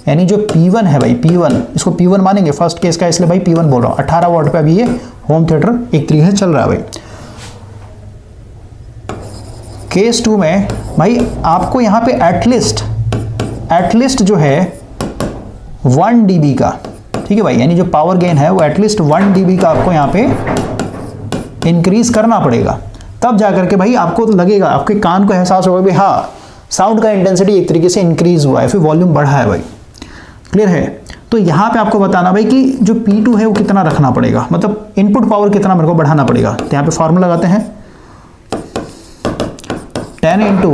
यानी जो P1 है भाई, P1 इसको P1 मानेंगे फर्स्ट केस का, इसलिए भाई P1 बोल रहा हूँ। 18 वॉट पे अभी ये होम थिएटर एक तरीके से चल रहा है भाई। केस 2 में भाई आपको यहाँ पे एटलीस्ट जो है 1 dB का, ठीक है भाई, यानी जो पावर गेन है वो एटलीस्ट 1 dB का आपको यहाँ पे इंक्रीज करना पड़ेगा, तब जाकर के भाई आपको लगेगा, आपके कान को एहसास होगा भाई हाँ साउंड का इंटेंसिटी एक तरीके से इंक्रीज हुआ है, फिर वॉल्यूम बढ़ा है भाई। क्लियर है। तो यहाँ पे आपको बताना भाई कि जो P2 है वो कितना रखना पड़ेगा, मतलब इनपुट पावर कितना मेरे को बढ़ाना पड़ेगा। तो यहाँ पे फॉर्मूला लगाते हैं 10 इंटू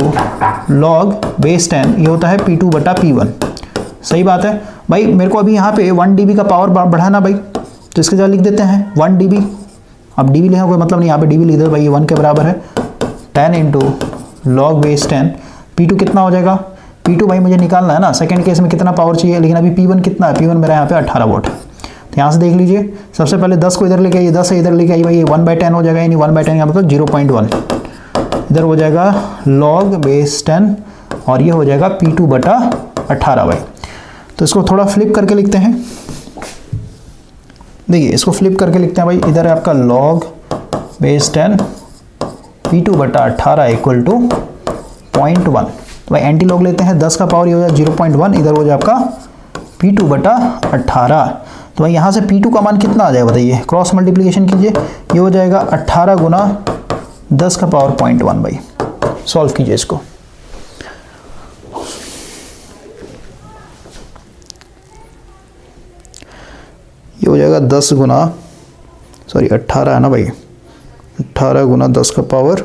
लॉग बेस 10, ये होता है P2 बटा P1। सही बात है भाई, मेरे को अभी यहाँ पे 1 dB का पावर बढ़ाना भाई, तो इसके जगह लिख देते हैं 1 dB। अब dB लिखा कोई मतलब नहीं, यहाँ पे dB लिख दो भाई, ये 1 के बराबर है 10 इंटू लॉग बेस 10। P2 कितना हो जाएगा, P2 भाई मुझे निकालना है ना, सेकंड केस में कितना पावर चाहिए, लेकिन अभी P1 कितना है, P1 मेरा यहाँ पे 18 वोट है। तो यहाँ से देख लीजिए, सबसे पहले 10 को इधर लेके आइए, 10 से इधर लेके आइए भाई, ये 1/10 हो जाएगा, यानी 1/10 का मतलब 0.1 इधर हो जाएगा लॉग बेस 10, और ये हो जाएगा P2 बटा 18 भाई। तो इसको थोड़ा फ्लिप करके लिखते हैं, देखिए इसको फ्लिप करके लिखते हैं भाई, इधर है आपका लॉग बेस 10 P2 बटा 18 इक्वल टू 0.1। तो भाई एंटी लॉग लेते हैं, 10 का पावर ये हो जाए 0.1, इधर हो जाए आपका P2 बटा 18। तो भाई यहाँ से P2 का मान कितना आ जाएगा बताइए, क्रॉस मल्टीप्लिकेशन कीजिए, ये हो जाएगा 18 गुना 10 का पावर 0.1 भाई। सॉल्व कीजिए इसको, ये हो जाएगा 10 गुना 18 है ना भाई, 18 गुना 10 का पावर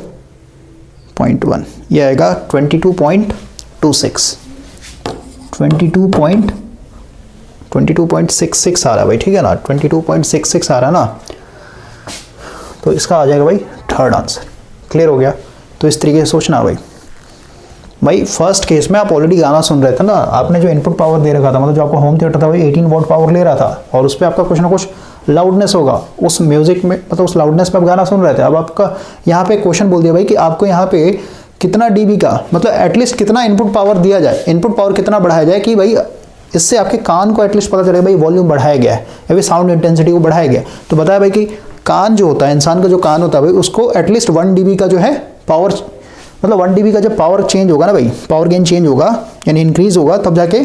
0.1, ये आएगा 22.66 आ रहा है भाई, ठीक है ना, 22.66 आ रहा है ना, तो इसका आ जाएगा भाई थर्ड आंसर। क्लियर हो गया। तो इस तरीके से सोचना भाई फर्स्ट केस में आप ऑलरेडी गाना सुन रहे थे ना, आपने जो इनपुट पावर दे रखा था, मतलब जो आपका होम थिएटर था भाई 18 वॉट पावर ले रहा था, और उस पर आपका कुछ ना कुछ लाउडनेस होगा उस म्यूजिक में, मतलब उस लाउडनेस पे आप गाना सुन रहे थे। अब आपका यहाँ पे क्वेश्चन बोल दिया भाई कि आपको यहाँ पे कितना dB का, मतलब एटलीस्ट कितना इनपुट पावर दिया जाए, इनपुट पावर कितना बढ़ाया जाए कि भाई इससे आपके कान को एटलीस्ट पता चले भाई वॉल्यूम बढ़ाया गया है या फिर साउंड इंटेंसिटी को बढ़ाया गया। तो बताया भाई कि कान जो होता है, इंसान का जो कान होता है भाई, उसको एटलीस्ट 1 dB का जो है पावर, मतलब 1 dB का जब पावर चेंज होगा ना भाई, पावर गेन चेंज होगा यानी इंक्रीज होगा, तब जाके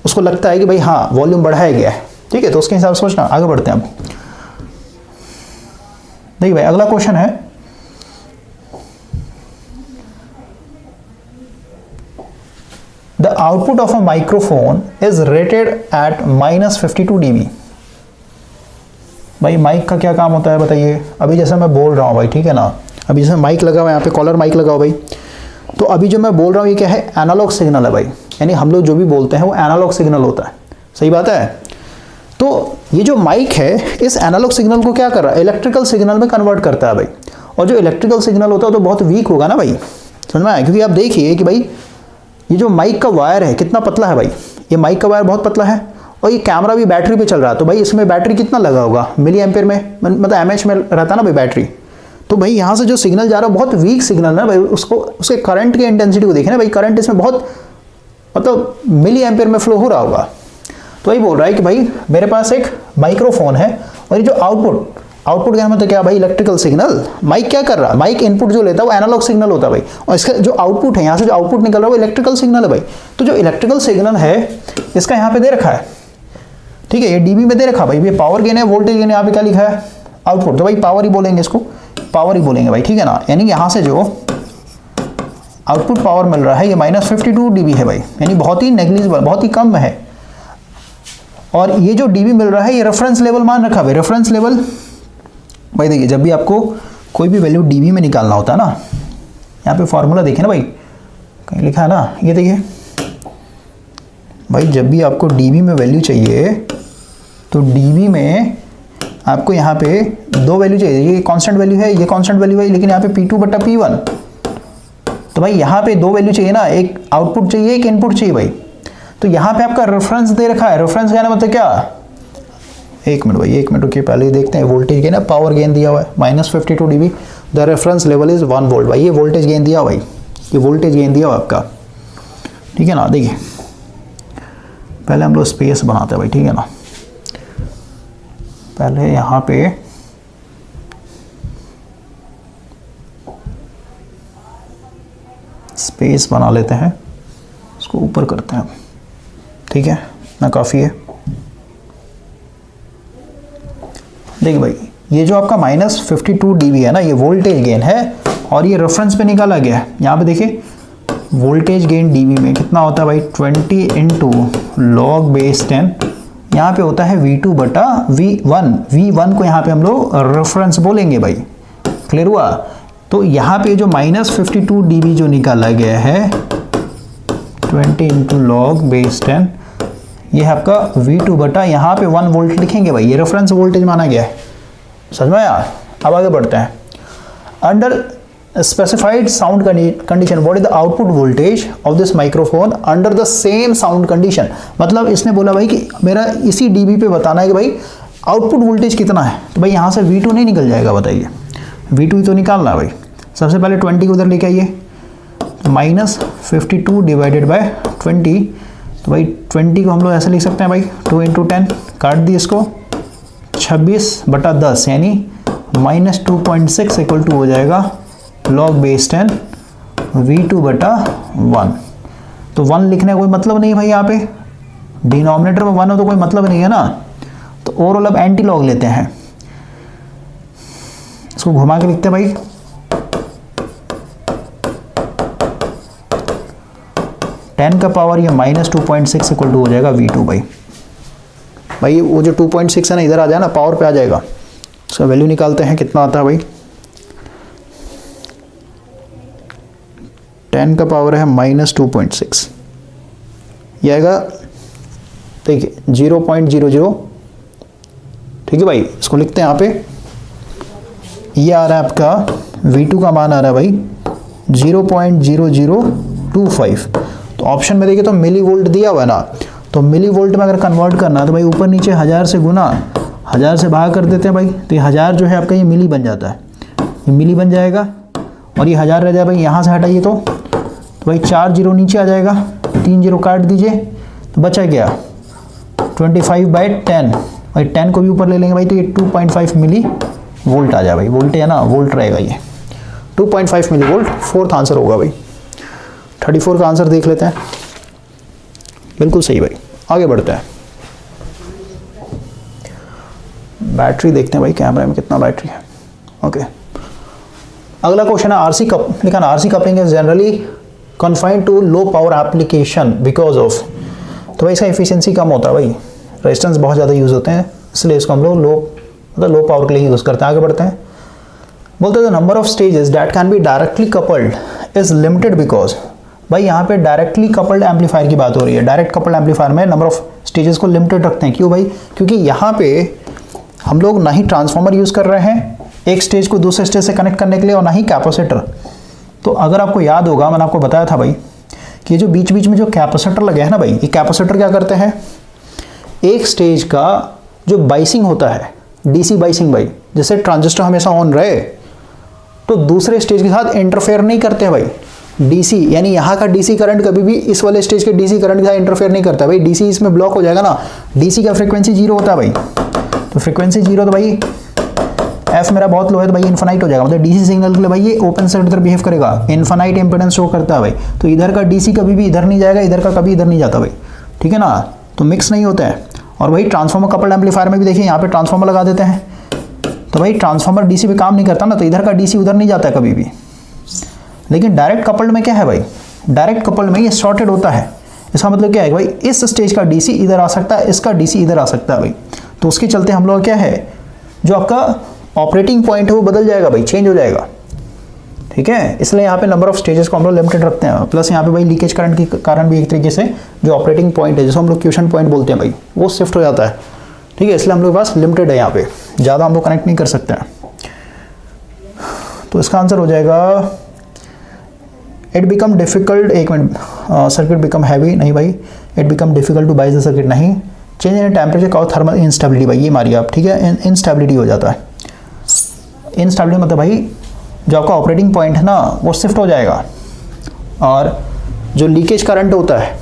उसको लगता है कि भाई हाँ वॉल्यूम बढ़ाया गया है। ठीक है, तो उसके हिसाब से सोचना। आगे बढ़ते हैं अब। देखिए भाई अगला क्वेश्चन है, the output of a microphone is rated eight -52 dB। भाई माइक का क्या काम होता है बताइए। अभी जैसे मैं बोल रहा हूँ भाई, ठीक है ना, अभी जैसे माइक लगा हुआ है, यहाँ पे कॉलर माइक लगा हुआ भाई, तो अभी जो मैं बोल रहा हूँ ये क्या है, एनालॉग सिग्नल है भाई, यानी हम लोग जो भी बोलते हैं वो एनालॉग सिग्नल होता है, सही बात है। तो ये जो माइक है इस एनालॉग सिग्नल को क्या कर रहा है, इलेक्ट्रिकल सिग्नल में कन्वर्ट करता है भाई। और जो इलेक्ट्रिकल सिग्नल होता है तो बहुत वीक होगा ना भाई, समझ में आया। क्योंकि आप देखिए कि भाई ये जो माइक का वायर है कितना पतला है भाई, ये माइक का वायर बहुत पतला है, और ये कैमरा भी बैटरी पे चल रहा है, तो भाई इसमें बैटरी कितना लगा होगा, मिली एम्पेयर में, मतलब एमएच में रहता है ना भाई बैटरी। तो भाई यहाँ से जो सिग्नल जा रहा है बहुत वीक सिग्नल है भाई, उसको उसके करंट की इंटेंसिटी को देखें ना भाई, करंट इसमें बहुत मतलब मिली एम्पेयर में फ्लो हो रहा होगा। तो वही बोल रहा है कि भाई मेरे पास एक माइक्रोफोन है, और ये जो आउटपुट का मतलब क्या भाई, इलेक्ट्रिकल सिग्नल। माइक क्या कर रहा है, माइक इनपुट जो लेता है वो एनालॉग सिग्नल होता है भाई, और इसका जो आउटपुट है, यहाँ से जो आउटपुट निकल रहा है वो इलेक्ट्रिकल सिग्नल है भाई। तो जो इलेक्ट्रिकल सिग्नल है इसका यहाँ पे दे रखा है, ठीक है, ये डीबी में दे रखा भाई, ये पावर गेन है, वोल्टेज गेन है, यहाँ पे क्या लिखा है आउटपुट, तो भाई पावर ही बोलेंगे इसको, पावर ही बोलेंगे भाई, ठीक है ना। यानी यहाँ से जो आउटपुट पावर मिल रहा है ये -52 dB है भाई, यानी बहुत ही नेग्लिजिबल, बहुत ही कम है। और ये जो dB मिल रहा है ये रेफरेंस लेवल मान रखा भाई, रेफरेंस लेवल भाई देखिए, जब भी आपको कोई भी वैल्यू dB में निकालना होता है ना, यहाँ पे फॉर्मूला देखिए ना भाई, कहीं लिखा है ना, ये देखिए भाई, जब भी आपको dB में वैल्यू चाहिए तो dB में आपको यहाँ पे दो वैल्यू चाहिए, ये कांस्टेंट वैल्यू है, ये कांस्टेंट वैल्यू है, लेकिन यहाँ पे P2/P1, तो भाई यहाँ पे दो वैल्यू चाहिए ना, एक आउटपुट चाहिए एक इनपुट चाहिए भाई। तो यहाँ पे आपका रेफरेंस दे रखा है, रेफरेंस कहना मतलब क्या, एक मिनट भाई, एक मिनट रुकिए, पहले देखते हैं वोल्टेज गेन है, पावर गेन दिया हुआ है -52 dB, the reference level is 1 volt भाई, ये वोल्टेज गेन दिया भाई, ये वोल्टेज गेन दिया हुआ आपका, ठीक है ना। देखिए पहले हम लोग स्पेस बनाते हैं भाई, ठीक है ना, पहले यहाँ पे स्पेस बना लेते हैं, उसको ऊपर करते हैं, ठीक है ना, काफ़ी है। देखिए भाई ये जो आपका -52 dB है ना, ये वोल्टेज गेन है, और ये रेफरेंस पे निकाला गया है। यहाँ पे देखिए वोल्टेज गेन dB में कितना होता है भाई, 20 × log⁻10, यहाँ पे होता है V2/V1, V1 को यहाँ पे हम लोग रेफरेंस बोलेंगे भाई, क्लियर हुआ। तो यहाँ पे जो -52 dB जो निकाला गया है 20 × log⁻10, ये है आपका V2 यहाँ पे 1 वोल्ट लिखेंगे भाई, ये रेफरेंस वोल्टेज माना गया है, समझ में आया। अब आगे बढ़ते हैं, under specified sound condition what is the output voltage of this microphone under the same sound condition। मतलब इसने बोला भाई कि मेरा इसी dB पे बताना है कि भाई आउटपुट वोल्टेज कितना है। तो भाई यहाँ से V2 नहीं निकल जाएगा, बताइए V2 ही तो निकालना है भाई। सबसे पहले 20 को उधर लेके आइए, -52 डिवाइडेड बाय 20, तो भाई 20 को हम लोग ऐसे लिख सकते हैं भाई 2 × 10, काट दी इसको, 26/10 यानी -2.6 इक्वल टू हो जाएगा log⁻10 V2/1। तो 1 लिखने का कोई मतलब नहीं भाई, यहाँ पे डिनोमिनेटर में 1 हो तो कोई मतलब नहीं है ना। तो ओवरऑल अब एंटी लॉग लेते हैं, इसको घुमा के लिखते हैं भाई, टेन का पावर ये -2.6 इक्वल टू हो जाएगा V2 भाई वो जो 2.6 है ना इधर आ जाए ना, पावर पे आ जाएगा। इसका वैल्यू निकालते हैं, कितना आता है भाई, 10 का पावर है -2.6, ये आएगा देखिए 0.00, ठीक है भाई। इसको लिखते हैं यहाँ पे, ये आ रहा है आपका V2 का मान आ रहा है भाई 0.0025। तो ऑप्शन में देखिए तो मिली वोल्ट दिया हुआ है ना, तो मिली वोल्ट में अगर कन्वर्ट करना है तो भाई ऊपर नीचे 1000 से गुना, 1000 से भाग कर देते हैं भाई, तो ये 1000 जो है आपका ये मिली बन जाता है, ये मिली बन जाएगा, और ये 1000 रह जाए भाई, यहाँ से हटाइए तो भाई 4 जीरो नीचे आ जाएगा, 3 जीरो काट दीजिए, तो बचा क्या 25/10, भाई 10 को भी ऊपर ले लेंगे भाई, तो ये 2.5 मिली वोल्ट आ जाए भाई, वोल्ट है ना, वोल्ट रहेगा ये 2.5 मिली वोल्ट। फोर्थ आंसर होगा भाई। 34 का आंसर देख लेते हैं, बिल्कुल सही भाई। आगे बढ़ते हैं, बैटरी देखते हैं भाई कैमरे में कितना बैटरी है। ओके, अगला क्वेश्चन है आरसी कप, लिखा ना, RC coupling is generally confined to low power application because of, तो भाई इसका एफिशिएंसी कम होता है भाई, रेजिस्टेंस बहुत ज़्यादा यूज़ होते हैं, इसलिए इसको हम लोग लो पावर के लिए यूज़ करते हैं। आगे बढ़ते हैं, बोलते हैं the number of stages that can be directly coupled is limited because, भाई यहाँ पे डायरेक्टली कपल्ड एम्पलीफायर की बात हो रही है। डायरेक्ट कपल्ड एम्पलीफायर में नंबर ऑफ स्टेजेस को लिमिटेड रखते हैं। क्यों भाई? क्योंकि यहाँ पे हम लोग ना ही ट्रांसफार्मर यूज़ कर रहे हैं एक स्टेज को दूसरे स्टेज से कनेक्ट करने के लिए, और ना ही कैपेसिटर। तो अगर आपको याद होगा, मैंने आपको बताया था भाई कि जो बीच बीच में जो कैपेसिटर लगे हैं ना भाई, ये कैपेसिटर क्या करते हैं, एक स्टेज का जो बाइसिंग होता है, डीसी बाइसिंग भाई, जैसे ट्रांजिस्टर हमेशा ऑन रहे तो दूसरे स्टेज के साथ इंटरफेयर नहीं करते हैं भाई। डीसी यानी यहाँ का डीसी करंट कभी भी इस वाले स्टेज के डीसी करंट के साथ इंटरफेयर नहीं करता भाई। डीसी इसमें ब्लॉक हो जाएगा ना, डीसी का फ्रीक्वेंसी 0 होता है भाई, तो फ्रीक्वेंसी 0 तो भाई एफ मेरा बहुत लो है तो भाई इन्फिनाइट हो जाएगा। मतलब डीसी सिग्नल के लिए भाई ये ओपन सर्किट तरह बिहेव करेगा, इन्फिनाइट इंपेडेंस शो करता है भाई। तो इधर का डीसी कभी भी इधर नहीं जाएगा, इधर का कभी इधर नहीं जाता भाई, ठीक है ना, तो मिक्स नहीं होता है। और भाई ट्रांसफार्मर कपल्ड एम्पलीफायर में भी देखिए यहाँ पे ट्रांसफार्मर लगा देते हैं, तो भाई ट्रांसफार्मर डीसी पे काम नहीं करता ना, तो इधर का डीसी उधर नहीं जाता है कभी भी। लेकिन डायरेक्ट कपल्ड में क्या है भाई, डायरेक्ट कपल्ड में ये शॉर्टेड होता है। इसका मतलब क्या है भाई, इस स्टेज का डीसी इधर आ सकता है, इसका डीसी इधर आ सकता है भाई। तो उसके चलते हम लोग क्या है, जो आपका ऑपरेटिंग पॉइंट है वो बदल जाएगा भाई, चेंज हो जाएगा, ठीक है। इसलिए यहाँ पे नंबर ऑफ स्टेजेस को हम लोग लिमिटेड रखते हैं। प्लस यहाँ पे भाई लीकेज करंट के कारण भी एक तरीके से जो ऑपरेटिंग पॉइंट है, जिसको हम लोग क्वेश्चन पॉइंट बोलते हैं भाई, वो शिफ्ट हो जाता है, ठीक है। इसलिए हम लोग के पास लिमिटेड है, यहाँ पे ज़्यादा हम लोग कनेक्ट नहीं कर सकते हैं। तो इसका आंसर हो जाएगा इट बिकम डिफिकल्ट, एक मिनट, सर्किट बिकम हैवी, नहीं भाई, it become difficult to bias the circuit, नहीं। Change in temperature cause thermal instability, भाई ये मारिए आप, ठीक है, इंस्टेबिलिटी हो जाता है। इंस्टेबिलिटी मतलब भाई जो आपका ऑपरेटिंग पॉइंट है ना वो शिफ्ट हो जाएगा, और जो लीकेज करंट होता है,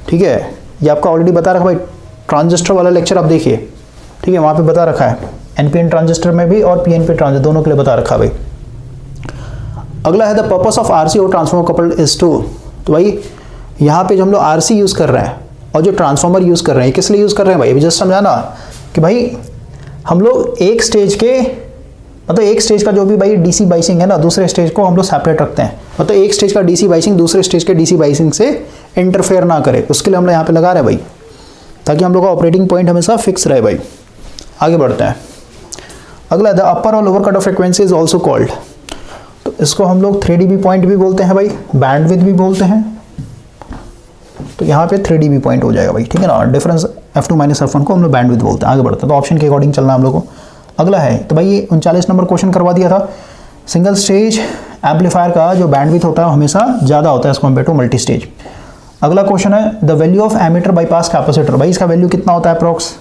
ठीक है, ये आपका ऑलरेडी बता रखा भाई, ट्रांजिस्टर वाला लेक्चर आप देखिए, ठीक है, वहाँ पे बता रखा है, एनपीएन ट्रांजिस्टर में भी और पीएनपी ट्रांजिस्टर दोनों के लिए बता रखा है भाई। अगला है द पर्पस ऑफ आरसी और ट्रांसफार्मर कपल्ड इज टू, तो भाई यहाँ पे जो हम लोग आरसी यूज़ कर रहे हैं और जो ट्रांसफार्मर यूज़ कर रहे हैं, किस लिए यूज़ कर रहे हैं भाई, अभी जस्ट समझाना कि भाई हम लोग एक स्टेज के, मतलब एक स्टेज का जो भी भाई डीसी बाइसिंग है ना, दूसरे स्टेज को हम लोग सेपरेट रखते हैं। मतलब एक स्टेज का डीसी बाइसिंग दूसरे स्टेज के डीसी बाइसिंग से इंटरफेयर ना करे, उसके लिए हम लोग यहाँ पे लगा रहे हैं भाई, ताकि हम लोग का ऑपरेटिंग पॉइंट हमेशा फिक्स रहे भाई। आगे बढ़ते हैं, अगला द अपर और lower cut off frequency is also called, तो इसको हम लोग 3 dB पॉइंट भी बोलते हैं भाई, बैंडविड्थ भी बोलते हैं। तो यहाँ पे 3 dB पॉइंट हो जाएगा भाई, ठीक है ना, डिफरेंस F2 - F1 को हम लोग बैंडविड्थ बोलते हैं। आगे बढ़ते हैं, तो ऑप्शन के अकॉर्डिंग चलना हम लोग को। अगला है, तो भाई ये 39 नंबर क्वेश्चन करवा दिया था, सिंगल स्टेज एम्पलीफायर का जो बैंडविड्थ होता है हमेशा ज़्यादा होता है as compare to multi stage. अगला क्वेश्चन है the value of emitter bypass capacitor, भाई इसका वैल्यू कितना होता है अप्रॉक्स,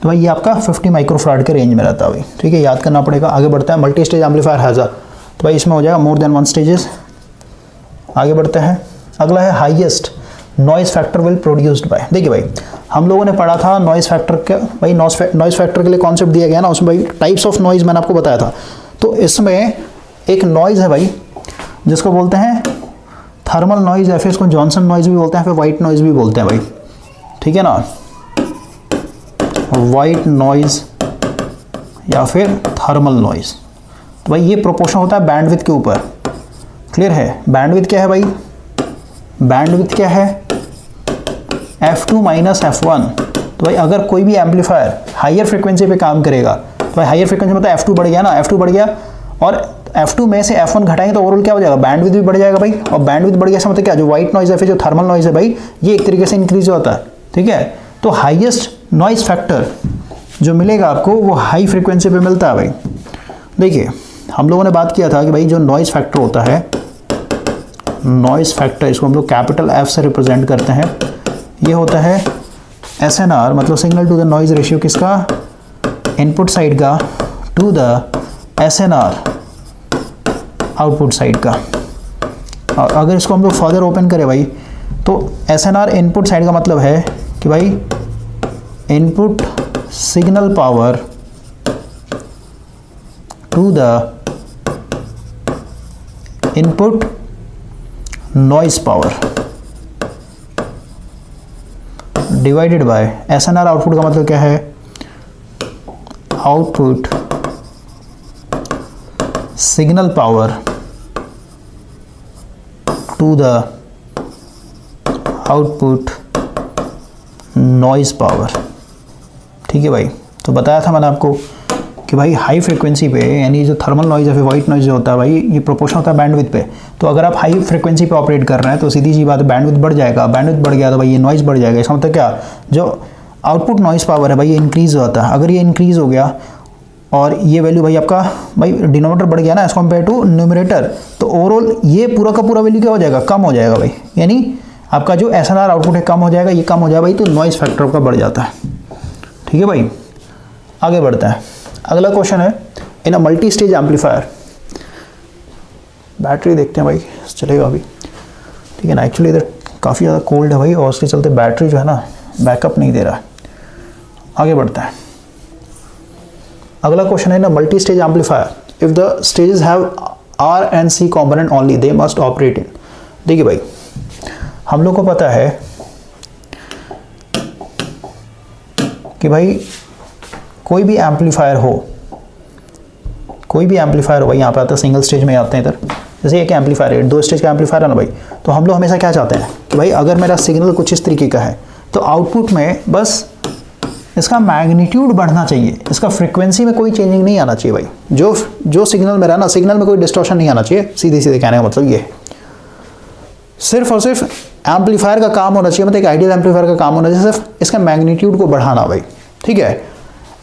तो भाई ये आपका 50 माइक्रोफैराड के रेंज में रहता है भाई, ठीक है, याद करना पड़ेगा। आगे बढ़ता है, मल्टी स्टेज एम्पलीफायर हैज़, तो भाई इसमें हो जाएगा मोर देन 1 स्टेजेस। आगे बढ़ते हैं, अगला है highest noise factor will produced by, देखिए भाई हम लोगों ने पढ़ा था नॉइज़ फैक्टर के, भाई नॉइज़ फैक्टर के लिए कॉन्सेप्ट दिया गया ना, उसमें भाई टाइप्स ऑफ नॉइज़ मैंने आपको बताया था। तो इसमें एक नॉइज़ है भाई जिसको बोलते हैं थर्मल नॉइज़, या फिर इसको जॉनसन नॉइज़ भी बोलते हैं, फिर वाइट नॉइज़ भी बोलते हैं भाई, ठीक है ना, वाइट नॉइज़ या फिर थर्मल नॉइज़। तो भाई ये प्रोपोर्शन होता है बैंडविड्थ के ऊपर, क्लियर है। बैंडविड्थ क्या है भाई, बैंडविड्थ क्या है, F2 - F1। तो भाई अगर कोई भी एम्पलीफायर हायर फ्रीक्वेंसी पे काम करेगा, तो भाई हायर फ्रीक्वेंसी मतलब F2 बढ़ गया ना, F2 बढ़ गया, और F2 में से F1 घटाएंगे तो ओवरऑल क्या हो जाएगा, बैंडविड्थ भी बढ़ जाएगा भाई। और बैंडविड्थ बढ़ गया इसका मतलब क्या, जो वाइट नॉइज़ है फिर जो थर्मल नॉइज़ है भाई, ये एक तरीके से इंक्रीज होता है, ठीक है। तो हाईएस्ट नॉइज़ फैक्टर जो मिलेगा आपको वो हाई फ्रीक्वेंसी पे मिलता है भाई। देखिए हम लोगों ने बात किया था कि भाई जो नॉइज़ फैक्टर होता है, नॉइज़ फैक्टर इसको हम लोग कैपिटल F से रिप्रेजेंट करते हैं, ये होता है SNR, मतलब signal to the noise ratio किसका, इनपुट साइड का to the SNR output side का। और अगर इसको हम लोग फर्दर ओपन करें भाई, तो SNR इनपुट साइड का मतलब है कि भाई input signal power to the input noise power divided by SNR output का मतलब क्या है, output signal power to the output noise power. ठीक है भाई, तो बताया था मैंने आपको कि भाई हाई फ्रिक्वेंसी पे, यानी जो थर्मल नॉइज़ या फिर वाइट नॉइज़ जो होता है भाई, ये प्रोपोर्शनल होता है बैंडविड्थ पे। तो अगर आप हाई फ्रिक्वेंसी पे ऑपरेट कर रहे हैं तो सीधी सी बात है बैंडविड्थ बढ़ जाएगा, बैंडविड्थ बढ़ गया तो भाई ये नॉइज़ बढ़ जाएगा। इसका मतलब क्या, जो आउटपुट नॉइज़ पावर है भाई ये इंक्रीज़ होता है। अगर ये इंक्रीज़ हो गया और ये वैल्यू भाई आपका भाई डिनोमिनेटर बढ़ गया ना एज़ कम्पेयर टू न्यूमरेटर, तो ओवरऑल ये पूरा का पूरा वैल्यू क्या हो जाएगा, कम हो जाएगा भाई। यानी आपका जो SNR आउटपुट है कम हो जाएगा, ये कम हो जाएगा भाई, तो नॉइज़ फैक्टर आपका बढ़ जाता है। ठीक है भाई, आगे बढ़ते हैं। अगला क्वेश्चन है, in a multi stage amplifier, battery देखते हैं भाई चलेगा अभी, ठीक है ना। एक्चुअली इधर काफ़ी ज़्यादा कोल्ड है भाई और उसके चलते बैटरी जो है ना बैकअप नहीं दे रहा है। आगे बढ़ते हैं। अगला क्वेश्चन है, in a multi stage amplifier if the stages have R and C component only they must operate in. देखिए भाई, हम लोग को पता है कि भाई कोई भी एम्पलीफायर हो भाई, यहाँ पे आता है सिंगल स्टेज में आते हैं इधर। जैसे एक एम्पलीफायर है, 2 स्टेज का एम्पलीफायर है ना भाई, तो हम लोग हमेशा क्या चाहते हैं कि भाई अगर मेरा सिग्नल कुछ इस तरीके का है तो आउटपुट में बस इसका मैग्नीट्यूड बढ़ना चाहिए, इसका फ्रीक्वेंसी में कोई चेंजिंग नहीं आना चाहिए भाई। जो सिग्नल मेरा ना, सिग्नल में कोई डिस्टॉर्शन नहीं आना चाहिए। सीधे कहने का मतलब ये सिर्फ और सिर्फ एम्पलीफायर का काम होना चाहिए, मतलब एक आइडियल एम्पलीफायर का काम होना चाहिए सिर्फ इसका मैग्नीट्यूड को बढ़ाना भाई। ठीक है,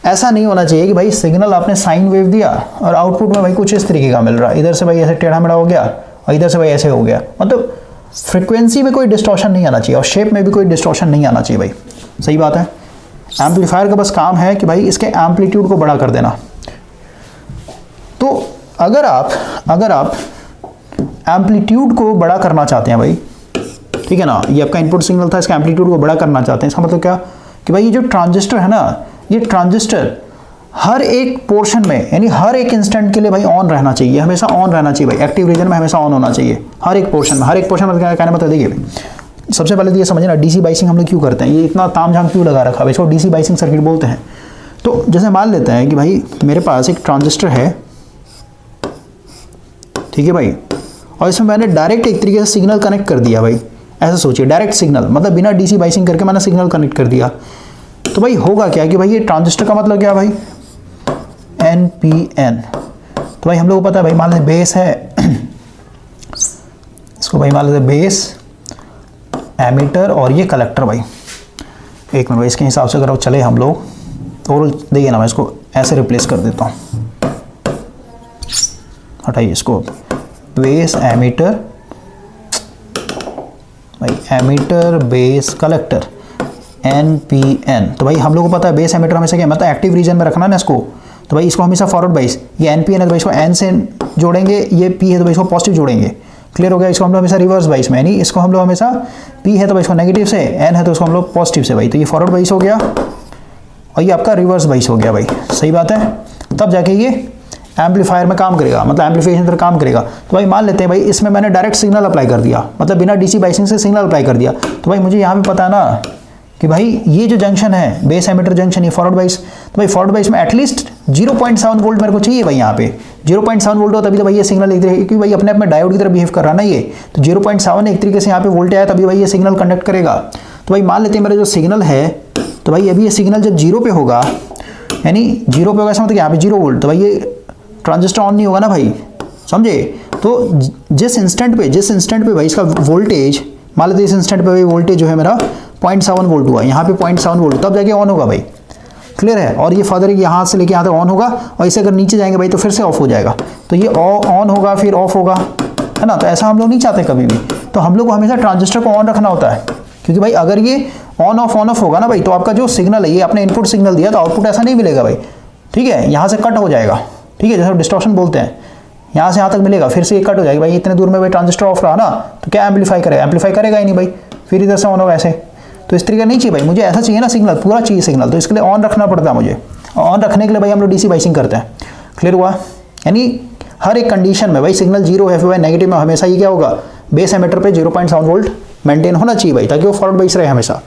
ऐसा नहीं होना चाहिए कि भाई सिग्नल आपने साइन वेव दिया और आउटपुट में भाई कुछ इस तरीके का मिल रहा है, इधर से भाई ऐसे टेढ़ा मेढ़ा हो गया और इधर से भाई ऐसे हो गया। मतलब फ्रीक्वेंसी में कोई डिस्टॉर्शन नहीं आना चाहिए और शेप में भी कोई डिस्टॉर्शन नहीं आना चाहिए भाई। सही बात है। एम्पलीफायर का बस काम है कि भाई इसके एम्पलीट्यूड को बड़ा कर देना। तो अगर आप एम्पलीट्यूड को बड़ा करना चाहते हैं भाई, ठीक है ना, ये आपका इनपुट सिग्नल था, इसका एम्पलीट्यूड को बड़ा करना चाहते हैं, इसका मतलब क्या कि भाई ये जो ट्रांजिस्टर है ना, ये ट्रांजिस्टर हर एक पोर्शन में, यानी हर एक इंस्टेंट के लिए भाई ऑन रहना चाहिए, हमेशा ऑन रहना चाहिए भाई, एक्टिव रीजन में हमेशा ऑन होना चाहिए हर एक पोर्शन में। कहने मतलब देखिए भाई, सबसे पहले तो ये समझना डीसी बाइसिंग हम लोग क्यों करते हैं, ये इतना तामझाम क्यों लगा रखा है, इसको डीसी बाइसिंग सर्किट बोलते हैं। तो जैसे मान लेते हैं कि भाई मेरे पास एक ट्रांजिस्टर है, ठीक है भाई, और इसमें मैंने डायरेक्ट एक तरीके से सिग्नल कनेक्ट कर दिया भाई। ऐसा सोचिए, डायरेक्ट सिग्नल मतलब बिना डीसी बाइसिंग करके मैंने सिग्नल कनेक्ट कर दिया। तो भाई होगा क्या कि भाई ये ट्रांजिस्टर का मतलब क्या भाई, NPN। तो भाई हम लोग को पता है भाई, मान लेते बेस है, इसको भाई मान लेते बेस, एमीटर और ये कलेक्टर भाई। एक मिनट भाई, इसके हिसाब से अगर चले हम लोग तो देखिए ना, मैं इसको ऐसे रिप्लेस कर देता हूँ, हटाइए इसको, बेस एमीटर भाई, एमीटर बेस कलेक्टर NPN। तो भाई हम लोग को पता है बेस एमीटर हमेशा क्या मतलब एक्टिव रीजन में रखना ना इसको। तो भाई इसको हमेशा फॉरवर्ड बाइस, ये NPN है तो भाई इसको N से जोड़ेंगे, ये P है तो भाई इसको पॉजिटिव जोड़ेंगे। क्लियर हो गया। इसको हम लोग हमेशा रिवर्स बाइस में, यानी इसको हम लोग हमेशा P है तो भाई इसको नेगेटिव से, N है तो इसको हम लोग पॉजिटिव से भाई। तो ये फॉरवर्ड बाइस हो गया और ये आपका रिवर्स बाइस हो गया भाई। सही बात है, तब जाके ये एम्पलीफायर में काम करेगा, मतलब एम्पलीफिकेशन पर काम करेगा। तो भाई मान लेते हैं भाई इसमें मैंने डायरेक्ट सिग्नल अप्लाई कर दिया, मतलब बिना डीसी बाइसिंग से सिग्नल अप्लाई कर दिया। तो भाई मुझे यहाँ पे पता है ना कि भाई ये जो जंक्शन है बेस एमीटर जंक्शन, ये फॉरवर्ड बाइस, तो भाई फॉरवर्ड बाइस में एटलीस्ट 0.7 वोल्ट मेरे को चाहिए भाई। यहाँ पे 0.7 वोल्ट हो तभी तो भाई ये सिग्नल एक तरीके, क्योंकि भाई अपने आप में डायोड की तरह बिहेव कर रहा है ना ये, तो 0.7 एक तरीके से यहाँ पे वोल्ट आया तभी भाई ये सिग्नल कंडक्ट करेगा। तो भाई मान लेते हैं मेरा जो सिग्नल है, तो भाई अभी ये सिग्नल जब 0 पे होगा, यानी 0 पे होगा इसका मतलब यहाँ पे 0 वोल्ट, तो भाई ये ट्रांजिस्टर ऑन नहीं होगा ना भाई, समझे। तो जिस इंस्टेंट पे भाई इसका वोल्टेज, मान लेते इस इंस्टेंट पे भाई वोल्टेज जो है मेरा 0.7 वोल्ट हुआ, यहाँ पे 0.7 वोल्ट, तब जाके ऑन होगा भाई। क्लियर है। और ये फर्दर यहाँ से लेके यहाँ तक ऑन होगा, और इसे अगर नीचे जाएंगे भाई तो फिर से ऑफ हो जाएगा। तो ये ऑन होगा फिर ऑफ होगा, है ना। तो ऐसा हम लोग नहीं चाहते कभी भी। तो हम लोग को हमेशा ट्रांजिस्टर को ऑन रखना होता है, क्योंकि भाई अगर ये ऑन ऑफ होगा ना भाई, तो आपका जो सिग्नल है, ये आपने इनपुट सिग्नल दिया तो आउटपुट ऐसा नहीं मिलेगा भाई, ठीक है, यहाँ से कट हो जाएगा, ठीक है, जैसे डिस्टॉर्शन बोलते हैं, यहाँ से यहाँ तक मिलेगा, फिर से ये कट हो जाएगी भाई। इतने दूर में भाई ट्रांजिस्टर ऑफ रहा ना, तो क्या एम्पलीफाई करेगा ही नहीं भाई, फिर इधर से ऑन होगा ऐसे। तो इस तरीके नहीं चाहिए भाई, मुझे ऐसा चाहिए ना सिग्नल, पूरा चाहिए सिग्नल, तो इसके लिए ऑन रखना पड़ता है मुझे। ऑन रखने के लिए भाई हम लोग डीसी बाइसिंग करते हैं। क्लियर हुआ। यानी हर एक कंडीशन में भाई सिग्नल 0 है, फिर नेगेटिव में हमेशा ये क्या होगा, बेस एमीटर पे 0.7 वोल्ट मेंटेन होना चाहिए भाई, ताकि वो फॉरवर्ड बाइस रहे हमेशा।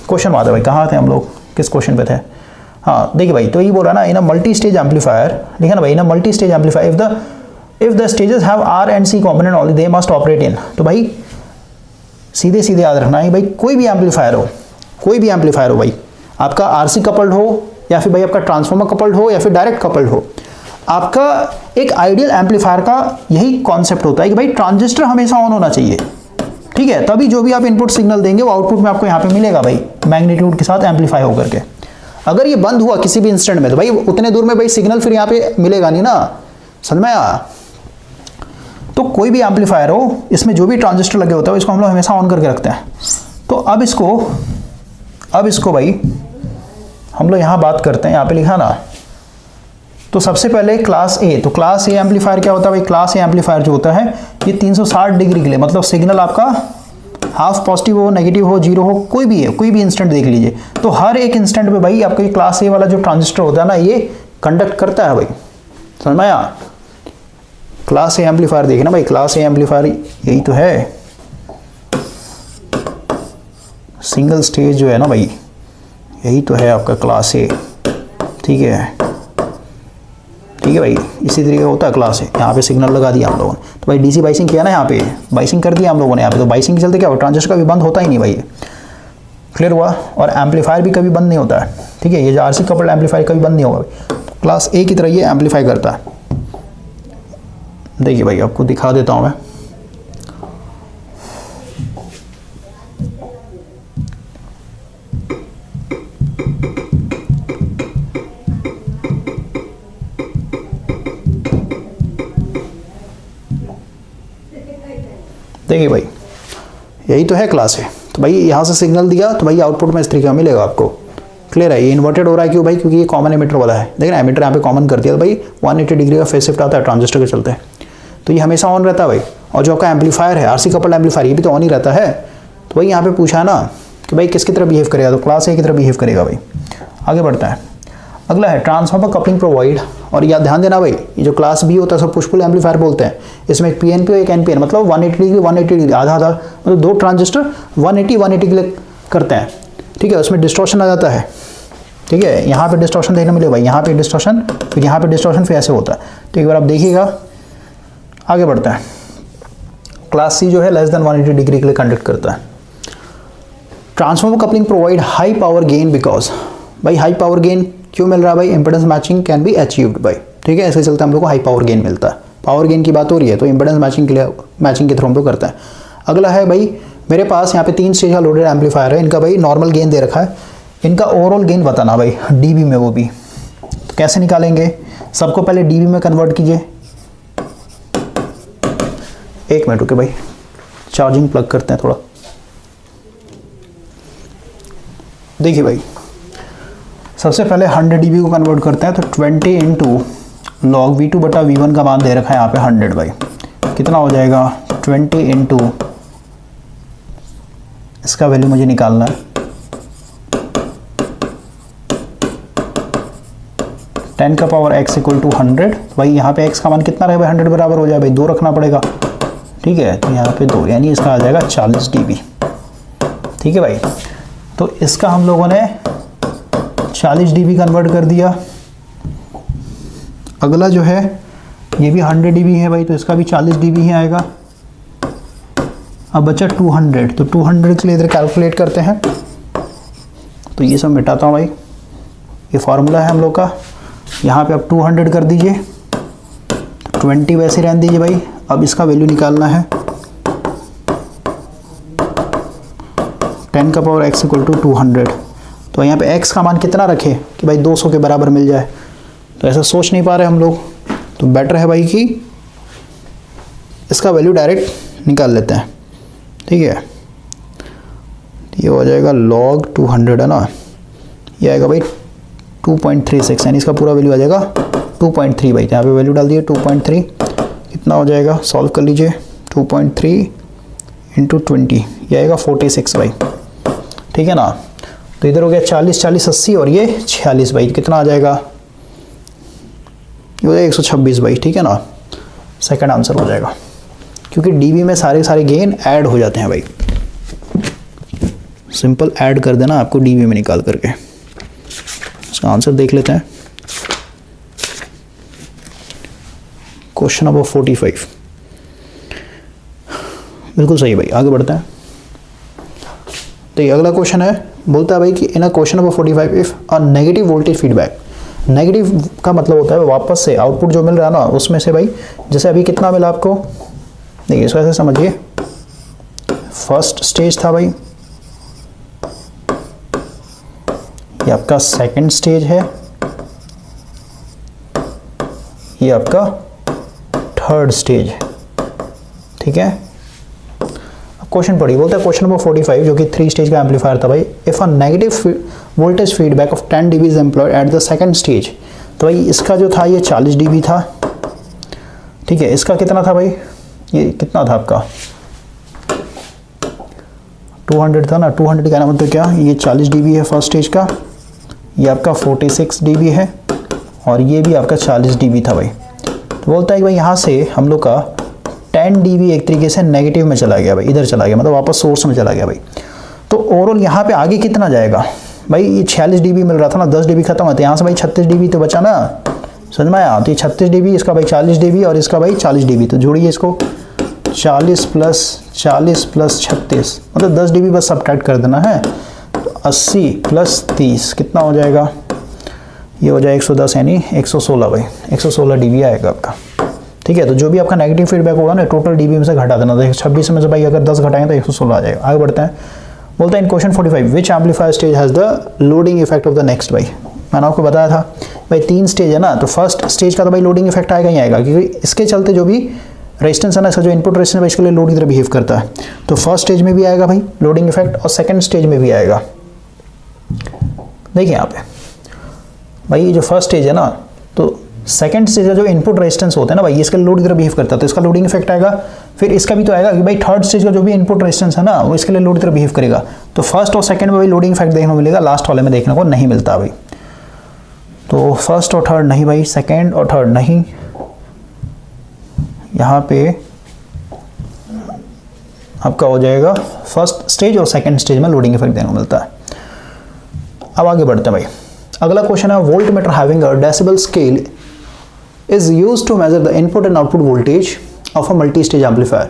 क्वेश्चन आता है भाई, कहाँ थे हम लोग, किस क्वेश्चन पे थे। हाँ देखिए भाई, तो ये बोल रहा ना, in a multi stage amplifier, लिखा ना भाई, in a multi stage amplifier if the if the stages have R and C component only they must operate in. तो भाई सीधे सीधे याद रखना है भाई, कोई भी एम्पलीफायर हो भाई, आपका आरसी कपल्ड हो या फिर भाई आपका ट्रांसफार्मर कपल्ड हो या फिर डायरेक्ट कपल्ड हो, आपका एक आइडियल एम्पलीफायर का यही कॉन्सेप्ट होता है कि भाई ट्रांजिस्टर हमेशा ऑन होना चाहिए, ठीक है, तभी जो भी आप इनपुट सिग्नल देंगे वो आउटपुट में आपको यहाँ पे मिलेगा भाई, मैग्नीट्यूड के साथ एम्पलीफाई होकर के। अगर ये बंद हुआ किसी भी इंस्टेंट में तो भाई उतने दूर में भाई सिग्नल फिर यहाँ पे मिलेगा नहीं ना, समझ में आया। तो कोई भी एम्पलीफायर हो, इसमें जो भी ट्रांजिस्टर लगे होता है इसको हम लोग हमेशा ऑन करके रखते हैं। तो अब इसको भाई हम लोग यहाँ बात करते हैं, यहाँ पे लिखा ना, तो सबसे पहले क्लास ए, तो क्लास ए एम्पलीफायर क्या होता है भाई, क्लास ए एम्पलीफायर जो होता है ये 360 डिग्री के लिए, मतलब सिग्नल आपका हाफ पॉजिटिव हो, नेगेटिव हो, जीरो हो, कोई भी है, कोई भी इंस्टेंट देख लीजिए, तो हर एक इंस्टेंट पे भाई आपका ये क्लास ए वाला जो ट्रांजिस्टर होता है ना ये कंडक्ट करता है भाई, समझ में आया। क्लास ए एम्पलीफायर देखना भाई, क्लास ए एम्पलीफायर यही तो है, सिंगल स्टेज जो है ना भाई यही तो है आपका क्लास ए, ठीक है भाई, इसी तरीके का होता है क्लास है। यहाँ पे सिग्नल लगा दिया हम लोगों ने, तो भाई डीसी बाइसिंग किया ना, यहाँ पे बाइसिंग कर दिया हम लोगों ने यहाँ पे, तो बाइसिंग के चलते क्या हो, ट्रांजिस्टर कभी बंद होता ही नहीं भाई, क्लियर हुआ। और एम्पलीफायर भी कभी बंद नहीं होता है, ठीक है, ये जो आरसी कपल्ड एम्पलीफायर कभी बंद नहीं होगा भाई, क्लास ए की तरह ये एम्पलीफाई करता है। देखिए भाई आपको दिखा देता हूँ मैं, देखिए भाई यही तो है क्लास है। तो भाई यहाँ से सिग्नल दिया तो भाई आउटपुट में इस तरीके का मिलेगा आपको, क्लियर है। ये इन्वर्टेड हो रहा है क्यों भाई, क्योंकि ये कॉमन एमिटर वाला है, देखिए ना एमिटर यहाँ पे कॉमन कर दिया तो भाई 180 डिग्री का फेज शिफ्ट आता है ट्रांजिस्टर के चलते, तो ये हमेशा ऑन रहता है भाई। और जो आपका एम्पलीफायर है आरसी कपल्ड एम्पलीफायर ये भी तो ऑन ही रहता है। तो भाई यहाँ पे पूछा ना कि भाई किसकी तरह बिहेव करेगा, तो क्लास ए की तरह बिहेव करेगा भाई। आगे बढ़ता है, अगला है ट्रांसफार्मर कपलिंग प्रोवाइड, और याद ध्यान देना भाई ये जो क्लास बी होता है सब पुश पुल एम्पलीफायर बोलते हैं, इसमें एक पीएनपी और एक एनपीएन, मतलब 180 डिग्री 180 डिग्री आधा आधा, मतलब दो ट्रांजिस्टर 180 के लिए करते हैं, ठीक है। उसमें डिस्टॉर्शन आ जाता है, ठीक है, यहाँ पे डिस्टॉर्शन देखने मिलेगा भाई, यहाँ पे डिस्टॉर्शन, फिर यहाँ पे डिस्टॉर्शन, फिर ऐसे होता है। तो एक बार आप देखिएगा, आगे बढ़ता है। क्लास सी जो है लेस देन 180 डिग्री के लिए कंडक्ट करता है। Transformer coupling provide high power gain, because भाई हाई पावर गेन क्यों मिल रहा है भाई, impedance matching can be achieved भाई, ठीक है, इसके चलते हम लोग को हाई पावर गेन मिलता है। पावर गेन की बात हो रही है तो इंपेडेंस मैचिंग के लिए मैचिंग के थ्रू हम लोग करता है। अगला है भाई मेरे पास यहाँ पे 3 स्टेज का लोडेड एम्पलीफायर है, इनका भाई नॉर्मल गेन दे रखा है, इनका ओवरऑल गेन बताना भाई डीबी में, वो भी तो कैसे निकालेंगे, सबको पहले डीबी में कन्वर्ट कीजिए। एक मिनट रुके भाई, चार्जिंग प्लग करते हैं थोड़ा। देखिए भाई सबसे पहले 100 dB को कन्वर्ट करते हैं, तो 20 इंटू लॉग V2 बटा V1 का मान दे रखा है यहाँ पे 100 भाई, कितना हो जाएगा 20 इंटू, इसका वैल्यू मुझे निकालना है 10 का पावर x इक्वल टू 100, भाई यहाँ पे x का मान कितना रहेगा, 100 बराबर हो जाए भाई, 2 रखना पड़ेगा, ठीक है, तो यहाँ पे 2 यानी इसका आ जाएगा 40 dB, ठीक है भाई। तो इसका हम लोगों ने 40 dB कन्वर्ट कर दिया। अगला जो है ये भी 100 dB है भाई, तो इसका भी 40 dB ही आएगा। अब बचा 200, तो 200 के लिए इधर कैलकुलेट करते हैं, तो ये सब मिटाता हूँ भाई, ये फार्मूला है हम लोग का। यहाँ पे आप 200 कर दीजिए, 20 वैसे रहने दीजिए भाई। अब इसका वैल्यू निकालना है 10 का पावर x इक्वल टू 200, तो यहाँ पे x का मान कितना रखे कि भाई 200 के बराबर मिल जाए, तो ऐसा सोच नहीं पा रहे हम लोग, तो बेटर है भाई कि इसका वैल्यू डायरेक्ट निकाल लेते हैं, ठीक है। ये हो जाएगा log 200 है ना, ये आएगा भाई 2.36, यानी इसका पूरा वैल्यू आ जाएगा 2.3 भाई, यहाँ पे वैल्यू डाल दिए 2.3, कितना हो जाएगा सॉल्व कर लीजिए, 2.3 इंटू 20 ये आएगा 46 भाई, ठीक है ना। तो इधर हो गया 40 40 80 और ये 46 भाई, कितना आ जाएगा, ये हो जाएगा 126 भाई, ठीक है ना, सेकंड आंसर हो जाएगा, क्योंकि डीबी में सारे गेन ऐड हो जाते हैं भाई, सिंपल ऐड कर देना आपको डीबी में निकाल करके। इसका आंसर देख लेते हैं, क्वेश्चन नंबर 45 बिल्कुल सही भाई, आगे बढ़ते हैं। तो ये अगला क्वेश्चन है, बोलता है भाई कि in a question number 45 if a negative voltage feedback, negative का मतलब होता है वापस से आउटपुट जो मिल रहा है ना उसमें से भाई, जैसे अभी कितना मिला आपको, देखिए इसको ऐसे समझिए, फर्स्ट स्टेज था भाई, ये आपका सेकंड स्टेज है, ये आपका थर्ड स्टेज है, ठीक है। क्वेश्चन पढ़िए, बोलता है क्वेश्चन नंबर 45 जो कि 3 स्टेज का एम्पलीफायर था भाई, if a negative voltage feedback of 10 dB is employed at the second stage. तो भाई इसका जो था ये 40 dB था, ठीक है। इसका कितना था भाई, ये कितना था आपका 200 था ना, 200 का मतलब क्या, ये 40 dB है फर्स्ट स्टेज का, ये आपका 46 dB है और ये भी आपका 40 dB था भाई। तो बोलता है कि भाई यहाँ से हम लोग का 10 dB एक तरीके से नेगेटिव में चला गया भाई, इधर चला गया, मतलब वापस सोर्स में चला गया भाई। तो ओवरऑल यहाँ पे आगे कितना जाएगा भाई, ये 46 dB मिल रहा था ना, 10 dB खत्म होता है, यहाँ से भाई 36 dB तो बचा ना, समझ में आया। तो ये 36 dB, इसका भाई 40 dB और इसका भाई 40 dB, तो जोड़िए इसको, 40 प्लस 36 मतलब 10 dB बस सब्ट्रैक्ट कर देना है। तो 80 प्लस 30 कितना हो जाएगा, ये हो जाएगा 110 यानी 116 भाई, 116 dB आएगा आपका, ठीक है। तो जो भी आपका नेगेटिव फीडबैक होगा ना टोटल dB में से घटा देना, तो 26 में से भाई अगर 10 घटाएंगे तो 116 आ जाएगा। आगे बढ़ते हैं, बोलता है in question 45 which amplifier stage has the loading effect of the next. भाई मैंने आपको बताया था भाई 3 स्टेज है ना, तो फर्स्ट स्टेज का तो भाई लोडिंग इफेक्ट आएगा ही आएगा, क्योंकि इसके चलते जो भी रेजिस्टेंस है ना, इसका जो इनपुट रेजिस्टेंस है इसके लिए लोड की तरह बिहेव करता है। तो फर्स्ट स्टेज में भी आएगा भाई लोडिंग इफेक्ट और सेकंड स्टेज में भी आएगा। देखिए यहाँ पे भाई ये जो फर्स्ट स्टेज है ना, तो सेकंड स्टेज का जो इनपुट रेजिस्टेंस होता है ना भाई, इसका लोड की तरह बिहेव करता है, तो इसका लोडिंग इफेक्ट आएगा। फिर इसका भी तो आएगा कि भाई थर्ड स्टेज का जो भी इनपुट रेजिस्टेंस है ना वो इसके लिए लोड की तरह बिहेव करेगा। तो फर्स्ट और सेकंड में भाई लोडिंग इफेक्ट देखने को मिलेगा, लास्ट वाले में देखने को नहीं मिलता भाई। तो फर्स्ट और थर्ड नहीं भाई, सेकंड और थर्ड नहीं, यहाँ पे आपका हो जाएगा फर्स्ट स्टेज और सेकंड स्टेज में लोडिंग इफेक्ट देखने को मिलता है। अब आगे बढ़ते हैं भाई, अगला क्वेश्चन है volt meter having a decibel scale is used to measure the input and output voltage of a multi-stage amplifier.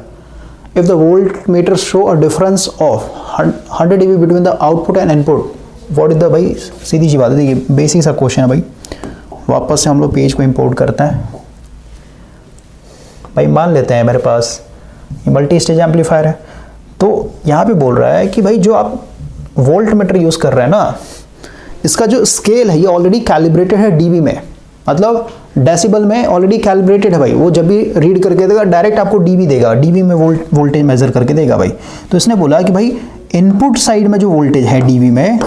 If the voltmeter show a difference of 100 dB between the output and input, what is the भाई सीधी सी बात है, देखिए बेसिक सा क्वेश्चन है भाई। वापस से हम लोग पेज को इंपोर्ट करते हैं भाई, मान लेते हैं मेरे पास ये मल्टी स्टेज एम्पलीफायर है। तो यहाँ पे बोल रहा है कि भाई जो आप वोल्टमीटर यूज़ कर रहे हैं ना, इसका जो स्केल है ये ऑलरेडी कैलिब्रेटेड है डीबी में, मतलब डेसिबल में ऑलरेडी कैलिब्रेटेड है भाई। वो जब भी रीड करके देगा डायरेक्ट आपको डीबी देगा, डीबी में वोल्टेज मेजर करके देगा भाई। तो इसने बोला कि भाई इनपुट साइड में जो वोल्टेज है डीबी में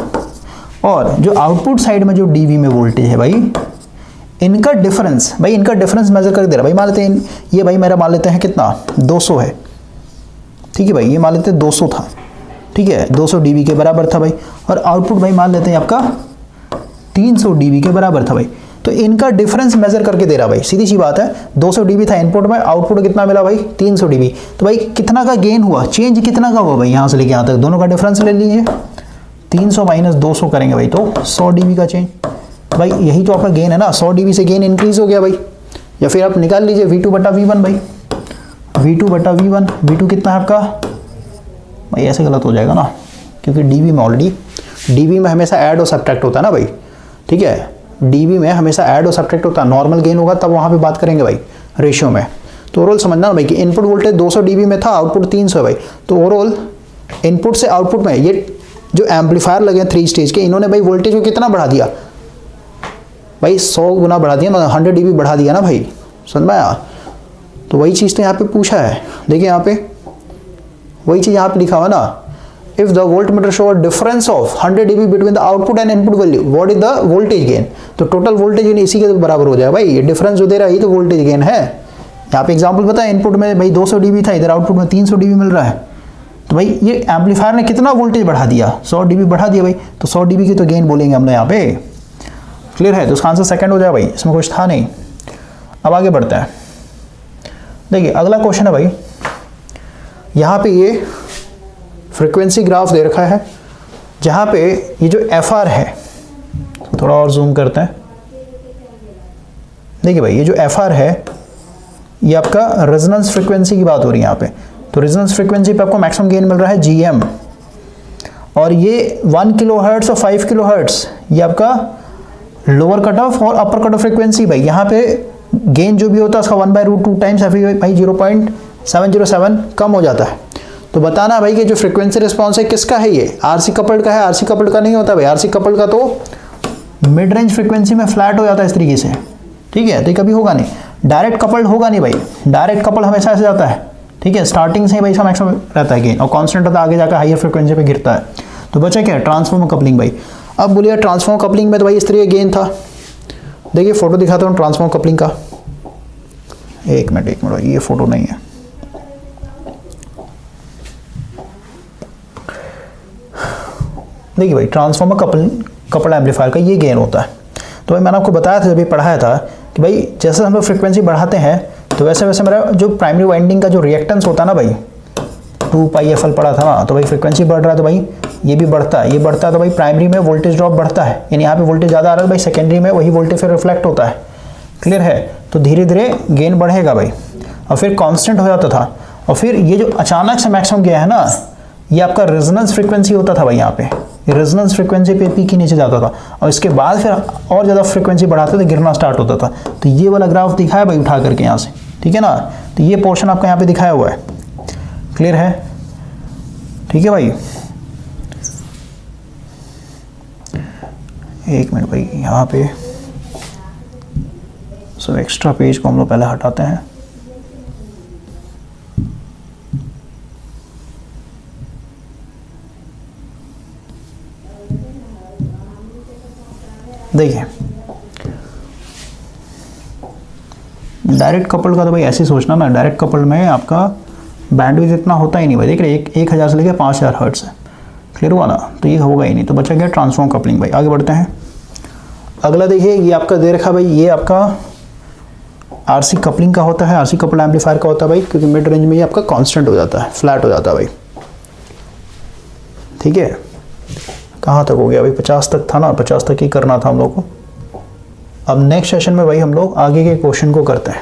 और जो आउटपुट साइड में जो डीबी में वोल्टेज है भाई, इनका डिफरेंस भाई, इनका डिफरेंस मेजर करके दे रहा भाई। मान लेते हैं ये भाई मेरा मान लेते हैं कितना 200 है, ठीक है भाई, ये मान लेते हैं 200 था, ठीक है, 200 dB के बराबर था भाई। और आउटपुट भाई मान लेते हैं आपका 300 dB के बराबर था भाई। तो इनका डिफरेंस मेजर करके दे रहा भाई, सीधी सी बात है। 200 dB था इनपुट में, आउटपुट कितना मिला भाई 300 dB। तो भाई कितना का गेन हुआ, चेंज कितना का हुआ भाई, यहाँ से लेके यहाँ तक दोनों का डिफरेंस ले लीजिए, 300 माइनस 200 करेंगे भाई तो 100 dB का चेंज। भाई यही तो आपका गेन है ना, 100 dB से गेन इंक्रीज हो गया भाई। या फिर आप निकाल लीजिए V2 बटा V1 भाई, V2 बटा V1, V2 कितना है आपका भाई, ऐसे गलत हो जाएगा ना, क्योंकि डीबी में ऑलरेडी, डीबी में हमेशा ऐड और सब्ट्रैक्ट होता है ना भाई, ठीक है, डीबी में हमेशा ऐड और सब्ट्रैक्ट होता है। नॉर्मल गेन होगा तब वहाँ पे बात करेंगे भाई रेशियो में। तो ओवरऑल समझना ना भाई कि इनपुट वोल्टेज 200 dB में था, आउटपुट 300 है भाई। तो ओवरऑल इनपुट से आउटपुट में ये जो एम्पलीफायर लगे 3 स्टेज के, इन्होंने भाई वोल्टेज को कितना बढ़ा दिया भाई, 100 गुना बढ़ा दिया, मतलब 100 dB बढ़ा दिया ना भाई, समझ में आया। तो वही चीज़ तो यहाँ पे पूछा है, देखिए यहाँ पे वही चीज़ यहाँ पे लिखा हुआ ना, if the voltmeter show a difference of 100 dB between the output and input value, what is the voltage gain। तो टोटल वोल्टेज गेन इसी के बराबर हो जाएगा भाई, ये डिफरेंस जो दे रहा है ये तो वोल्टेज गेन है। यहाँ पे एग्जांपल पता है, इनपुट में भाई 200 dB था, इधर आउटपुट में 300 dB मिल रहा है। तो भाई ये एम्पलीफायर ने कितना वोल्टेज बढ़ा दिया, 100 dB बढ़ा दिया भाई। तो 100 dB की तो गेन बोलेंगे हमने यहाँ पे, क्लियर है। तो उसका आंसर सेकंड हो जाए भाई, इसमें कुछ था नहीं। अब आगे बढ़ते हैं, देखिए अगला क्वेश्चन है भाई, यहाँ पे ये फ्रीक्वेंसी ग्राफ दे रखा है, जहाँ पे ये जो FR है, थोड़ा और जूम करते हैं, देखिए भाई ये जो FR है ये आपका रेजोनेंस फ्रीक्वेंसी की बात हो रही है यहाँ पे। तो रेजोनेंस फ्रीक्वेंसी पे आपको मैक्सिमम गेन मिल रहा है GM, और ये 1 किलोहर्ट्ज और 5 किलोहर्ट्ज ये आपका लोअर कट ऑफ और अपर कट ऑफ फ्रीक्वेंसी। भाई यहाँ पे गेन जो भी होता है उसका 1/√2 टाइम्स भाई 0.707 कम हो जाता है। तो बताना भाई कि जो फ्रीक्वेंसी रिस्पॉन्स है किसका है, ये RC कपल्ड का है? RC कपल्ड का नहीं होता भाई, RC कपल्ड का तो मिड रेंज फ्रीक्वेंसी में फ्लैट हो जाता है इस तरीके से, ठीक है। तो कभी होगा नहीं, डायरेक्ट कपल्ड होगा नहीं भाई, डायरेक्ट कपल्ड हमेशा ऐसे जाता है, ठीक है। स्टार्टिंग से ही भाई इसका मैक्सिमम रहता है गेन और कांस्टेंट होता है, आगे जाकर हायर फ्रीक्वेंसी पे गिरता है। तो बचा क्या? ट्रांसफॉर्मर कपलिंग भाई। अब बोलिए ट्रांसफॉर्मर कपलिंग में तो भाई इस तरीके गेन था। देखिए फोटो दिखाता हूँ ट्रांसफॉर्मर कपलिंग का, एक मिनट भाई, ये फोटो नहीं है। देखिए भाई ट्रांसफॉर्मर कपल एम्पलीफायर का ये गेन होता है। तो भाई मैंने आपको बताया था जब ये पढ़ाया था कि भाई जैसे हम लोग फ्रीक्वेंसी बढ़ाते हैं तो वैसे वैसे मेरा जो प्राइमरी वाइंडिंग का जो रिएक्टेंस होता है ना भाई, 2πfl पड़ा था ना, तो भाई फ्रीक्वेंसी बढ़ रहा है तो भाई ये भी बढ़ता है, ये बढ़ता है तो भाई प्राइमरी में वोल्टेज ड्रॉप बढ़ता है, यानी यहाँ पे वोल्टेज ज़्यादा आ रहा है, भाई सेकेंडरी में वही वोल्टेज फिर रिफ्लेक्ट होता है। क्लियर है? तो धीरे धीरे गेन बढ़ेगा भाई, और फिर कांस्टेंट हो जाता था, और फिर ये जो अचानक से मैक्सिमम गया है ना, ये आपका रेजोनेंस फ्रीक्वेंसी होता था भाई। यहाँ पे रेजोनेंस फ्रीक्वेंसी पे पीक के नीचे जाता था, और इसके बाद फिर और ज़्यादा फ्रीक्वेंसी बढ़ाते थे, गिरना स्टार्ट होता था। तो ये वाला ग्राफ दिखाया भाई उठा करके यहाँ से, ठीक है ना। तो ये पोर्शन आपका यहाँ पे दिखाया हुआ है, क्लियर है? ठीक है भाई, एक मिनट भाई, यहाँ पे सब एक्स्ट्रा पेज को हम लोग पहले हटाते हैं। देखिए डायरेक्ट कपल्ड का तो भाई ऐसे सोचना ना, डायरेक्ट कपल्ड में आपका बैंडविड्थ इतना होता ही नहीं भाई। देख रहे 1000 से लेकर 5000 हर्ट्ज है, क्लियर हुआ ना। तो ये होगा ही नहीं, तो बचा गया ट्रांसफॉर्म कपलिंग भाई। आगे बढ़ते हैं। अगला देखिए, ये आपका दे रखा भाई, ये आपका RC कपलिंग का होता है, RC कपल्ड एम्पलीफायर का होता है भाई, क्योंकि मिड रेंज में ये आपका कांस्टेंट हो जाता है, फ्लैट हो जाता है भाई, ठीक है। कहाँ तक हो गया भाई? 50 तक था ना, 50 तक ही करना था हम लोग को। अब नेक्स्ट सेशन में भाई हम लोग आगे के क्वेश्चन को करते हैं।